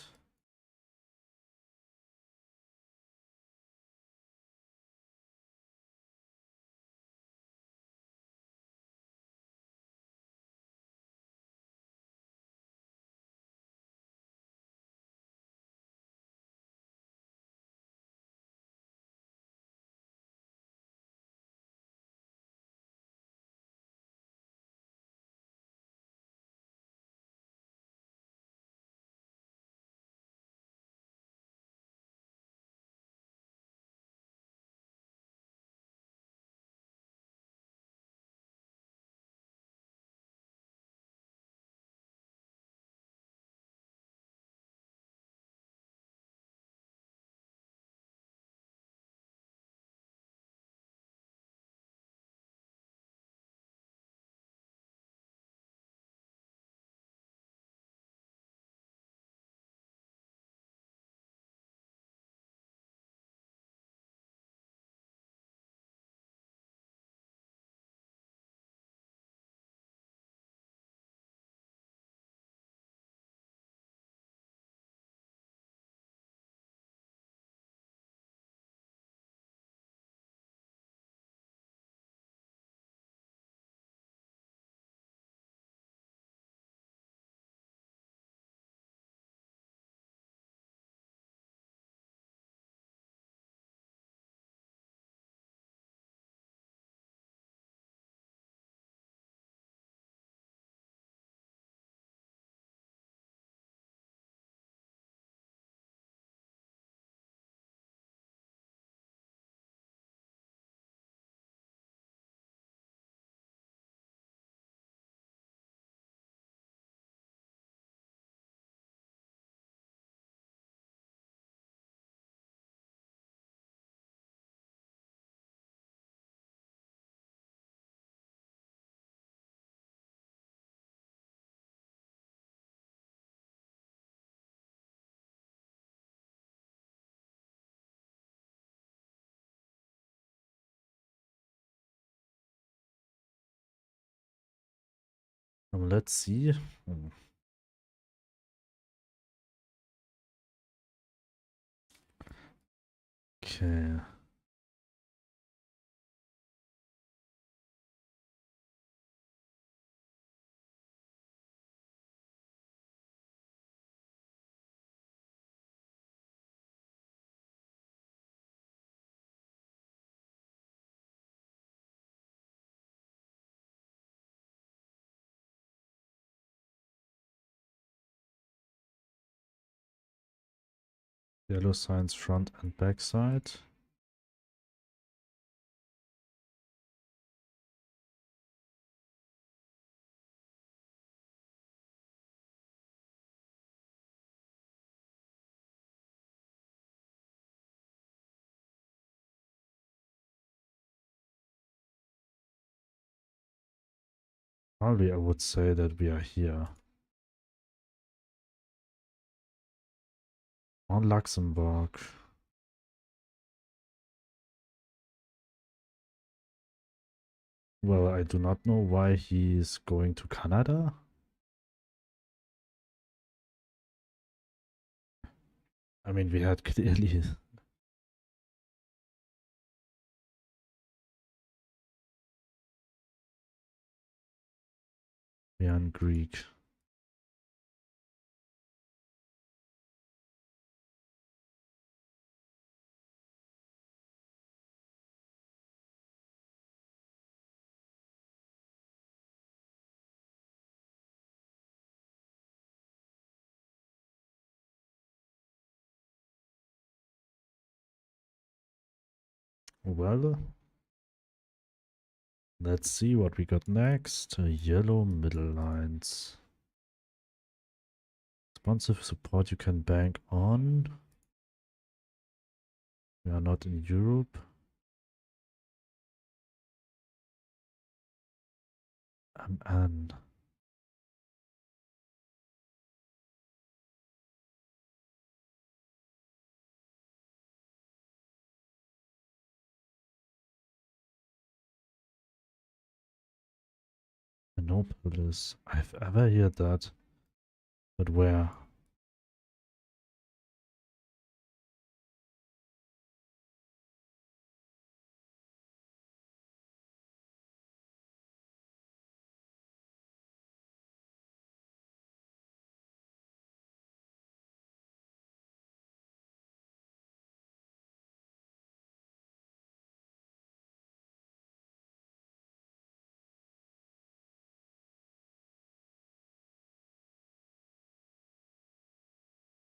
Let's see. Okay. Yellow signs front and back side. Probably I would say that we are here. On Luxembourg. Well, I do not know why he's going to Canada. I mean, we had clearly... we are in Greek. Well, let's see what we got next. Yellow middle lines. Responsive support you can bank on. We are not in Europe. MN. Monopolis. I've ever heard that. But where?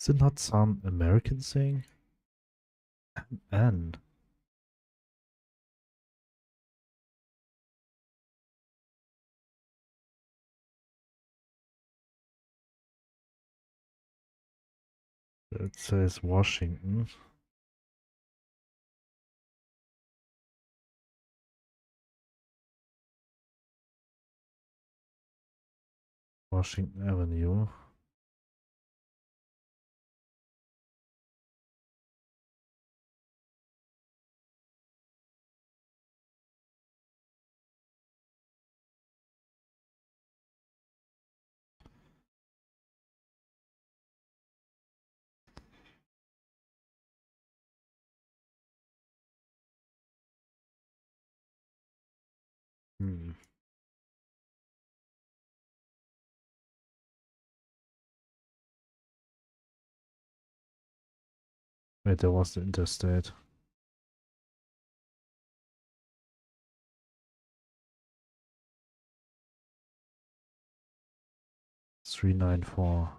Is it not some American thing? N. It says Washington. Washington Avenue. Hmm. Wait, there was the interstate. $394.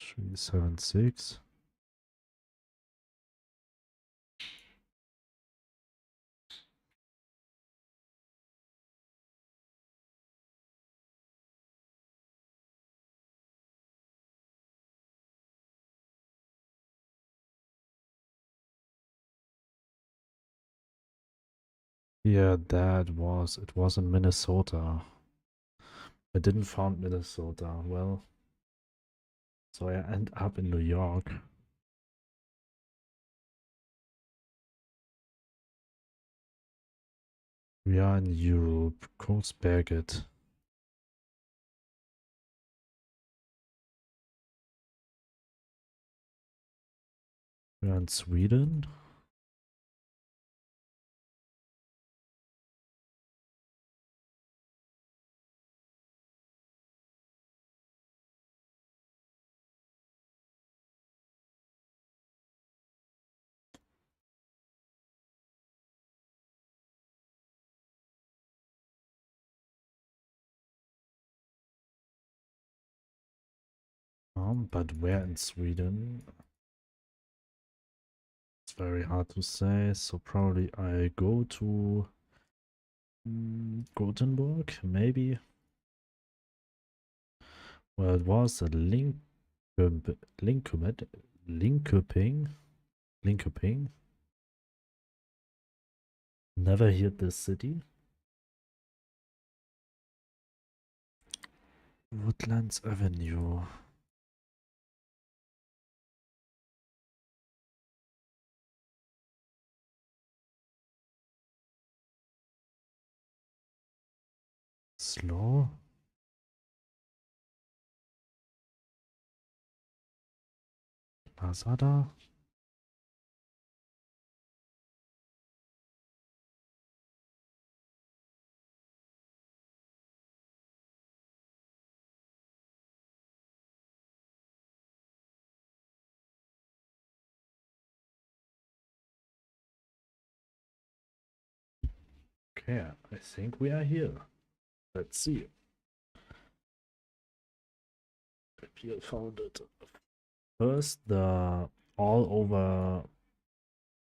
376. Yeah, it was in Minnesota. I didn't found Minnesota. Well, so I end up in New York. We are in Europe. Großberget. We are in Sweden. But where in Sweden? It's very hard to say. So probably I go to Gothenburg, maybe. Well, it was a Linköping. Linköping. Never heard this city. Woodlands Avenue. Slow. Lazada. Okay, I think we are here. Let's see. Appeal found it. First, the all over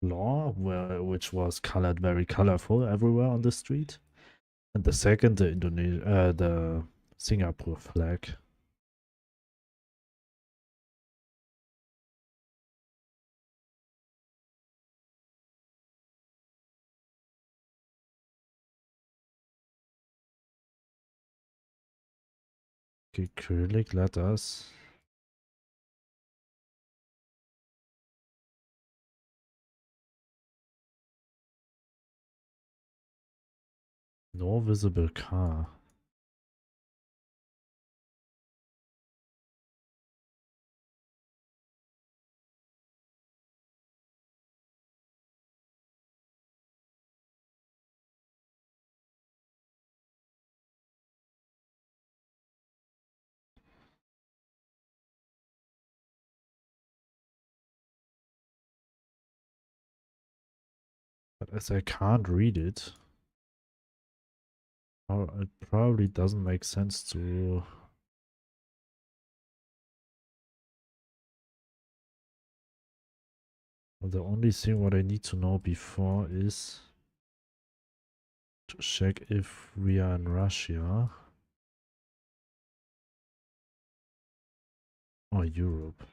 law, which was colored very colorful everywhere on the street, and the second, the Singapore flag. Acrylic letters. No visible car. But as I can't read it, it probably doesn't make sense to... The only thing what I need to know before is to check if we are in Russia or Europe.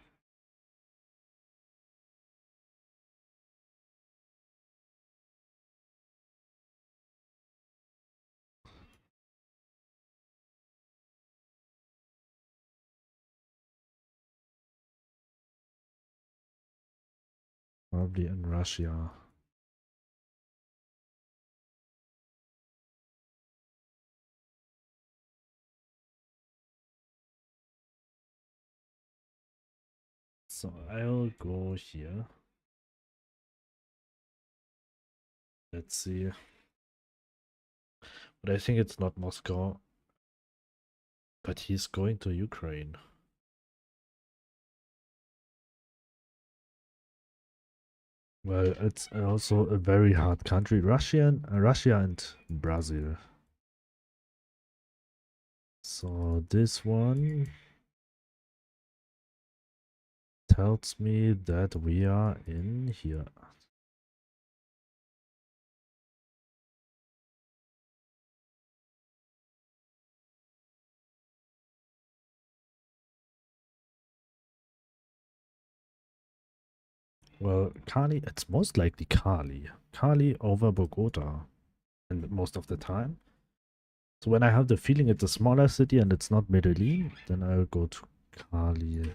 Probably in Russia. So I'll go here. Let's see. But I think it's not Moscow. But he's going to Ukraine. Well, it's also a very hard country. Russia and Brazil. So this one tells me that we are in here. Well, Kali, it's most likely Kali. Kali over Bogota, and most of the time. So when I have the feeling it's a smaller city and it's not Medellin, then I'll go to Kali.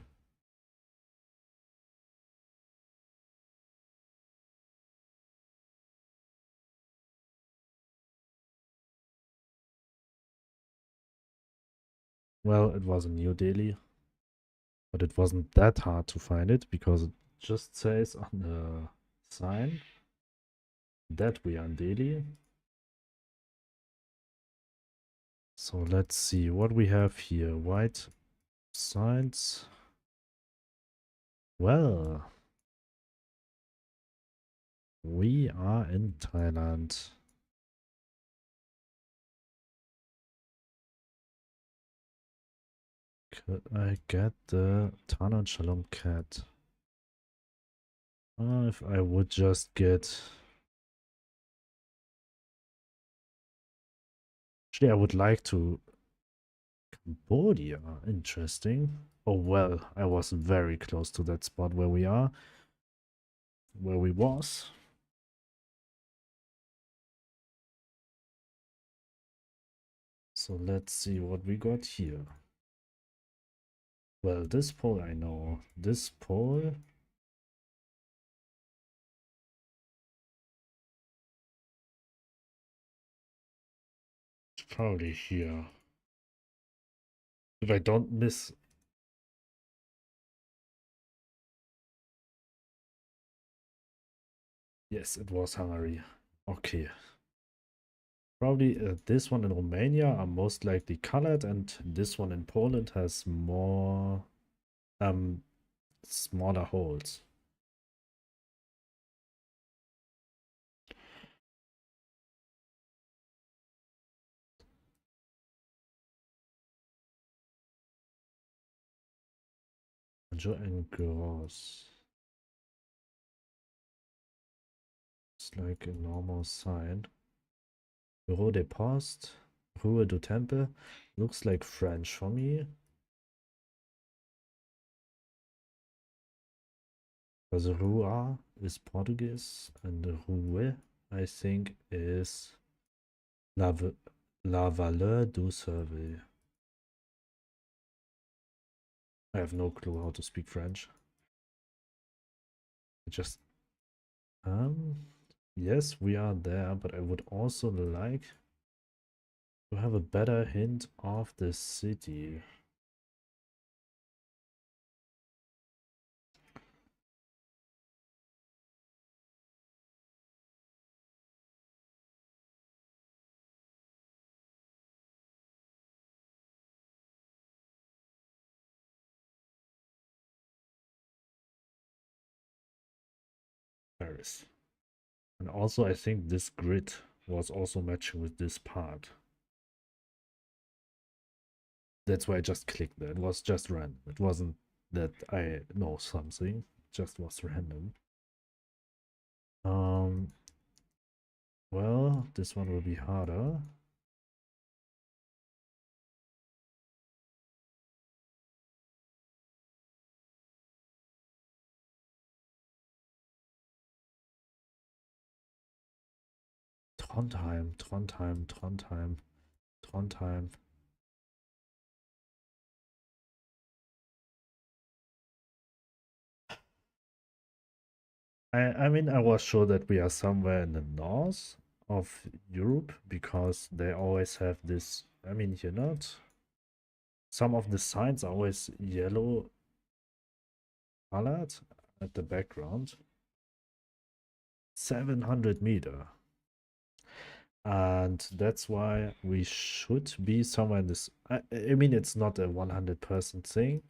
Well, it was in New Delhi, but it wasn't that hard to find it because it just says on the sign that we are in Delhi. So let's see what we have here. White signs. Well, we are in Thailand. Could I get the Tana Shalom cat? If I would just get... Actually, I would like to... Cambodia. Interesting. Oh, well, I was very close to that spot where we are. Where we was. So let's see what we got here. Well, this pole I know. This pole... It's probably here. If I don't miss... Yes, it was Hungary. Okay. Probably this one in Romania are most likely colored, and this one in Poland has more smaller holes. Joe and Gross. It's like a normal sign. Bureau des Postes, Rue du Temple. Looks like French for me. Because Rua is Portuguese and Rue, I think, is La Valeur du Cerveau. I have no clue how to speak French. I just yes, we are there, but I would also like To have a better hint of the city. Paris. And also I think this grid was also matching with this part. That's why I just clicked that. It was just random. It wasn't that I know something. It just was random. Well, this one will be harder. Trondheim, Trondheim, Trondheim, Trondheim. I mean, I was sure that we are somewhere in the north of Europe because they always have this. I mean, you're not. Some of the signs are always yellow colored at the background. 700 meter. And that's why we should be somewhere in this. I mean, it's not a 100% thing.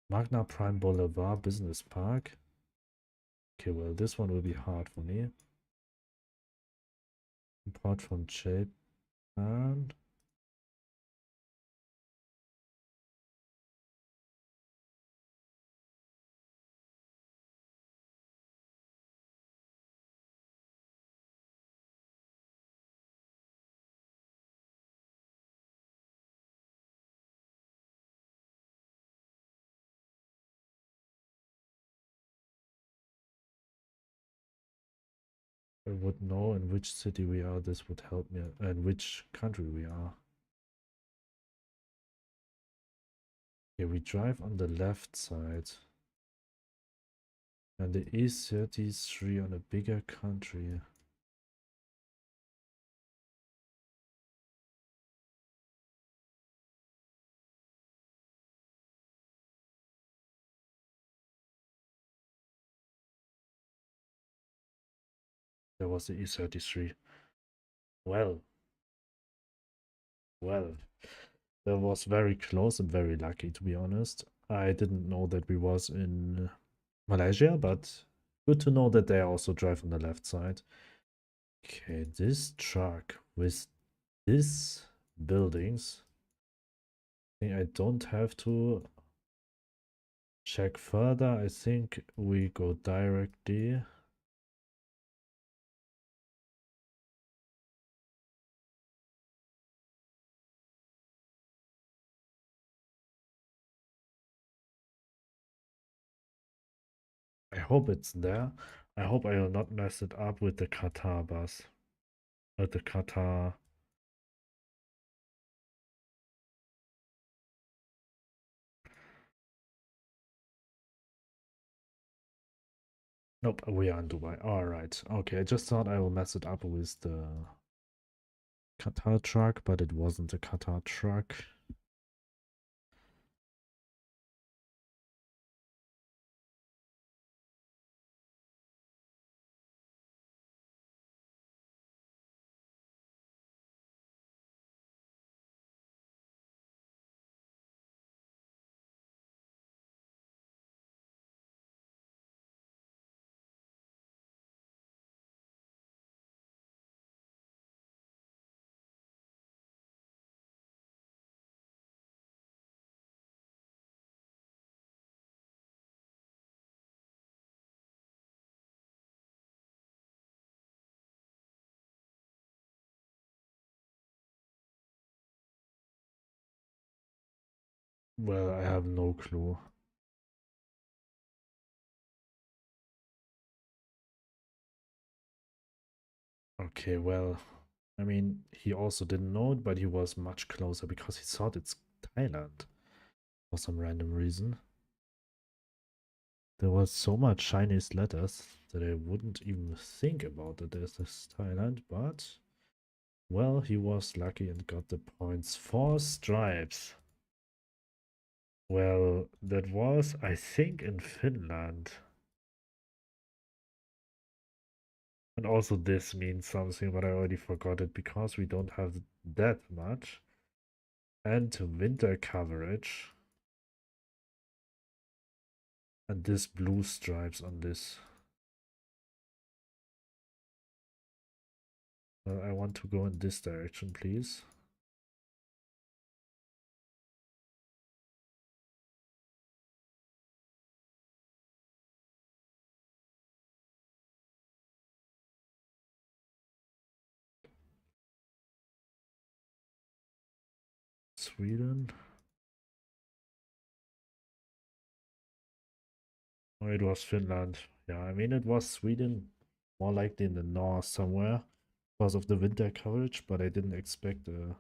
Magna Prime Boulevard Business Park. Okay, well, this one will be hard for me. Import from Japan. I would know in which city we are. This would help me. And which country we are. Okay, we drive on the left side. And the E33 on a bigger country. There was the E33. Well, well. That was very close and very lucky, to be honest. I didn't know that we was in Malaysia, but good to know that they also drive on the left side. Okay, this truck with these buildings. I think I don't have to check further. I think we go directly. I hope it's there. I hope I will not mess it up with the Qatar bus. With the Qatar. Nope, we are in Dubai. Alright. Okay, I just thought I will mess it up with the Qatar truck, but it wasn't a Qatar truck. Well, I have no clue. Okay, well, I mean, he also didn't know it, but he was much closer because he thought it's Thailand for some random reason. There was so much Chinese letters that I wouldn't even think about it as this Thailand, but well, he was lucky and got the points. 4 stripes. Well, that was, I think, in Finland. And also this means something, but I already forgot it because we don't have that much. And winter coverage. And this blue stripes on this. I want to go in this direction, please. Sweden. Oh, it was Finland. Yeah, I mean, it was Sweden, more likely in the north somewhere because of the winter coverage, but I didn't expect a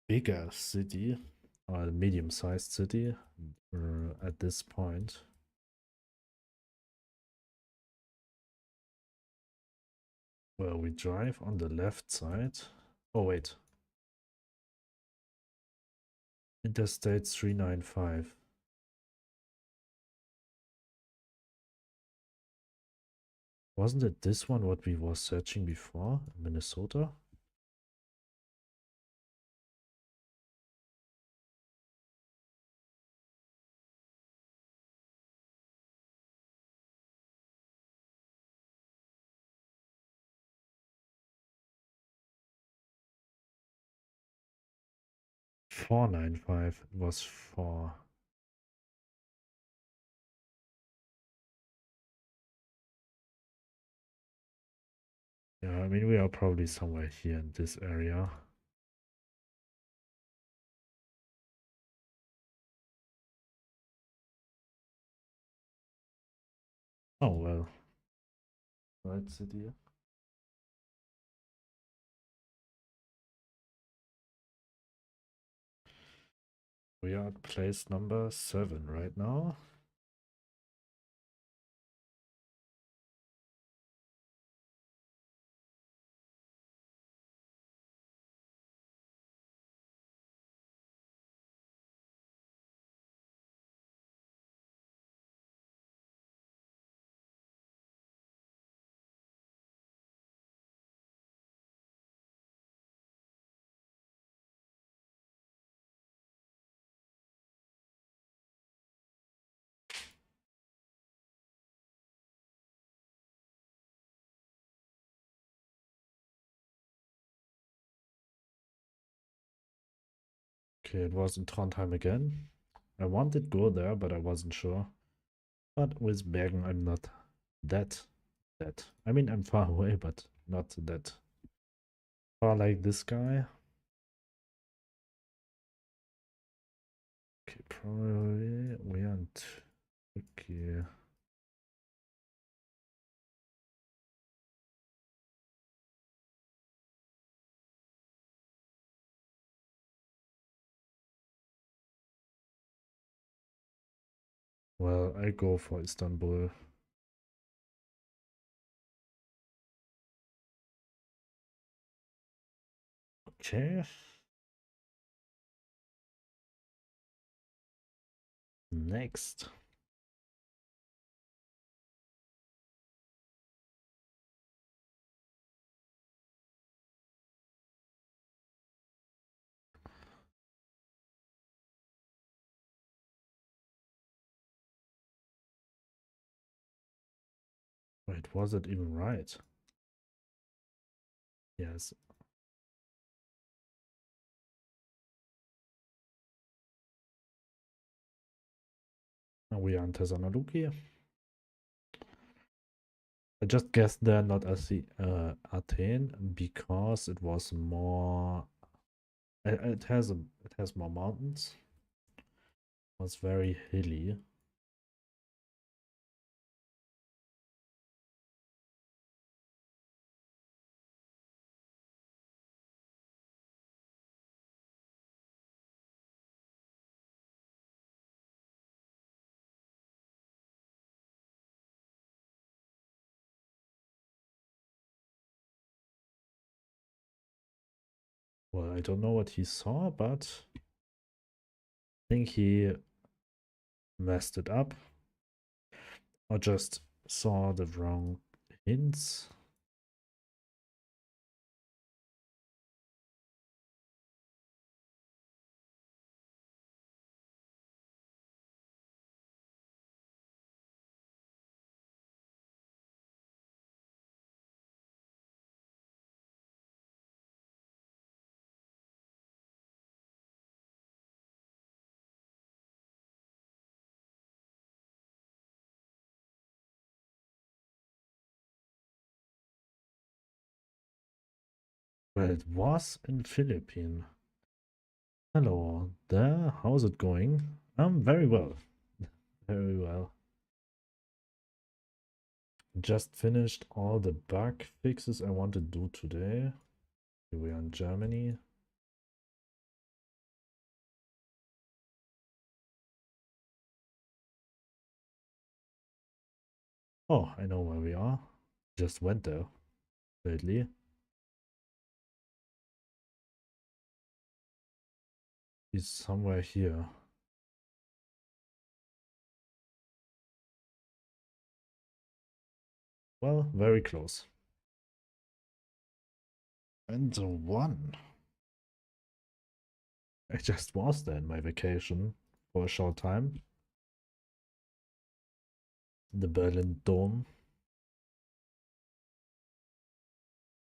bigger city or a medium-sized city at this point. Well, we drive on the left side. Oh, wait. Interstate 395. Wasn't it this one what we were searching before? Minnesota? $495 was for. Yeah, I mean, we are probably somewhere here in this area. Oh, well. Right city. We are at place number 7 right now. Okay, it was in Trondheim again. I wanted to go there, but I wasn't sure. But with Bergen, I'm not that. I mean, I'm far away, but not that far like this guy. Okay, probably we aren't. Okay. Well, I go for Istanbul. Okay. Next. Wait, was it even right? Yes. Now we are in Thessaloniki. I just guessed they're not Athene because it was more. It has more mountains. It was very hilly. Well, I don't know what he saw, but I think he messed it up or just saw the wrong hints. Well, it was in Philippines. Hello there, how's it going? Very well. Very well. Just finished all the bug fixes I want to do today. Here we are in Germany. Oh, I know where we are. Just went there lately. He's somewhere here. Well, very close. And the one. I just was there in my vacation for a short time. The Berlin Dome.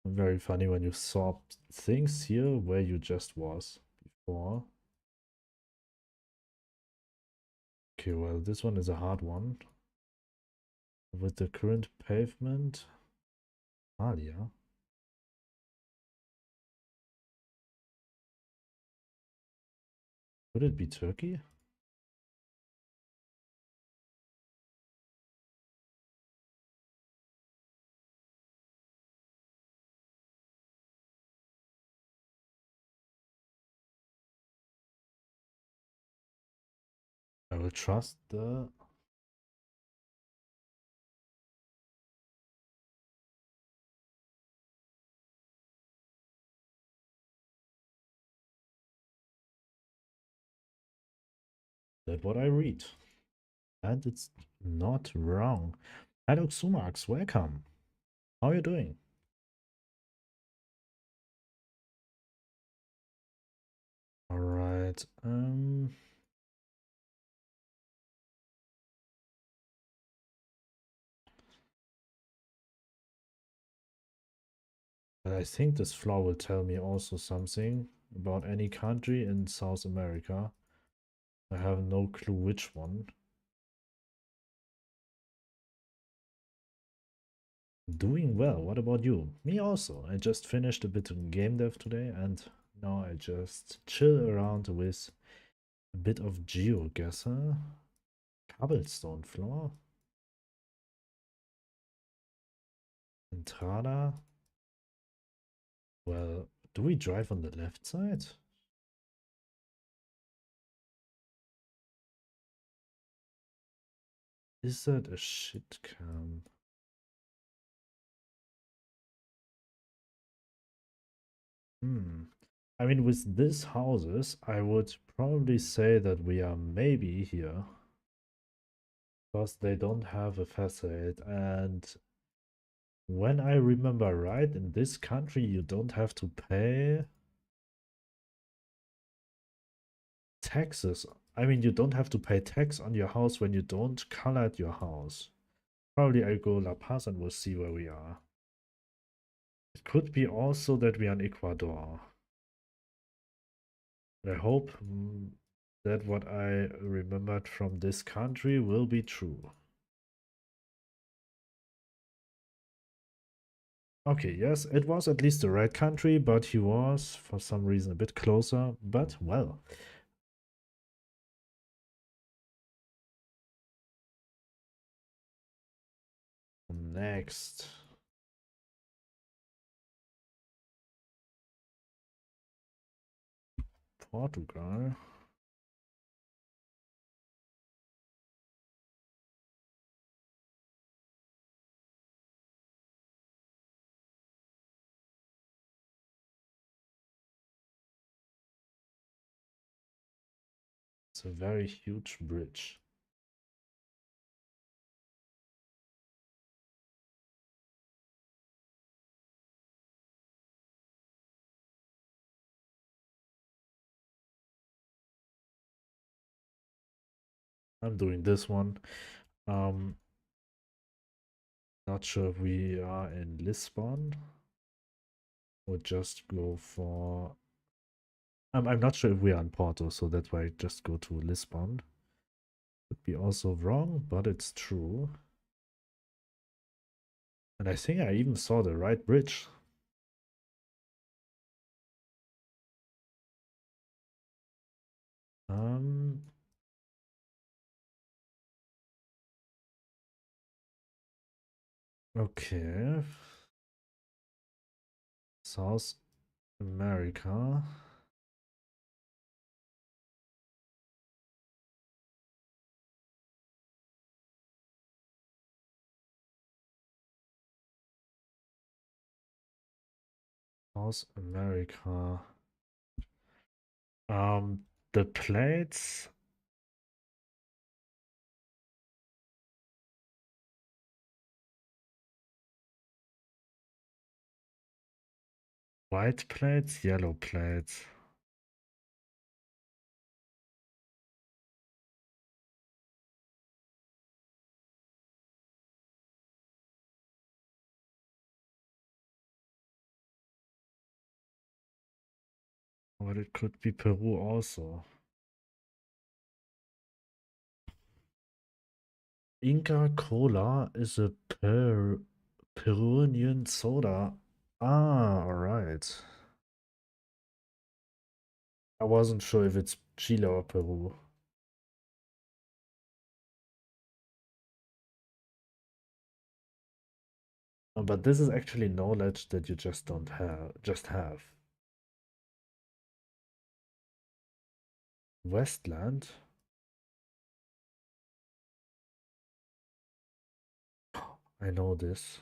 Very funny when you saw things here where you just was before. Okay, well, this one is a hard one. With the current pavement. Alia. Could it be Turkey? I will trust the... That's what I read. And it's not wrong. Hello, Sumax, welcome. How are you doing? Alright, I think this floor will tell me also something about any country in South America. I have no clue which one. Doing well, what about you? Me also. I just finished a bit of game dev today and now I just chill around with a bit of GeoGuessr. Cobblestone floor. Entrada. Well, do we drive on the left side? Is that a shit cam? I mean, with these houses, I would probably say that we are maybe here. Because they don't have a facade. And when I remember right, in this country, you don't have to pay taxes. I mean, you don't have to pay tax on your house when you don't color your house. Probably I'll go La Paz and we'll see where we are. It could be also that we are in Ecuador. I hope that what I remembered from this country will be true. Okay, yes, it was at least the right country, but he was, for some reason, a bit closer. But, well. Next. Portugal. It's a very huge bridge. I'm doing this one. Um, Not sure if we are in Lisbon. Or just go for... I'm not sure if we are in Porto, so that's why I just go to Lisbon. Could be also wrong, but it's true. And I think I even saw the right bridge. Um, okay. South America. South America. The plates. White plates, yellow plates. But it could be Peru also. Inca Cola is a Peruvian soda. Ah, alright. I wasn't sure if it's Chile or Peru. But this is actually knowledge that you just don't have. Westland? I know this.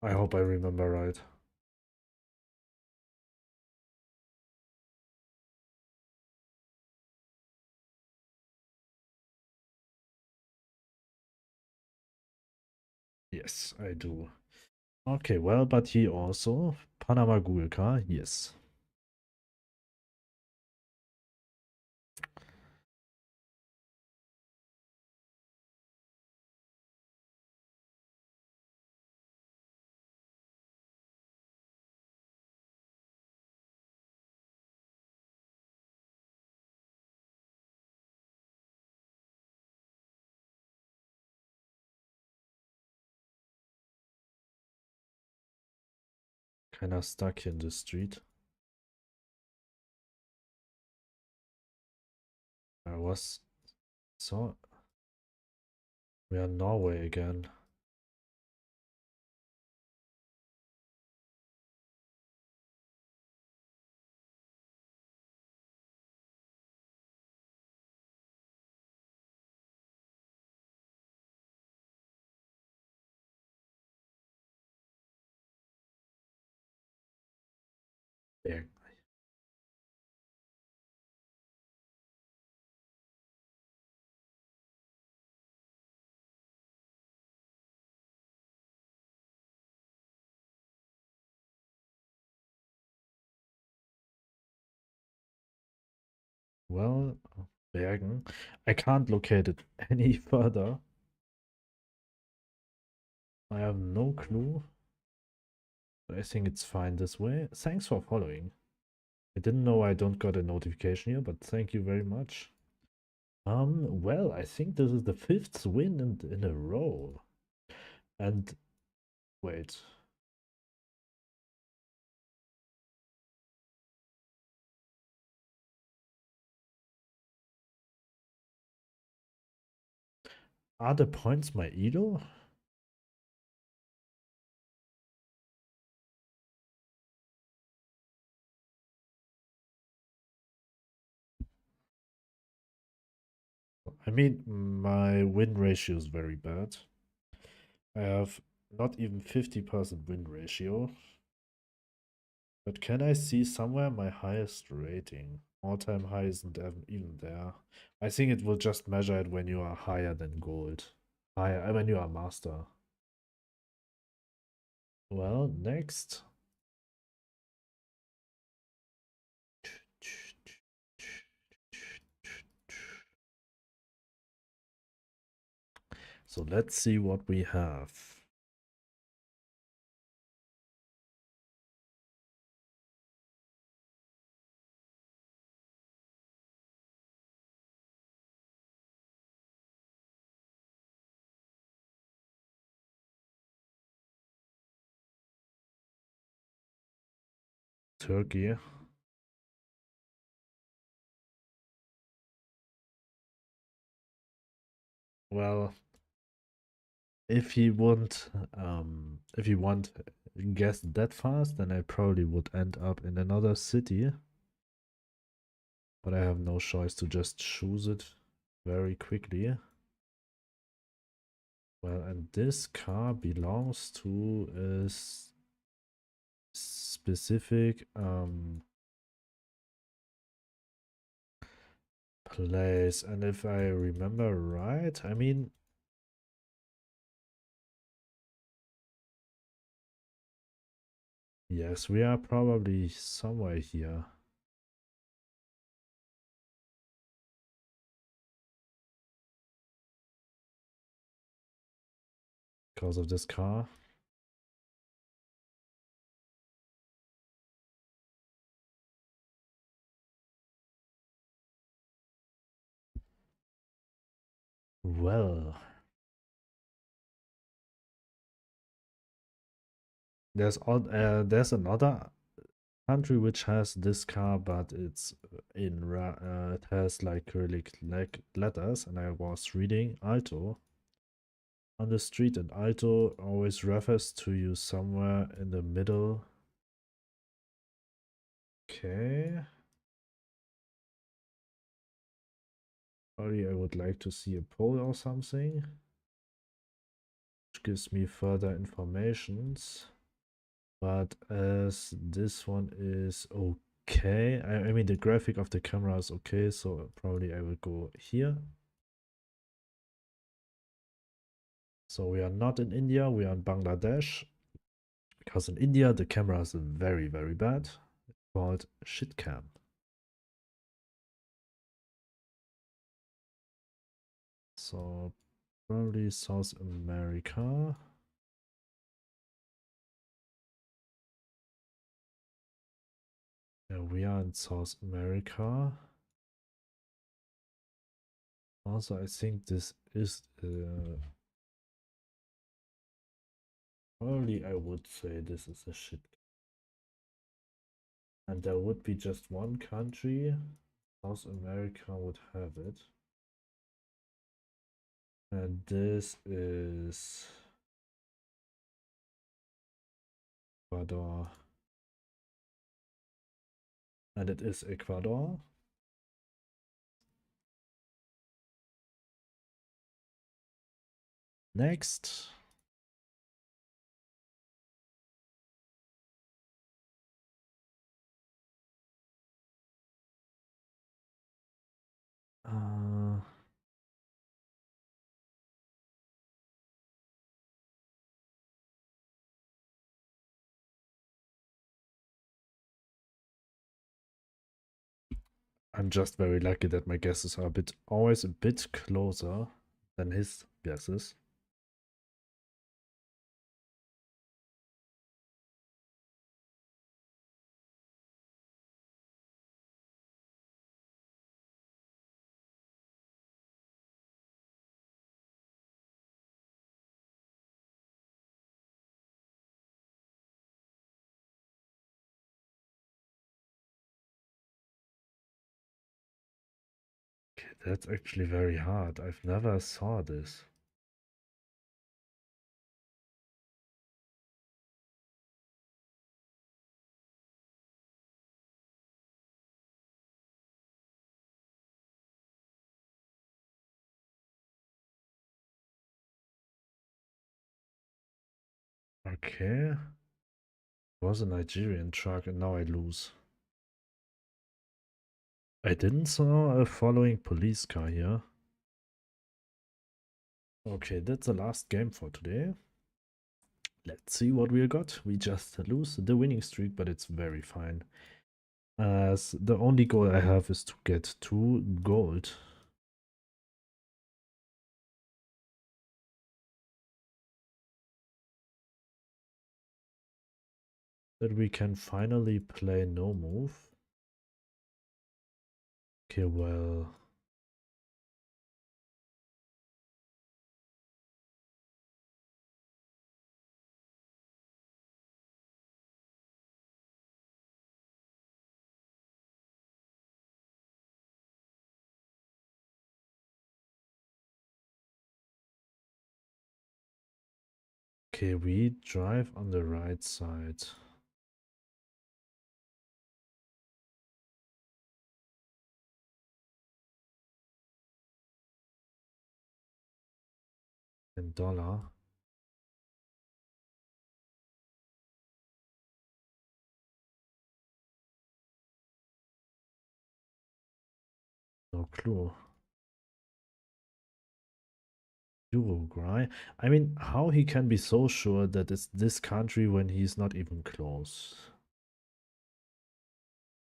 I hope I remember right. Yes, I do. Okay, well, but he also Panama Gulka, yes. Kinda stuck in the street. I was so we are Norway again. Yeah. Well, Bergen. I can't locate it any further. I have no clue. I think it's fine this way. Thanks for following. I didn't know I don't got a notification here, but thank you very much. Well, I think this is the fifth win in a row. And wait. Are the points my Edo? I mean, my win ratio is very bad. I have not even 50% win ratio. But can I see somewhere my highest rating? All-time high isn't even there. I think it will just measure it when you are higher than gold. Higher, when you are master. Well, next. So let's see what we have. Turkey. Well, if he won't guess that fast, then I probably would end up in another city. But I have no choice to just choose it very quickly. Well, and this car belongs to a specific place. And if I remember right, I mean, yes, we are probably somewhere here. Because of this car. Well, there's another country which has this car, but it's it has like Cyrillic letters, and I was reading Alto on the street, and Alto always refers to you somewhere in the middle. Okay. Probably I would like to see a poll or something, which gives me further informations. But as this one is okay, I mean the graphic of the camera is okay, so probably I will go here. So we are not in India, we are in Bangladesh. Because in India the camera is very, very bad. It's called shitcam. So probably South America. Yeah, we are in South America. Also, I think this is probably I would say this is a shit. And there would be just one country. South America would have it. And this is Ecuador. And it is Ecuador. Next. Uh, I'm just very lucky that my guesses are always a bit closer than his guesses. Okay, that's actually very hard. I've never saw this. Okay. It was a Nigerian truck and now I lose. I didn't saw a following police car here. Okay, that's the last game for today. Let's see what we got. We just lose the winning streak, but it's very fine. As the only goal I have is to get 2 gold. That we can finally play no move. Okay, well. Okay, we drive on the right side. And dollar. No clue. Uruguay. I mean, how he can be so sure that it's this country when he's not even close?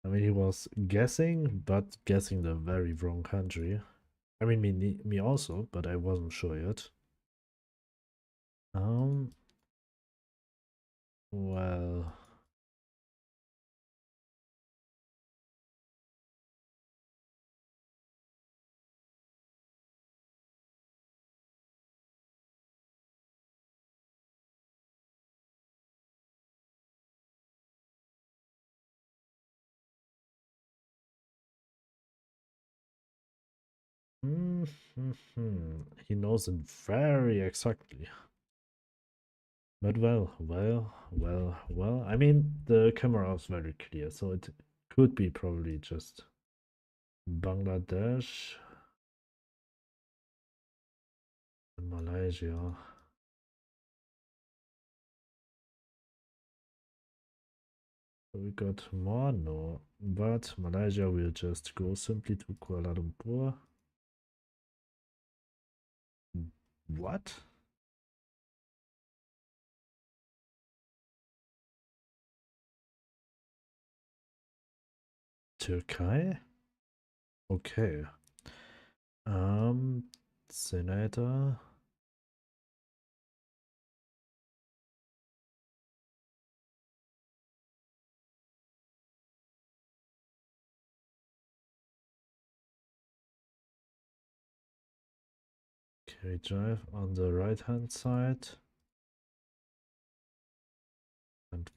I mean, he was guessing, but guessing the very wrong country. I mean, me also, but I wasn't sure yet. Well, he knows it very exactly. But well. I mean, the camera was very clear, so it could be probably just Bangladesh and Malaysia. We got more? No. But Malaysia will just go simply to Kuala Lumpur. What? Türkei? Okay. Senator. Okay, drive on the right hand side. And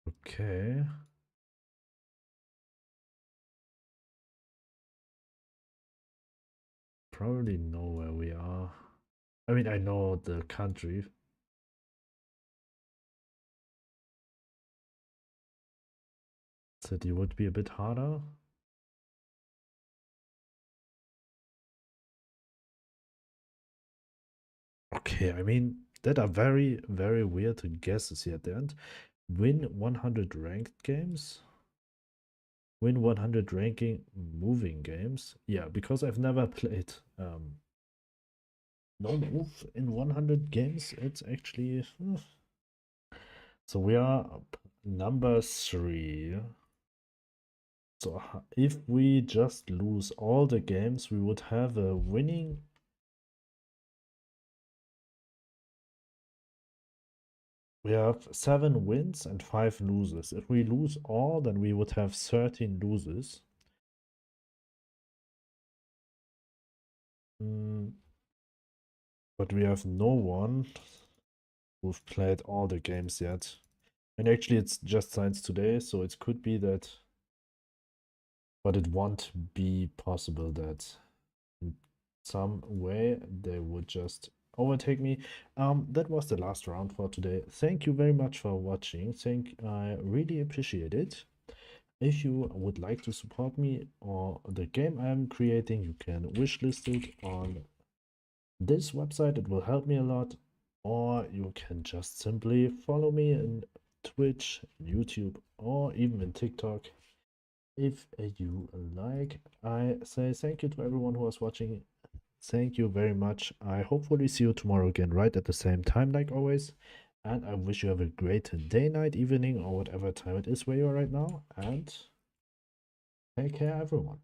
okay. Probably know where we are. I mean, I know the country. City would be a bit harder. Okay, I mean, that are very weird guesses here at the end. Win 100 ranked games? Win 100 ranking moving games? Yeah, because I've never played no move in 100 games. It's actually... So we are up number 3. So if we just lose all the games, we would have a winning. We have 7 wins and 5 losses. If we lose all, then we would have 13 losses. But we have no one who've played all the games yet. And actually it's just science today, so it could be that, but it won't be possible that in some way they would just overtake me. That was the last round for today. Thank you very much for watching. I really appreciate it. If you would like to support me or the game I'm creating, you can wishlist it on this website. It will help me a lot. Or you can just simply follow me in Twitch, YouTube, or even in TikTok. If you like, I say thank you to everyone who was watching. Thank you very much. I hopefully see you tomorrow again, right at the same time, like always. And I wish you have a great day, night, evening, or whatever time it is where you are right now. And take care, everyone.